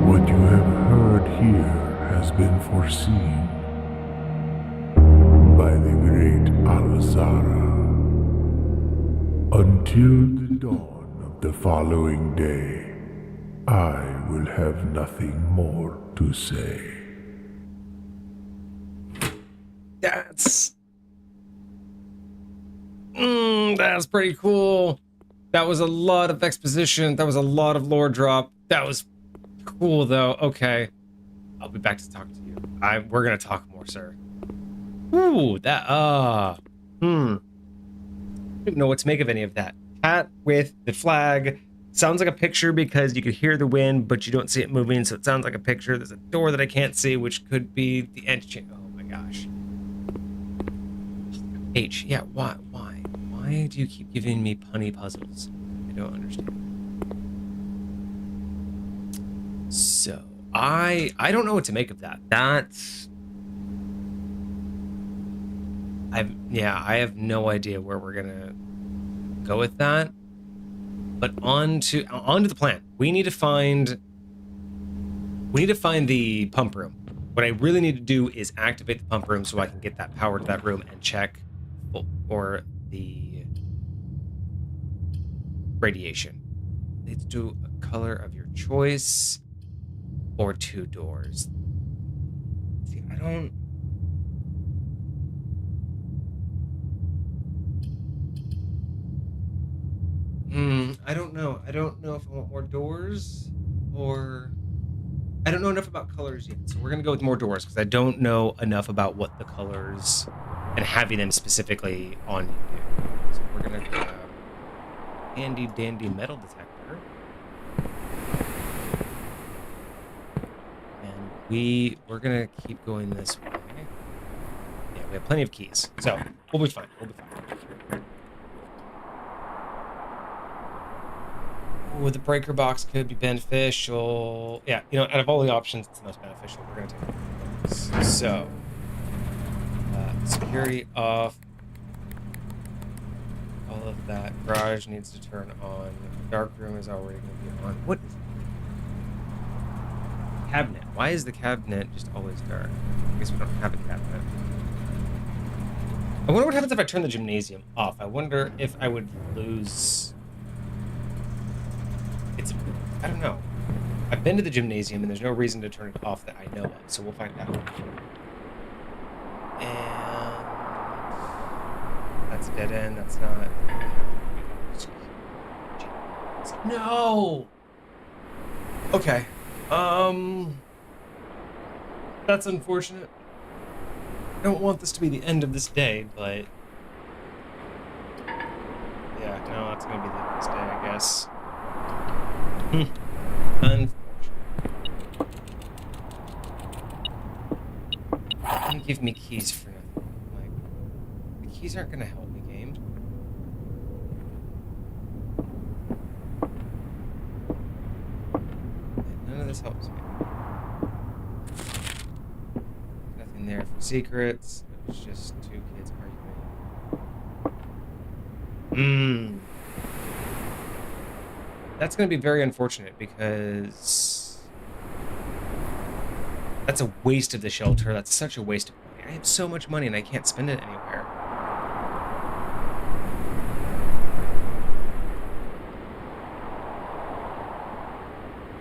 What you have heard here has been foreseen by the great Alzara. Until the dawn of the following day, I will have nothing more to say. That's pretty cool. That was a lot of exposition. That was a lot of lore drop. That was cool, though. Okay. I'll be back to talk to you. We're gonna talk more, sir. Ooh, that, I don't know what to make of any of that. Cat with the flag. Sounds like a picture because you could hear the wind, but you don't see it moving, so it sounds like a picture. There's a door that I can't see, which could be the antechamber. Oh my gosh. H, yeah, why? Why do you keep giving me punny puzzles? I don't understand. So, I don't know what to make of that. I have no idea where we're gonna go with that. But on to the plan. We need to find the pump room. What I really need to do is activate the pump room so I can get that power to that room and check for the radiation. Leads to a color of your choice or 2 doors. See, I don't know. I don't know if I want more doors or I don't know enough about colors yet, so we're gonna go with more doors because I don't know enough about what the colors and having them specifically on you do. So we're gonna grab handy dandy metal detector, and we're gonna keep going this way. Yeah, we have plenty of keys, so we'll be fine. We'll be fine. Ooh, the breaker box could be beneficial. Yeah, you know, out of all the options, it's the most beneficial. We're gonna take the breaker box. So, security off. All of that. Garage needs to turn on. Dark room is already gonna be on. What is cabinet? Why is the cabinet just always dark? I guess we don't have a cabinet. I wonder what happens if I turn the gymnasium off. I wonder if I would lose. I don't know. I've been to the gymnasium and there's no reason to turn it off that I know of, so we'll find out. And that's a dead end. That's not. No. Okay. That's unfortunate. I don't want this to be the end of this day, but yeah, no, that's gonna be the end of this day, I guess. Unfortunate. Don't give me keys for nothing. Like, the keys aren't gonna help me, game. None of this helps me. Nothing there for secrets. It's just two kids arguing. That's going to be very unfortunate because that's a waste of the shelter. That's such a waste of money. I have so much money and I can't spend it anywhere.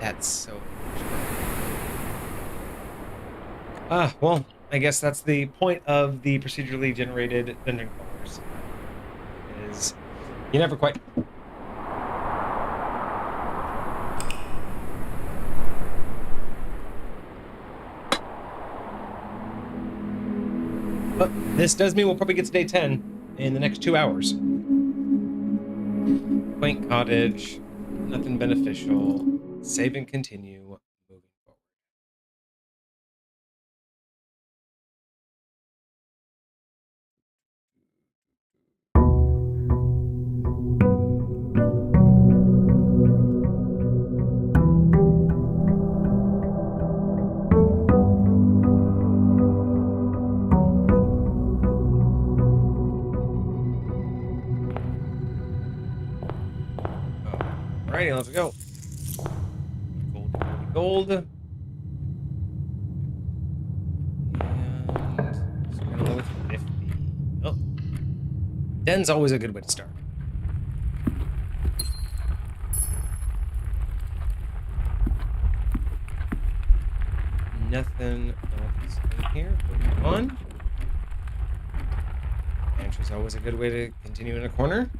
That's so unfortunate. Well, I guess that's the point of the procedurally generated dungeon crawlers. Is you never quite... But this does mean we'll probably get to day 10 in the next 2 hours. Quaint cottage, nothing beneficial. Save and continue, moving forward. Alrighty, let's go. Gold. And so we're gonna go with 50. Oh. Den's always a good way to start. Nothing else in here. Moving on. Entry's always a good way to continue in a corner.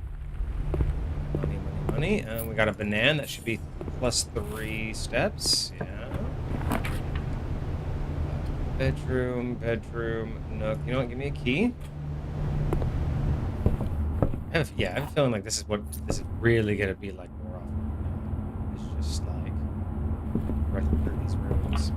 Money, money, money. And we got a banana. That should be +3 steps. Yeah. Bedroom, nook. You know what? Give me a key. I have a feeling like this is really gonna be like more often. It's just like right through these rooms.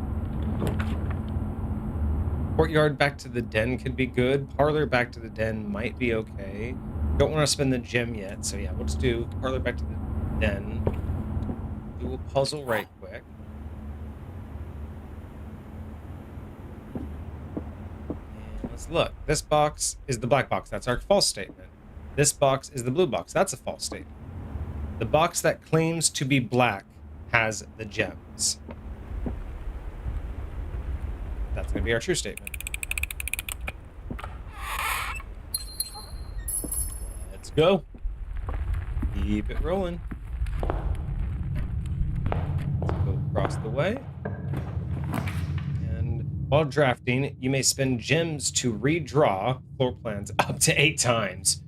Courtyard back to the den could be good. Parlor back to the den might be okay. Don't want to spend the gem yet, so yeah, we'll just do parlor back to the den. Do a puzzle right quick. And let's look. This box is the black box. That's our false statement. This box is the blue box. That's a false statement. The box that claims to be black has the gems. That's going to be our true statement. Let's go. Keep it rolling. Let's go across the way. And while drafting, you may spend gems to redraw floor plans up to 8 times.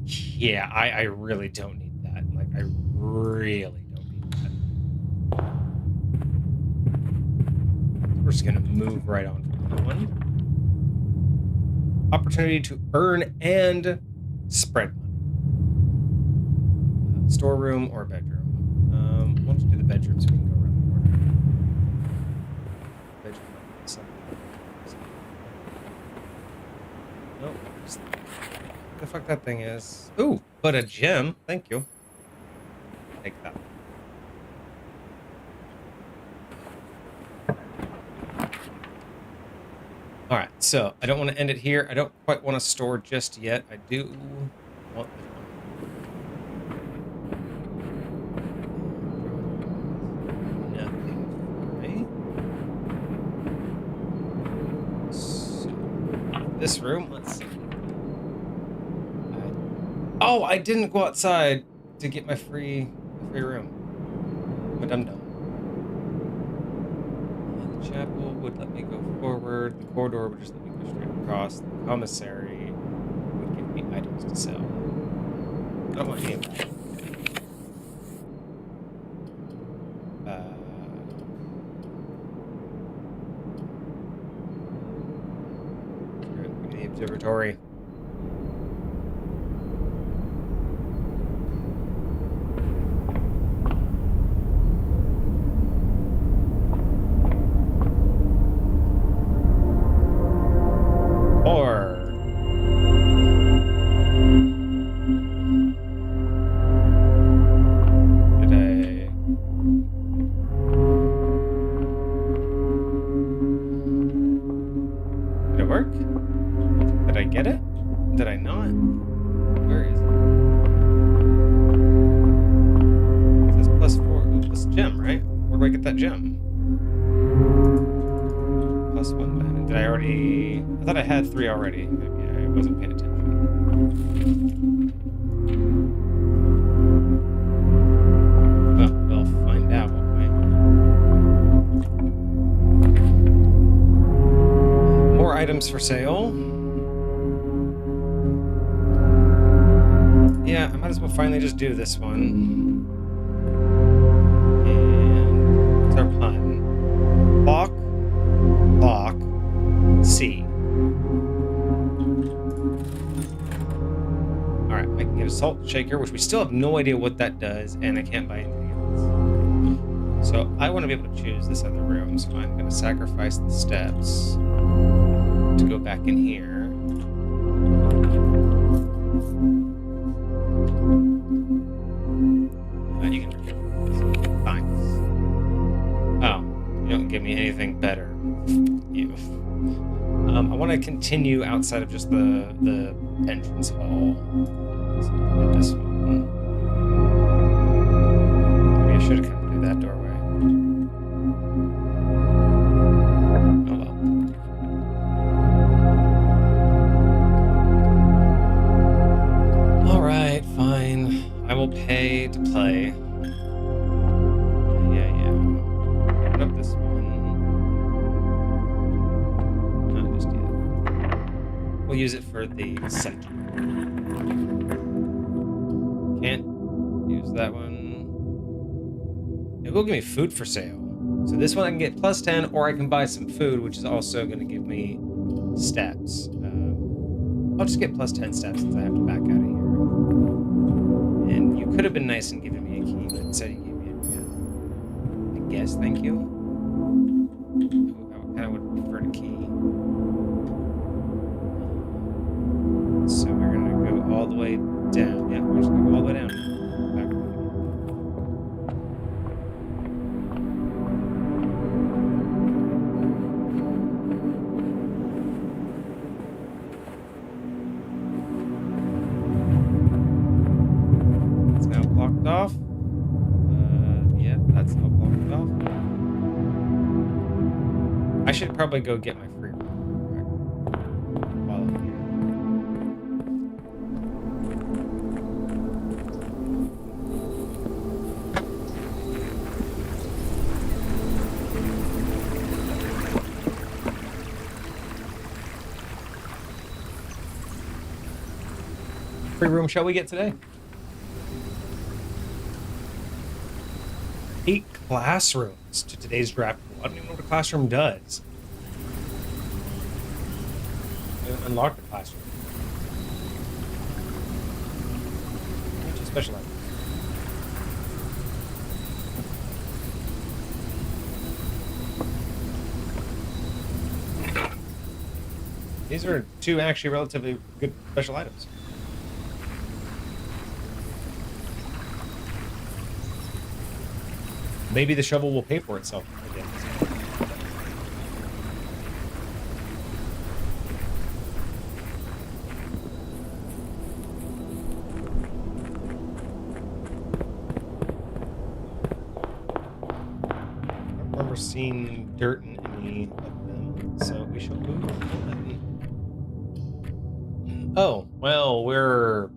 Yeah, I really don't need that. Like, I really don't need that. we're just gonna move right on to that one. Opportunity to earn and spread money. Storeroom or bedroom. We'll just do the bedroom so we can go around the corner. Bedroom might be something. Nope. What the fuck that thing is? Ooh, but a gem. Thank you. Take that. All right, so I don't want to end it here. I don't quite want to store just yet. I do want the nothing for me. So, this room, let's see. Oh, I didn't go outside to get my free room. But I'm done. The chapel would let me go forward. The corridor would just let me go straight across. The commissary would give me items to sell. I don't want any of that. The observatory. That gem. Plus 1 diamond. Did I already... I thought I had 3 already. Maybe I wasn't paying attention. Well, we'll find out, won't we? More items for sale. Yeah, I might as well finally just do this one. Our plan. Lock, C. Alright, I can get a salt shaker, which we still have no idea what that does, and I can't buy anything else. So I want to be able to choose this other room, so I'm going to sacrifice the steps to go back in here. You can don't give me anything better. You. I want to continue outside of just the entrance hall. So this one. Maybe I should have come through that doorway. Oh well. All right, fine. I will pay to play. Open up this one. We'll use it for the center. Can't use that one. It will give me food for sale. So this one I can get plus 10, or I can buy some food, which is also going to give me steps. I'll just get plus 10 steps since I have to back out of here. And you could have been nice and given me a key, but instead you gave me a key. I guess, thank you. I kind of would prefer a key. So we're going to go all the way down. Yeah, we're just going to go all the way down. Back. It's now blocked off. Yeah, that's all blocked off. I should probably go get my free room while I'm here. Free room shall we get today? 8 classrooms to today's draft pool. I don't even know what a classroom does. Unlock the classroom. Special items. These are 2 actually relatively good special items. Maybe the shovel will pay for itself again. Seen dirt in any of them, so we shall move on. Oh, well, we're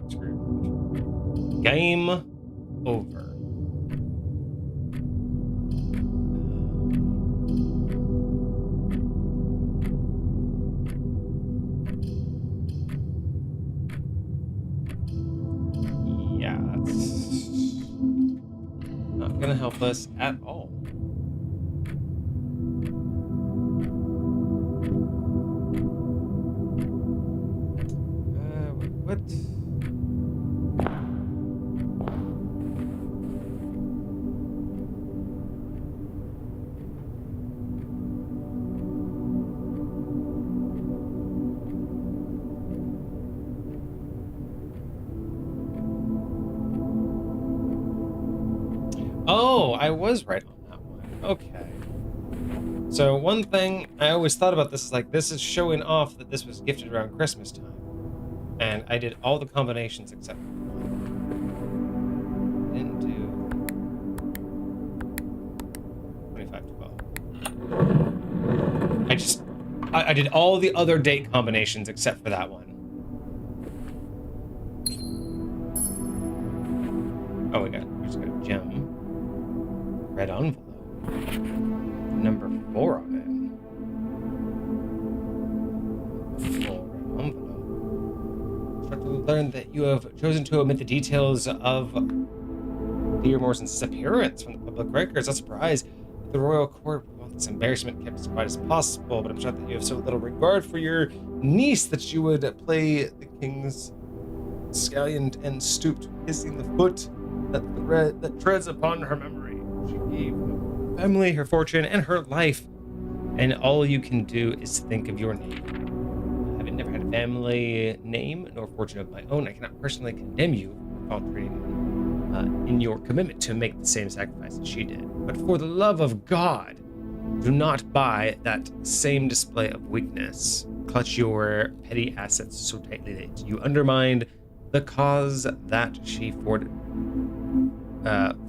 screwed. Game over. Yeah, that's not gonna help us at all. What? Oh, I was right on that one. Okay. So one thing I always thought about this is like, this is showing off that this was gifted around Christmas time. And I did all the combinations except for one. Didn't do 25 to 12. I did all the other date combinations except for that one. Oh, we just got a gem. Red envelope. Number 4 on it. Full red envelope. Learned that you have chosen to omit the details of Lear Morrison's disappearance from the public records. A surprise. The royal court would want this embarrassment kept as quiet as possible, but I'm sure that you have so little regard for your niece that you would play the king's scallion and stoop to kissing the foot that treads upon her memory. She gave her family, her fortune, and her life, and all you can do is think of your name. Never had a family name nor fortune of my own. I cannot personally condemn you for faltering in your commitment to make the same sacrifice that she did. But for the love of God, do not buy that same display of weakness. Clutch your petty assets so tightly that you undermine the cause that she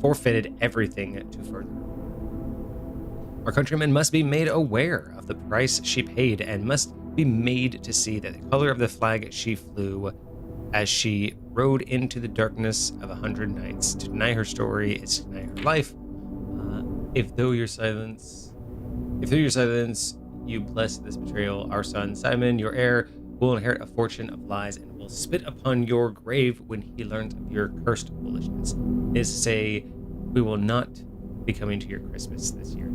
forfeited everything to further. Our countrymen must be made aware of the price she paid and must be made to see that the color of the flag she flew as she rode into the darkness of 100 nights. To deny her story is to deny her life. If through your silence you bless this betrayal, our son Simon, your heir, will inherit a fortune of lies and will spit upon your grave when he learns of your cursed foolishness. Is to say, we will not be coming to your Christmas this year.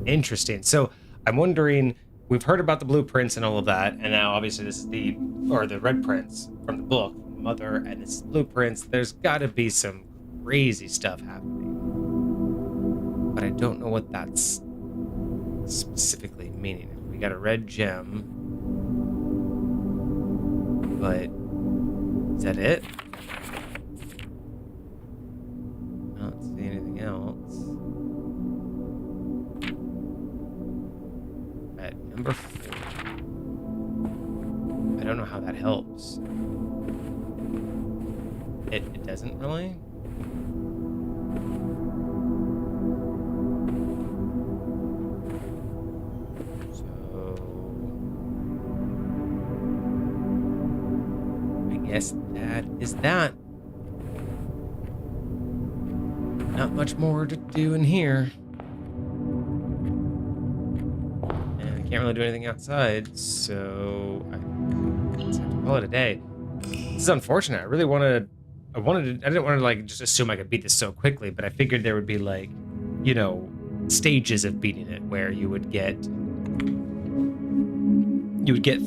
Interesting. So I'm wondering, we've heard about the blueprints and all of that, and now obviously this is the red prints from the book, Mother, and this is blueprints. There's got to be some crazy stuff happening, but I don't know what that's specifically meaning. We got a red gem, but is that it? I don't see anything else. At number 4. I don't know how that helps. It doesn't really. So I guess that is that. Not much more to do in here. Can't really do anything outside, so I just have to call it a day. This is unfortunate. I really want to I didn't want to like just assume I could beat this so quickly, but I figured there would be like, you know, stages of beating it where you would get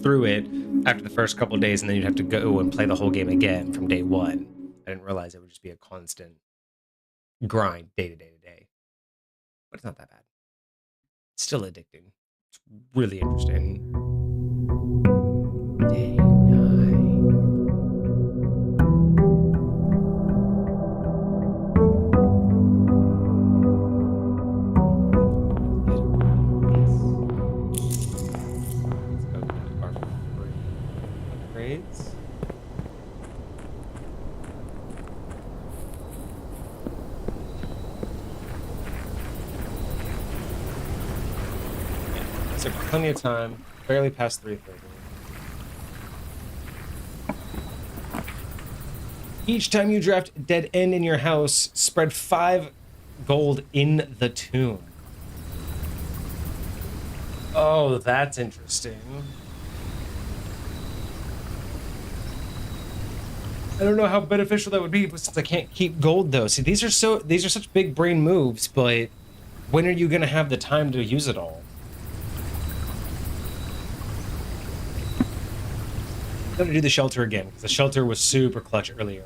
through it after the first couple of days, and then you'd have to go and play the whole game again from day one. I didn't realize it would just be a constant grind day to day to day. But it's not that bad. It's still addicting. It's really interesting. Day 9. Upgrades. So plenty of time, barely past 3:30. Each time you draft dead end in your house, spread 5 gold in the tomb. Oh, that's interesting. I don't know how beneficial that would be, but since I can't keep gold though. See, these are such big brain moves, but when are you gonna have the time to use it all? I'm gonna do the shelter again, because the shelter was super clutch earlier.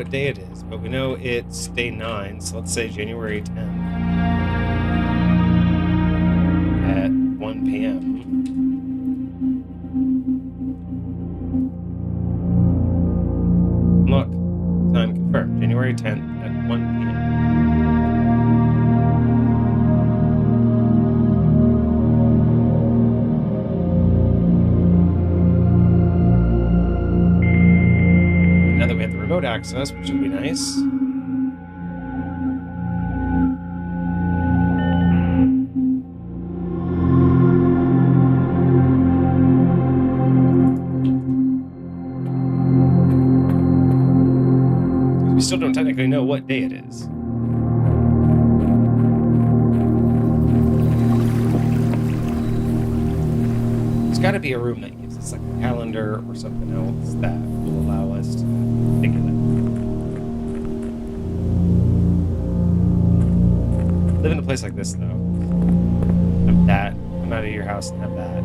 Day it is, but we know it's day 9, so let's say January 10th at 1 p.m. Look, time confirmed, January 10th at 1 p.m. Remote access, which would be nice. We still don't technically know what day it is. There's got to be a room that gives us like a calendar or something else that will allow us to figure that out. Live in a place like this, though. Have that. Come out of your house and have that.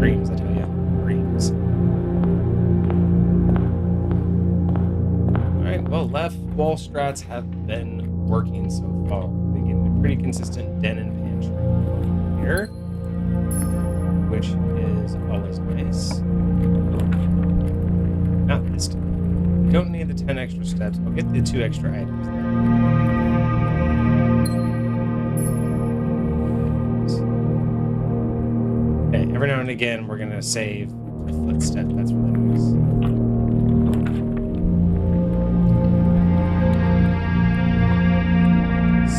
Dreams, I tell you. Dreams. Alright, well, left wall strats have been working so far. We've been getting a pretty consistent den and pantry here, which is always nice. Not this time. Don't need the 10 extra steps. I'll get the 2 extra items then. Okay, every now and again we're gonna save a footstep. That's really nice.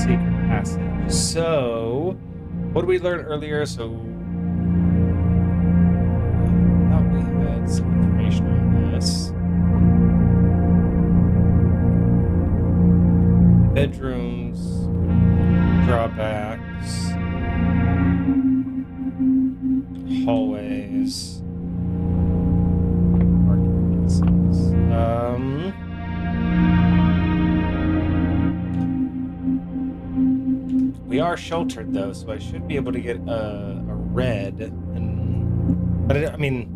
Secret passage. So, what did we learn earlier? So, I thought we had some information on this. Bedrooms, drawbacks, hallways, parking places. We are sheltered though, so I should be able to get a red. But I mean,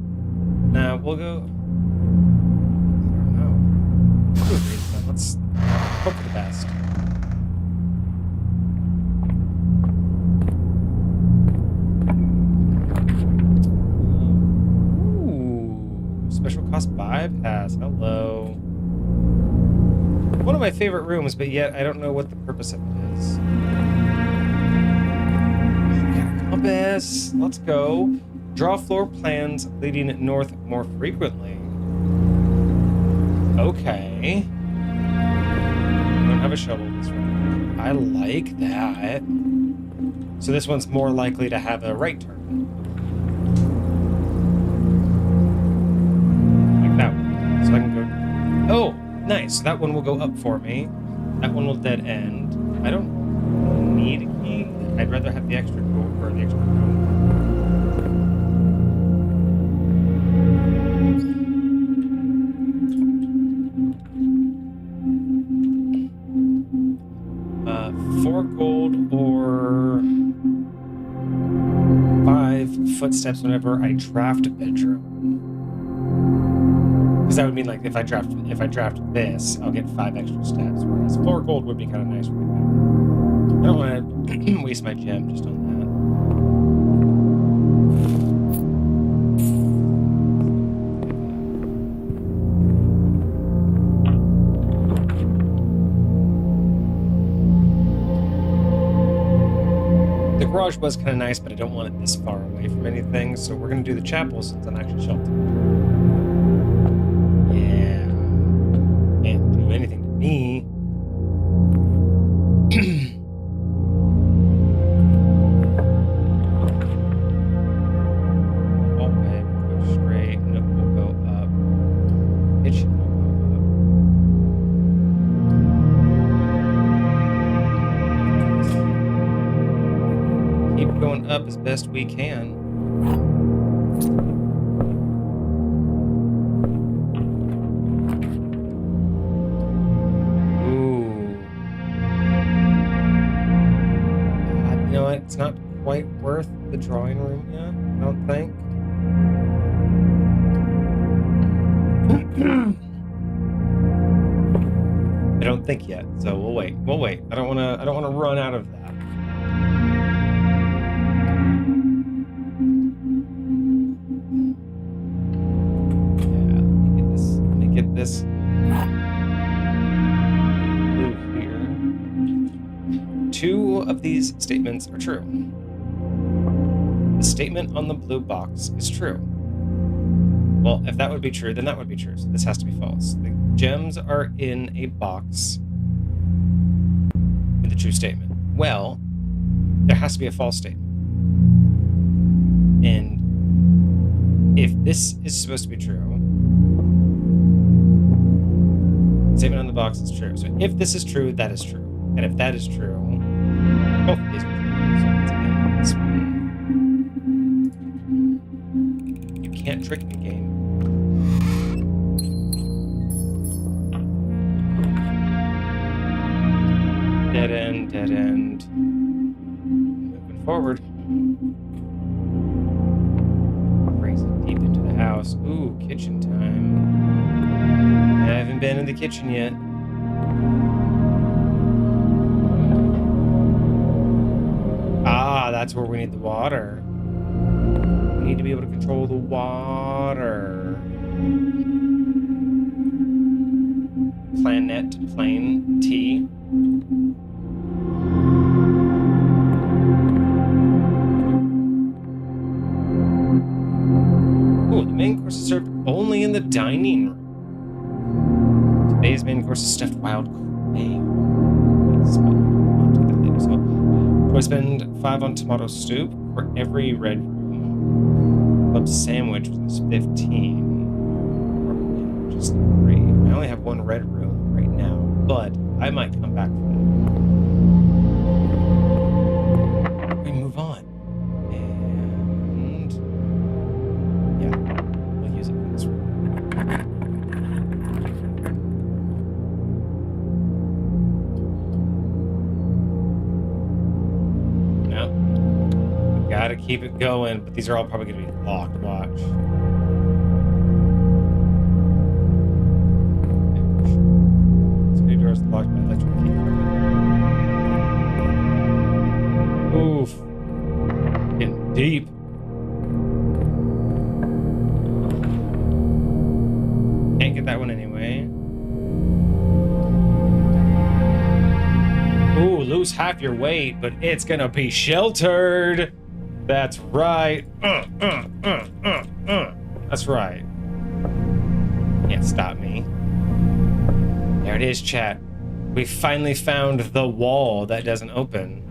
nah, we'll go. I don't know. We'll go green then. Let's hope for the best. Special cost bypass. Hello. One of my favorite rooms, but yet I don't know what the purpose of it is. We got a compass. Let's go. Draw floor plans leading north more frequently. Okay. I don't have a shovel this one. I like that. So this one's more likely to have a right turn. Like that one. So I can go... Oh, nice. That one will go up for me. That one will dead end. I don't need a key. I'd rather have the extra door or the extra room. 4 gold or 5 footsteps whenever I draft a bedroom. Because that would mean like if I draft this, I'll get 5 extra steps. Whereas 4 gold would be kind of nice right now. I don't want to waste my gem just on that. The garage was kind of nice, but I don't want it this far away from anything, so we're going to do the chapel since I'm actually sheltered. Yeah. Can't do anything to me. Hallway, we'll go straight. Nook will go up. Kitchen will go up. Keep going up as best we can. You know what? It's not quite worth the drawing room yet, I don't think. I don't think yet, so we'll wait. We'll wait. I don't wanna run out of that. Yeah, let me get this blue here. 2 of these statements are true. The statement on the blue box is true. Well, if that would be true, then that would be true. So this has to be false. The gems are in a box with the true statement. Well, there has to be a false statement. And if this is supposed to be true, the statement on the box is true. So if this is true, that is true. And if that is true, both of these are true. So let's end this one. You can't trick me, game. Dead end, dead end. Moving forward. Crazy deep into the house. Ooh, kitchen time. I haven't been in the kitchen yet. Ah, that's where we need the water. We need to be able to control the water. Planet, plane, T. Ooh, the main course is served only in the dining room. Today's main course is stuffed wild quail. I'll do that later. So, do I spend 5 on tomato soup for every red room? Club sandwich was 15. Or just 3. I only have 1 red room right now, but I might come back for that. We move on. And yeah, we'll use it for this room. Gotta keep it going, but these are all probably gonna be locked. Watch. Screen doors locked by electric key. Oof. Getting deep. Can't get that one anyway. Ooh, lose half your weight, but it's gonna be sheltered. That's right. That's right. Can't stop me. There it is, chat. We finally found the wall that doesn't open.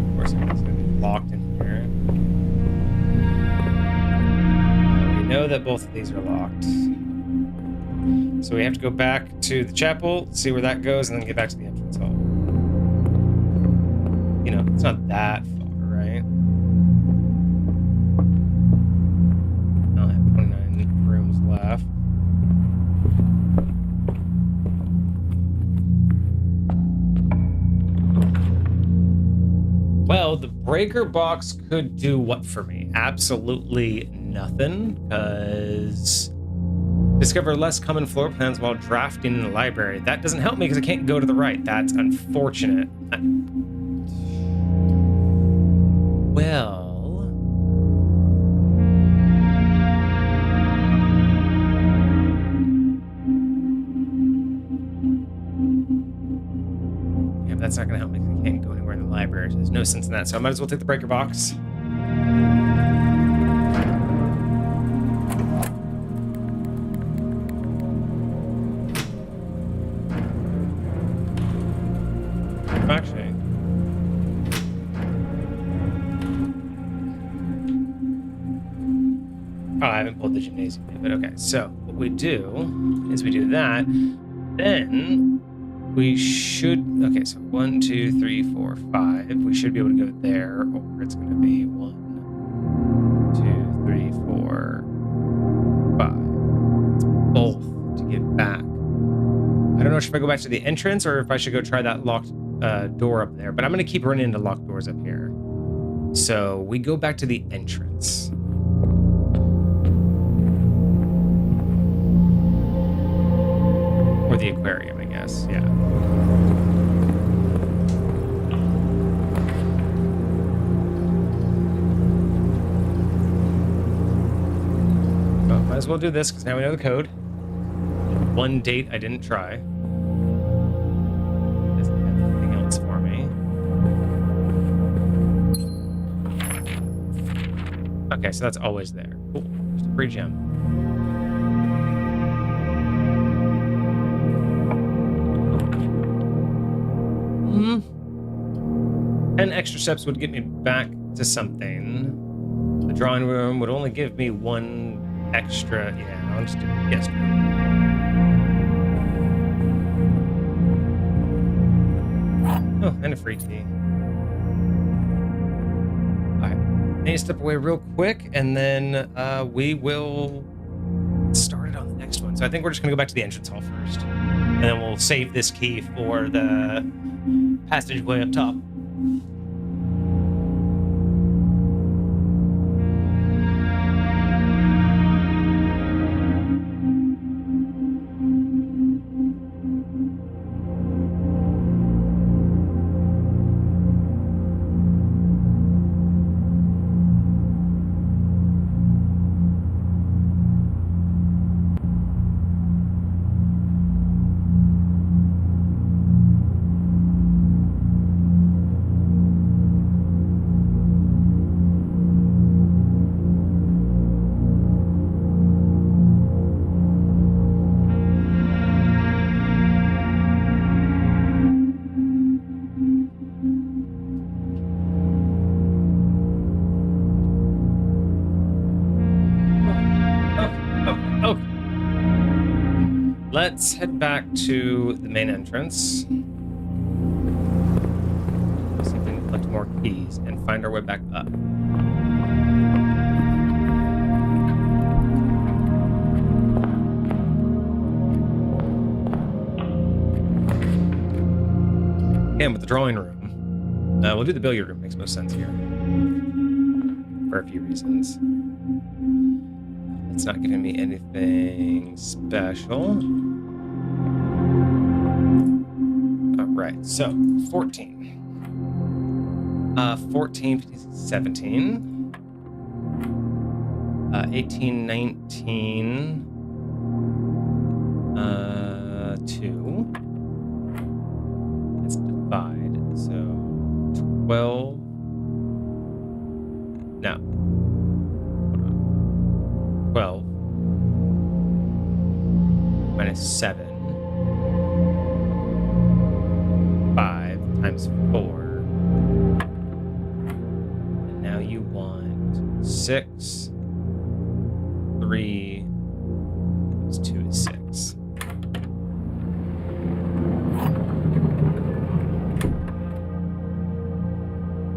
Of course, it's going to be locked in here. We know that both of these are locked. So we have to go back to the chapel, see where that goes, and then get back to the entrance hall. You know, it's not that far, right? I only have 29 rooms left. Well, the breaker box could do what for me? Absolutely nothing, because discover less common floor plans while drafting in the library. That doesn't help me because I can't go to the right. That's unfortunate. Well... yeah, but that's not going to help me because I can't go anywhere in the library. So there's no sense in that. So I might as well take the breaker box. Actually, oh, I haven't pulled the gymnasium yet, but okay. So what we do is we do that, then we should, okay, so 1, 2, 3, 4, 5. We should be able to go there, or it's going to be 1, 2, 3, 4, 5. It's both to get back. I don't know if I go back to the entrance or if I should go try that locked door up there, but I'm going to keep running into locked doors up here. So we go back to the entrance. Or the aquarium, I guess. Yeah. Well, might as well do this because now we know the code. One date I didn't try. Doesn't have anything else for me. Okay, so that's always there. Cool. There's a free gem. Hmm. 10 extra steps would get me back to something. The drawing room would only give me 1 extra. Yeah, I'll just do the guest room. Oh, and a free key. Alright. I need to step away real quick, and then we will start it on the next one. So I think we're just going to go back to the entrance hall first. And then we'll save this key for the passageway up top. Let's head back to the main entrance. See if we can collect more keys and find our way back up. Again, with the drawing room. We'll do the billiard room. Makes most sense here. For a few reasons. It's not giving me anything special. All right, so 14. 14, 17. 18, 19. 2. It's divide, so 12. No. Hold on. minus 7. 5 times 4. And now you want 6. 3 plus 2 is 6.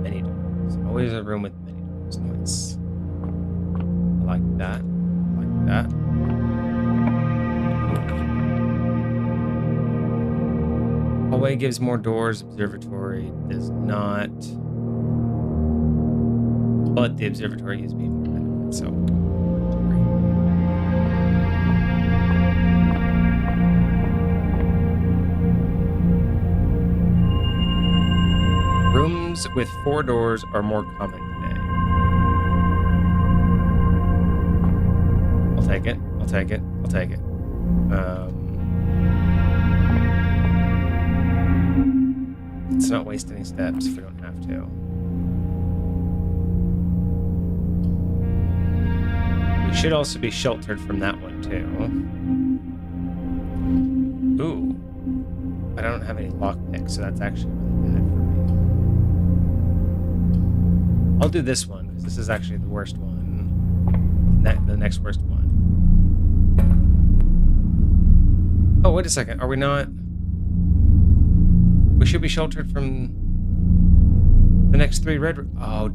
Many doors. Always a room with many doors. Nice. I like that. I like that. Hallway gives more doors. Observatory does not. But the observatory gives me more benefits, so. Rooms with 4 doors are more common today. I'll take it. I'll take it. I'll take it. Let's not waste any steps if we don't have to. We should also be sheltered from that one too. Ooh. But I don't have any lockpicks, so that's actually really bad for me. I'll do this one, because this is actually the worst one. The next worst one. Oh, wait a second. Are we not? We should be sheltered from the next 3 red. Oh,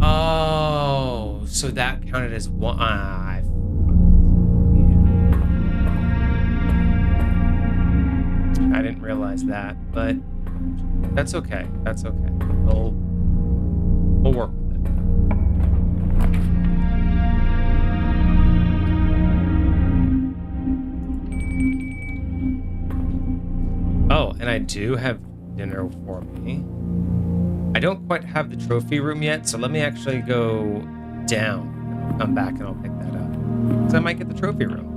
oh, so that counted as 1. I didn't realize that, but that's okay. That's okay. We'll work with it. Oh, and I do have dinner for me. I don't quite have the trophy room yet, so let me actually go down. I'll come back and I'll pick that up. Because I might get the trophy room.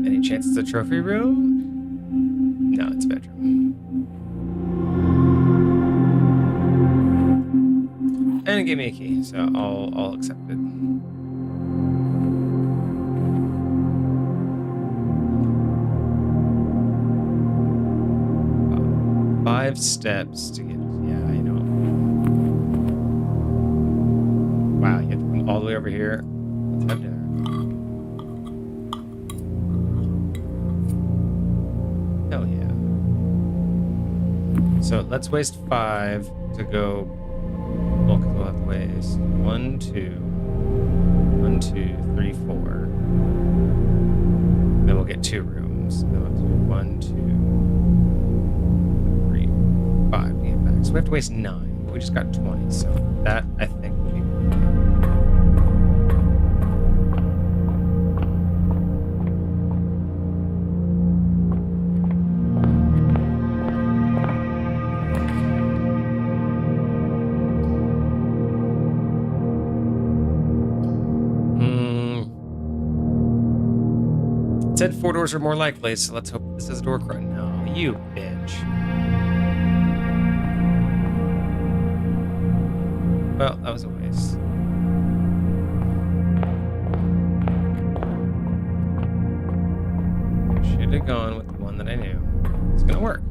Any chance it's a trophy room? No, it's a bedroom. And it gave me a key, so I'll accept it. Five steps to get. Yeah, I know. Wow, you have to come all the way over here. Let's have dinner. Hell yeah. So let's waste 5 to go. Well, because we'll have to waste 1, 2, 1, 2, 3, 4. Then we'll get 2 rooms. Then we'll have to do 1, 2, 3, 5 to get back. So we have to waste 9. We just got 20. So that, I think, will be. It said 4 doors are more likely, so let's hope this is a door crud. No, you bitch. Well, that was a waste. Should have gone with the one that I knew. It's gonna work.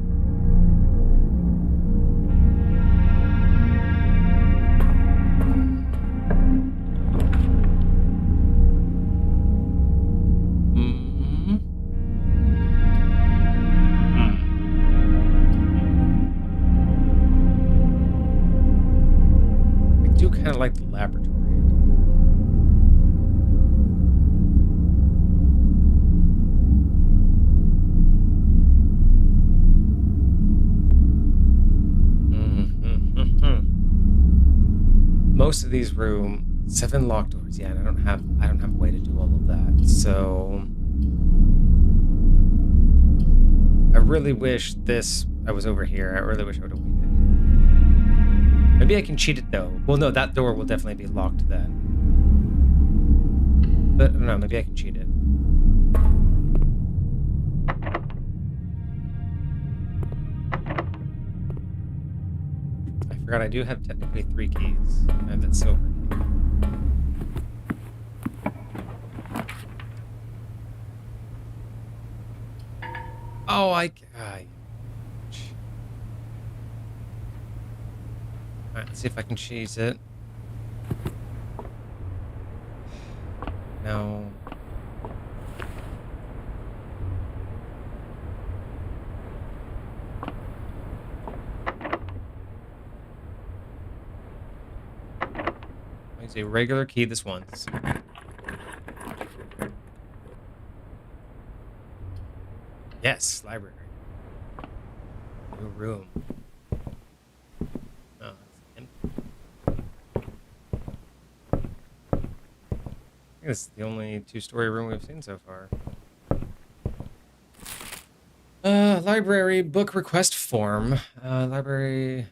Kind of like the laboratory. Most of these rooms, 7 locked doors. Yeah, and I don't have a way to do all of that. So I really wish I was over here. I really wish I would have waited. Maybe I can cheat it though. Well, no, that door will definitely be locked then. But I don't know, maybe I can cheat it. forgot I do have technically 3 keys. I have that silver key. Oh, Alright, let's see if I can cheese it. No. I'll use a regular key this once. Yes, library. New room. Oh, it's empty. I think this is the only 2-story room we've seen so far. Library book request form. Library.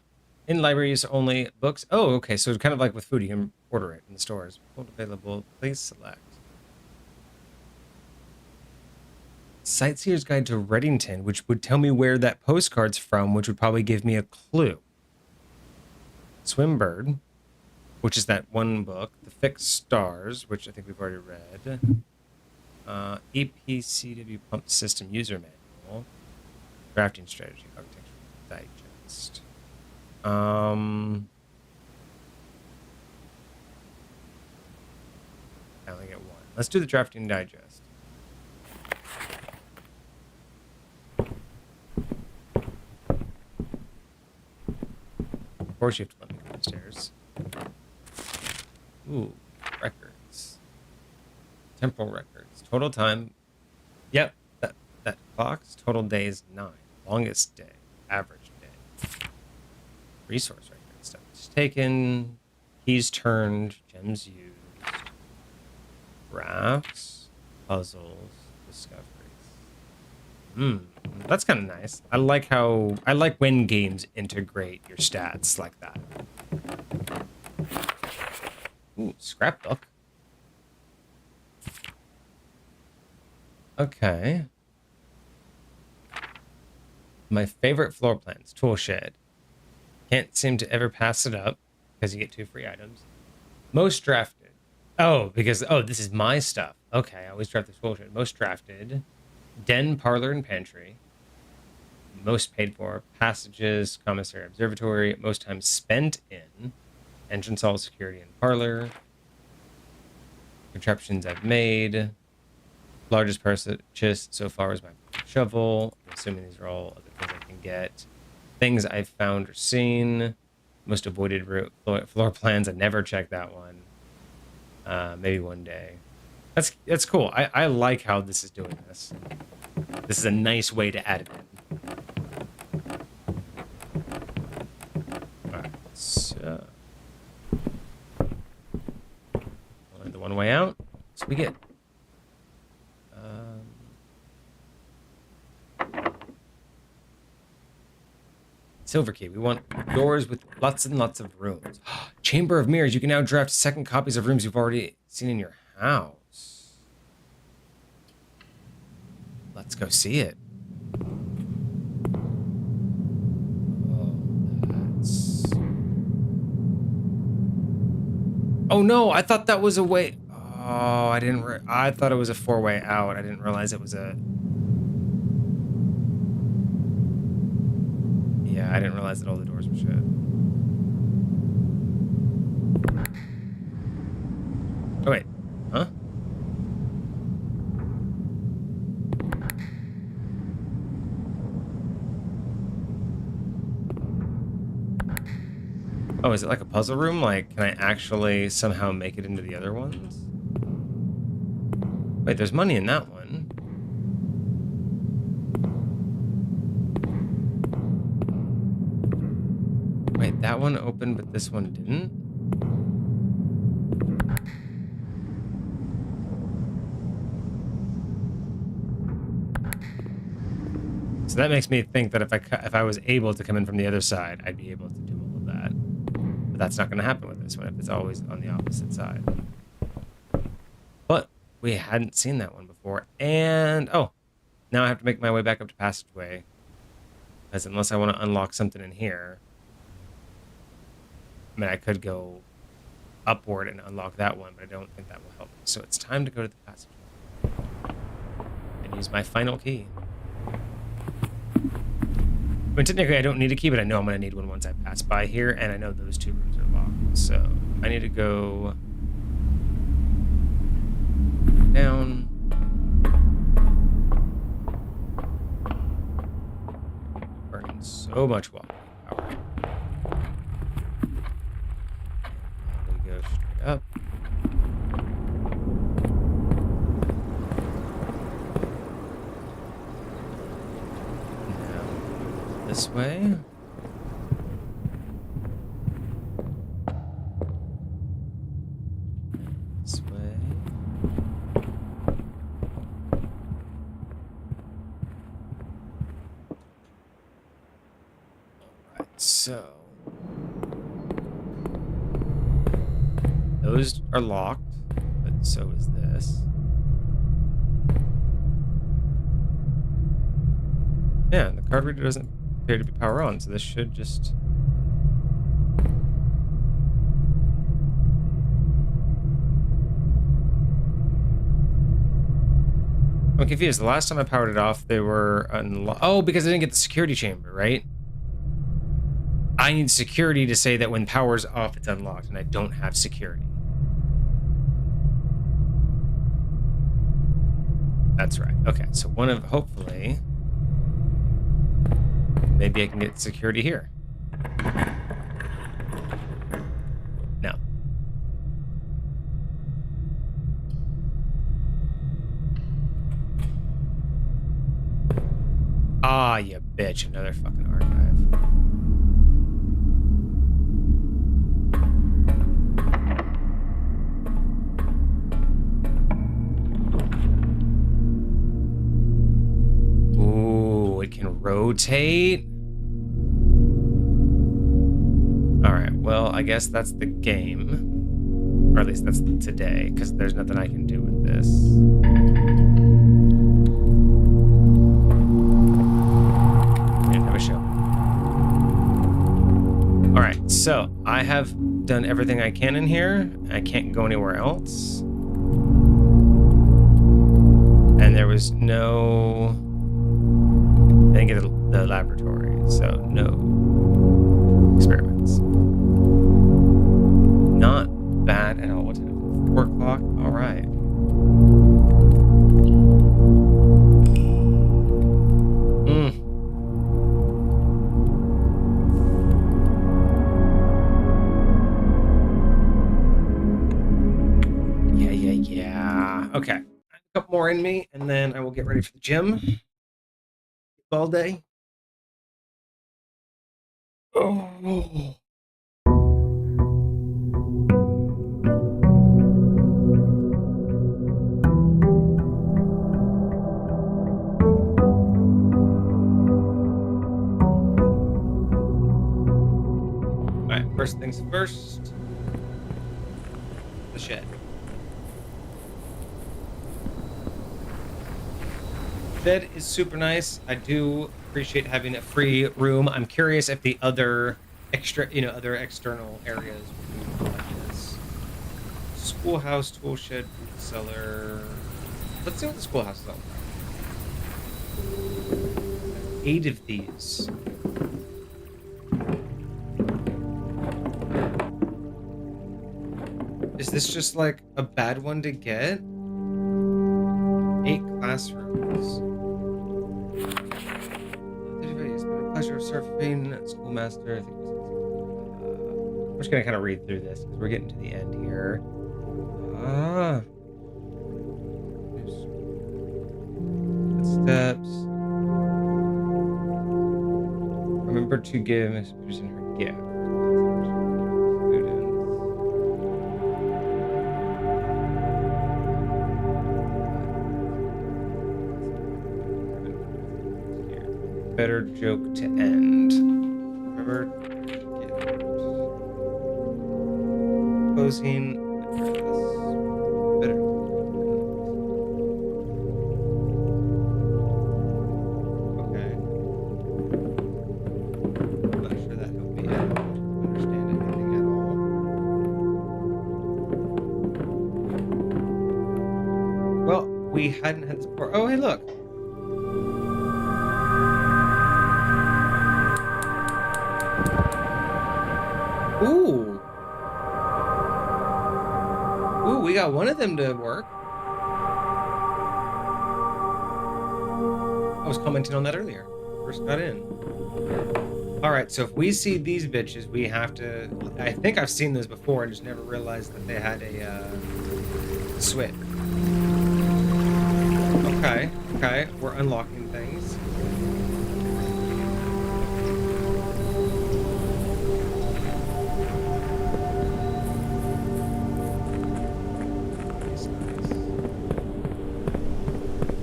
In libraries only books. Oh, okay. So it's kind of like with food, you can order it in the stores. Hold available. Please select. Sightseer's Guide to Reddington, which would tell me where that postcard's from, which would probably give me a clue. Swimbird, which is that one book. The Fixed Stars, which I think we've already read. EPCW Pump System User Manual. Drafting Strategy, Architecture Digest. I only get one. Let's do the Drafting Digest. Of course you have to let me go upstairs. Ooh, records. Temporal records. Total time. Yep, that clock's total days 9. Longest day. Average day. Resource record stuff. It's taken. Keys turned. Gems used. Drafts. Puzzles. Discoveries. That's kind of nice. I like when games integrate your stats like that. Ooh, scrapbook. Okay. My favorite floor plans, tool shed. Can't seem to ever pass it up because you get 2 free items. Most drafted. Oh, because this is my stuff. Okay, I always draft the tool shed. Most drafted. Den, parlor, and pantry. Most paid for. Passages, commissary, observatory. Most time spent in. Entrance hall, security, and parlor. Contraptions I've made. Largest purchase so far is my shovel. I'm assuming these are all other things I can get. Things I've found or seen. Most avoided floor plans. I never checked that one. Maybe one day. That's cool. I like how this is doing this. This is a nice way to add it in. Alright, so only the one way out. So we get silver key. We want doors with lots and lots of rooms. Chamber of Mirrors. You can now draft second copies of rooms you've already seen in your house. Let's go see it. Oh no, I thought that was a way. Oh, I thought it was a 4-way out. I didn't realize it was a. Yeah, I didn't realize that all the doors were shut. Oh, wait. Huh? Oh, is it like a puzzle room? Like, can I actually somehow make it into the other ones? Wait, there's money in that one. Wait, that one opened, but this one didn't? So that makes me think that if I was able to come in from the other side, I'd be able to do all of that. But that's not going to happen with this one if it's always on the opposite side. But we hadn't seen that one before. And, oh, now I have to make my way back up to passageway. Because unless I want to unlock something in here. I mean, I could go upward and unlock that one, but I don't think that will help me. So it's time to go to the passage and use my final key. I mean, technically, I don't need a key, but I know I'm going to need one once I pass by here, and I know those 2 rooms are locked. So I need to go down. Burning so much walking power. And we go straight up. Now this way. This way. Alright, so those are locked, but so is this. Yeah, the card reader doesn't appear to be power on, so this should just... I'm confused. The last time I powered it off, they were unlocked. Oh, because I didn't get the security chamber, right? I need security to say that when power's off, it's unlocked, and I don't have security. That's right. Okay, so one of... hopefully... maybe I can get security here. No. Ah, you bitch. Another fucking archive. Ooh, it can rotate. Alright, well, I guess that's the game. Or at least that's today, because there's nothing I can do with this. And have a show. Alright, so I have done everything I can in here. I can't go anywhere else. And there was no... I didn't get the laboratory, so no experiments. Not bad at all. What time? 4 o'clock? Alright. Yeah. Okay. A couple more in me, and then I will get ready for the gym. All day. Oh. Alright, first things first. The shed. Shed is super nice. I do appreciate having a free room. I'm curious if the other other external areas would be like this. Schoolhouse, tool shed, food cellar. Let's see what the schoolhouse is all about. 8 of these. Is this just like a bad one to get? 8 classrooms. It's been a pleasure surfing at Schoolmaster. I think I'm just gonna kind of read through this because we're getting to the end here. Steps. Remember to give Miss Peterson her gift. Better joke to end. Remember, closing address. Better. Okay. I'm not sure that helped me out understand anything at all. we hadn't had this before. Oh, hey, look. Ooh. Ooh, we got one of them to work. I was commenting on that earlier. First got in. All right, so if we see these bitches, we have to... I think I've seen those before and just never realized that they had a switch. Okay, we're unlocking things.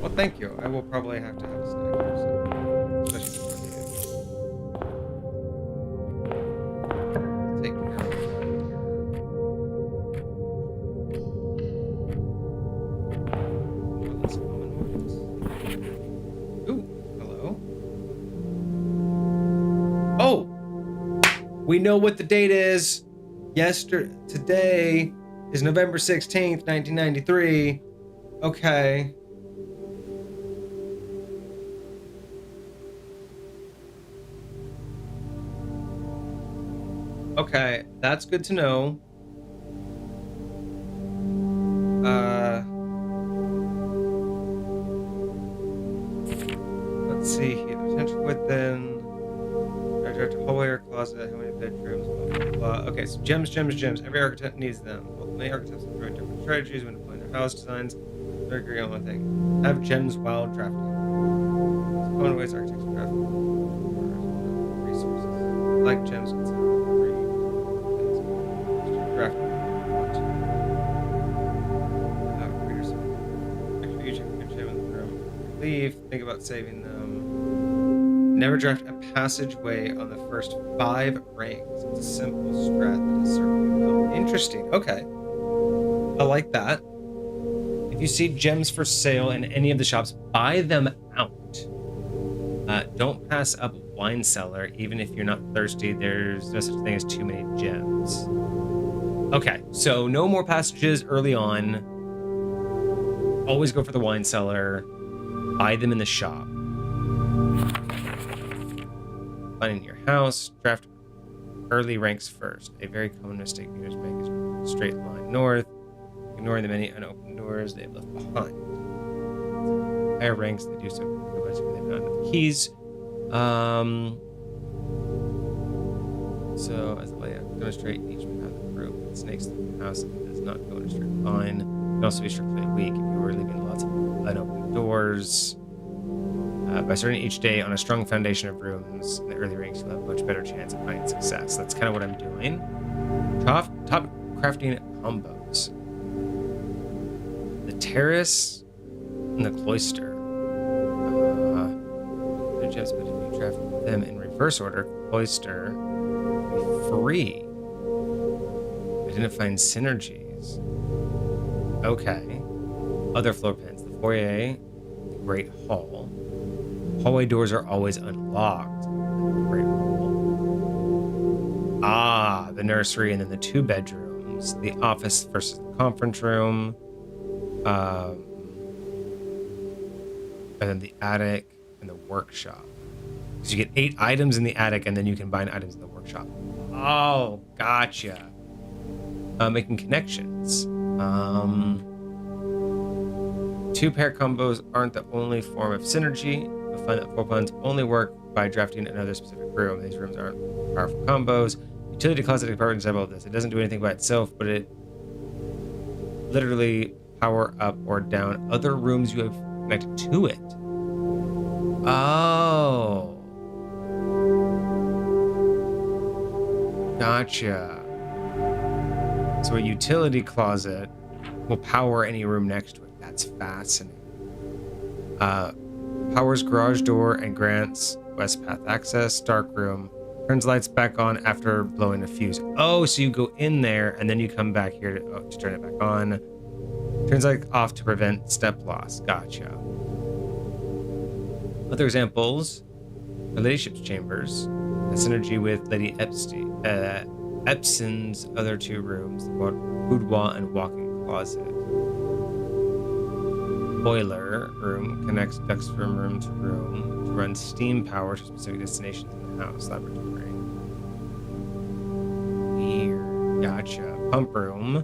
Well, thank you. I will probably have to have a snack here soon. Especially before the take care of that here. Ooh, hello. Oh! We know what the date is. Today is November 16th, 1993. Okay. Okay, that's good to know. Let's see here. Potential within. Direct hallway or closet. How many bedrooms? Blah, blah, blah. Okay, so gems. Every architect needs them. Well, many architects have tried different strategies when deploying their house designs. They agree on one thing: have gems while drafting. So common ways architects draft resources. Like gems, consider drafting. Leave. Think about saving them. Never draft a passageway on the first 5 ranks. It's a simple strat that is certainly well. Interesting. Okay. I like that. If you see gems for sale in any of the shops, buy them out. Don't pass up wine cellar, even if you're not thirsty. There's no such thing as too many gems. Okay, so no more passages early on. Always go for the wine cellar. Buy them in the shop. Finding your house. Draft early ranks first. A very common mistake beginners make is straight line north, ignoring the many unopened doors they've left behind. Higher ranks, they do so when they've not enough keys. So as the layout demonstrate, each path of the room that snakes through the house does not go in a straight line. It can also be strictly weak if you were leaving lots of unopened doors. By starting each day on a strong foundation of rooms in the early ranks, you'll have a much better chance of finding success. That's kind of what I'm doing. Top crafting combos. The terrace and the cloister. The gems, but if you draft them in reverse order, cloister will be free. Identifying synergies. Okay. Other floor plans. The foyer, the great hall. Hallway doors are always unlocked. Great hall. Ah, the nursery and then the 2 bedrooms. The office versus the conference room. And then the attic and the workshop. So you get 8 items in the attic and then you can bind items in the workshop. Oh, gotcha. Making connections. 2-pair combos aren't the only form of synergy. You'll find that floor plans only work by drafting another specific room. These rooms aren't powerful combos. Utility closet department example of this. It doesn't do anything by itself, but it literally power up or down other rooms you have connected to it. Oh. Gotcha. So a utility closet will power any room next to it. That's fascinating. Powers garage door and grants west path access. Dark room. Turns lights back on after blowing a fuse. Oh, so you go in there and then you come back here to turn it back on. Turns lights off to prevent step loss. Gotcha. Other examples are ladyship's chambers. A synergy with Lady Epson's other 2 rooms, the boudoir and walk-in closet. Boiler room connects ducts from room to room to run steam power to specific destinations in the house. Laboratory. Weird. Gotcha. Pump room.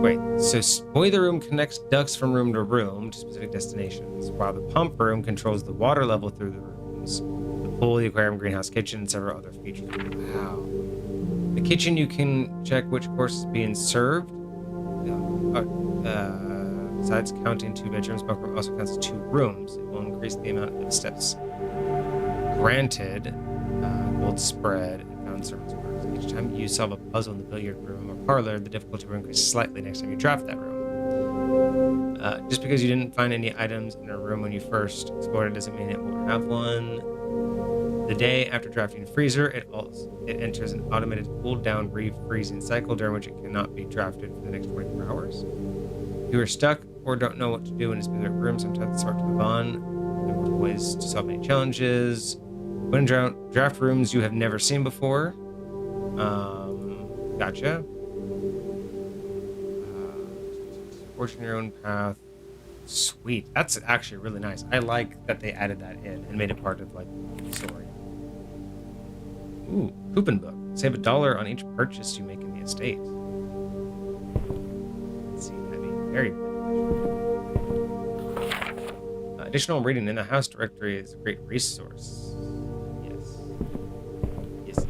Wait. So boiler room connects ducts from room to room to specific destinations, while the pump room controls the water level through the rooms. The pool, the aquarium, greenhouse, kitchen, and several other features. Wow. The kitchen, you can check which course is being served. Besides counting 2 bedrooms, pump room also counts 2 rooms. It will increase the amount of steps granted. Gold spread and found servants' quarters. Each time you solve a puzzle in the billiard room or parlor, the difficulty will increase slightly next time you draft that room. Just because you didn't find any items in a room when you first explored it doesn't mean it won't have one. The day after drafting freezer, it enters an automated cool-down refreezing cycle during which it cannot be drafted for the next 24 hours. If you are stuck or don't know what to do in a specific room, sometimes it's hard to move on. There are multiple ways to solve any challenges. When draft rooms you have never seen before. Gotcha. Fortune your own path. Sweet. That's actually really nice. I like that they added that in and made it part of like the story. Ooh, coupon book. Save $1 on each purchase you make in the estate. Let's see, that'd be very beneficial. Additional reading in the house directory is a great resource. Yes. Yes, it is.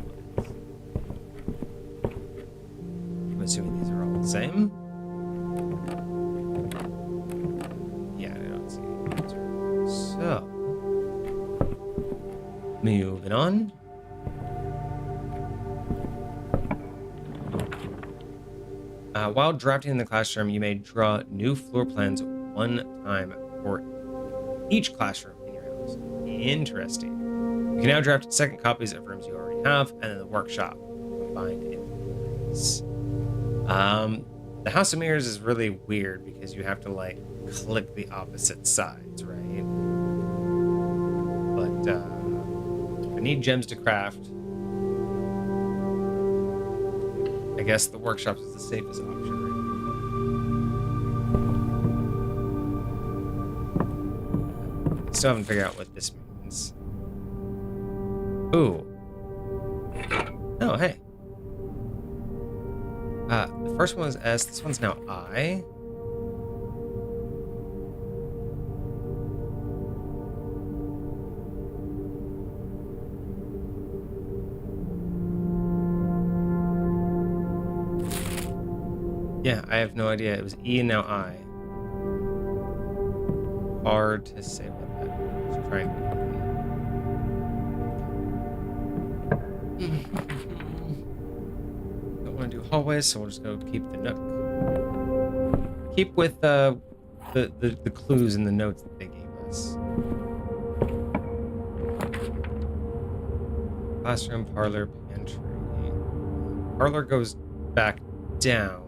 I'm assuming these are all the same. Yeah, I don't see any. So, moving on. While drafting in the classroom, you may draw new floor plans one time for each classroom in your house. Interesting. You can now draft second copies of rooms you already have, and then the workshop combined into this. The House of Mirrors is really weird because you have to like click the opposite sides, right? But I need gems to craft. I guess the workshop is the safest option right now. Still haven't figured out what this means. Ooh. Oh, hey. The first one was S. This one's now I. Yeah, I have no idea. It was E and now I. Hard to say what that is. Let's try and don't want to do hallways, so we'll just go keep the nook. Keep with the clues and the notes that they gave us. Classroom, parlor, pantry. Parlor goes back down.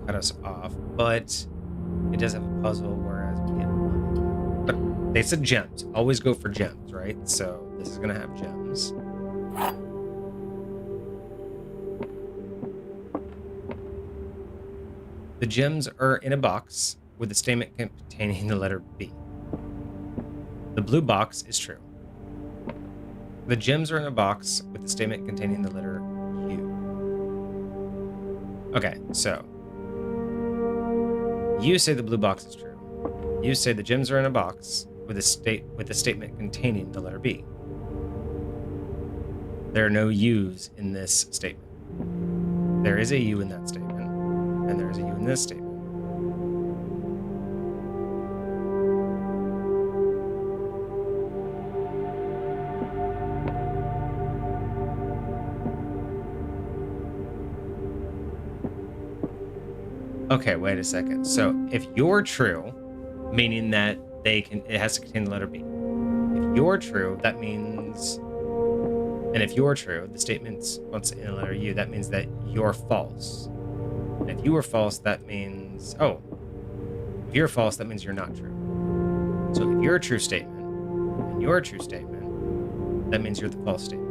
Cut us off, but it does have a puzzle, whereas we get money. But they said gems. Always go for gems, right? So this is gonna have gems. The gems are in a box with a statement containing the letter B. The blue box is true. The gems are in a box with a statement containing the letter U. Okay, so you say the blue box is true. You say the gems are in a box with a statement containing the letter B. There are no U's in this statement. There is a U in that statement, and there is a U in this statement. Okay, wait a second. So if you're true, meaning that it has to contain the letter B. If you're true, that means, and if you're true, the statement's once in the letter U, that means that you're false. And if you are false, that means, if you're false, that means you're not true. So if you're a true statement, and you're a true statement, that means you're the false statement.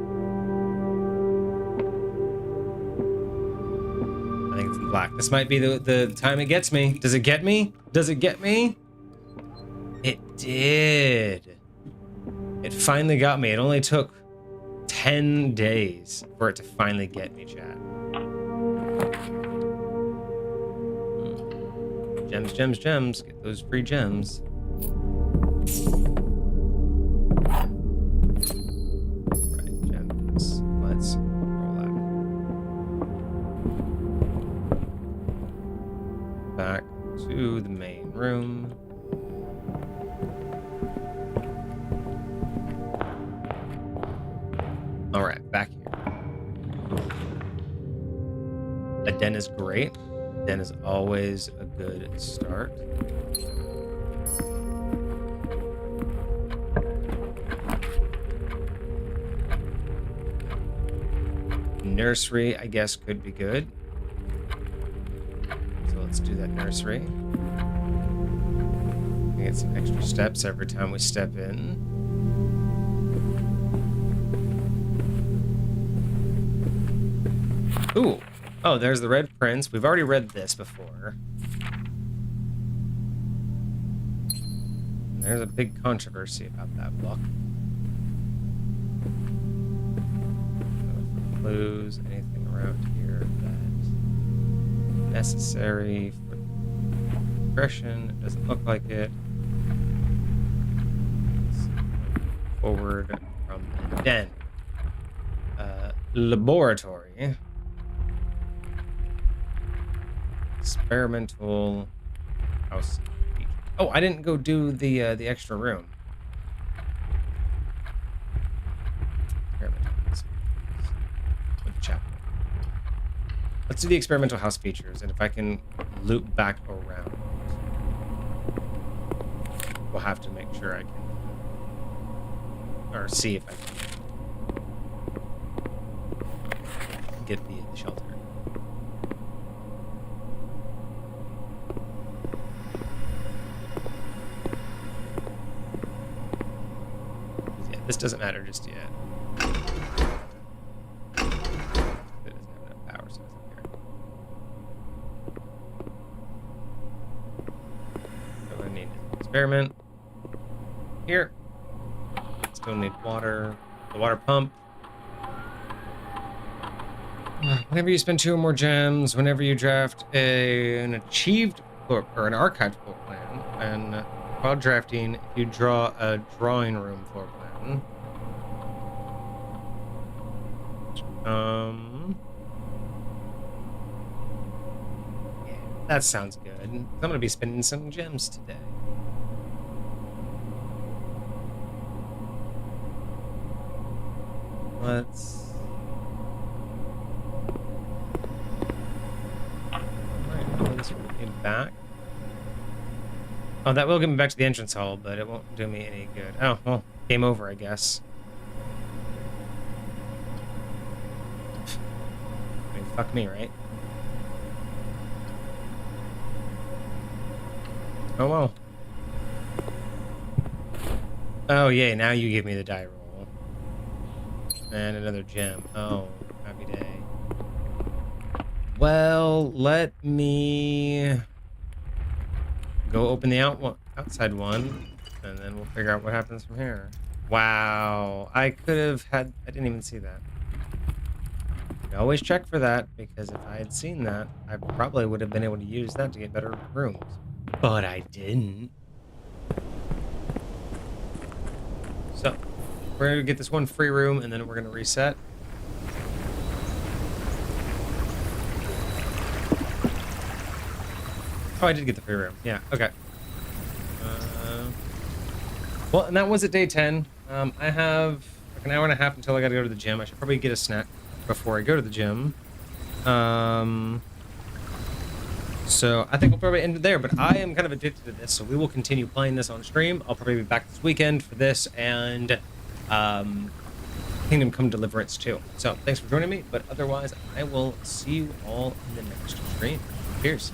I think think it's in black. This might be the time it gets me. Does it get me? Does it get me? It did. It finally got me. It only took 10 days for it to finally get me, chat. Gems, gems, gems. Get those free gems. Right, gems. Let's roll out. Back to the main room. All right, back here. A den is great. Den is always a good start. Nursery, I guess, could be good. So let's do that nursery. We get some extra steps every time we step in. Ooh. Oh, there's the Red Prince. We've already read this before. And there's a big controversy about that book. Clues, anything around here that's necessary for progression. It doesn't look like it. Forward from the den. Laboratory. Experimental house feature. Oh, I didn't go do the extra room. Experimental house features. With the chapel. Let's do the experimental house features, and if I can loop back around, we'll have to make sure I can, or see if I can get the shelter. This doesn't matter just yet. It doesn't have enough power, so it's here. So I need an experiment. Here. Still need water. The water pump. Whenever you spend 2 or more gems, whenever you draft an achieved or an archived floor plan, and while drafting, if you draw a drawing room floor plan. Yeah, that sounds good. I'm gonna be spending some gems today. Let's. Alright, this will get me back. Oh, that will get me back to the entrance hall, but it won't do me any good. Oh, well, game over, I guess. I mean, fuck me, right? Oh, well. Oh, yay, now you give me the die roll. And another gem. Oh, happy day. Well, let me go open the outside one, and then we'll figure out what happens from here. Wow, I could have had... I didn't even see that. You always check for that, because if I had seen that, I probably would have been able to use that to get better rooms. But I didn't. So, we're going to get this one free room, and then we're going to reset. Oh, I did get the free room. Yeah, okay. Well, and that was at day 10. I have like an hour and a half until I gotta go to the gym. I should probably get a snack before I go to the gym. So I think we'll probably end it there, but I am kind of addicted to this, so we will continue playing this on stream. I'll probably be back this weekend for this and Kingdom Come Deliverance too. So thanks for joining me, but otherwise I will see you all in the next stream. Cheers.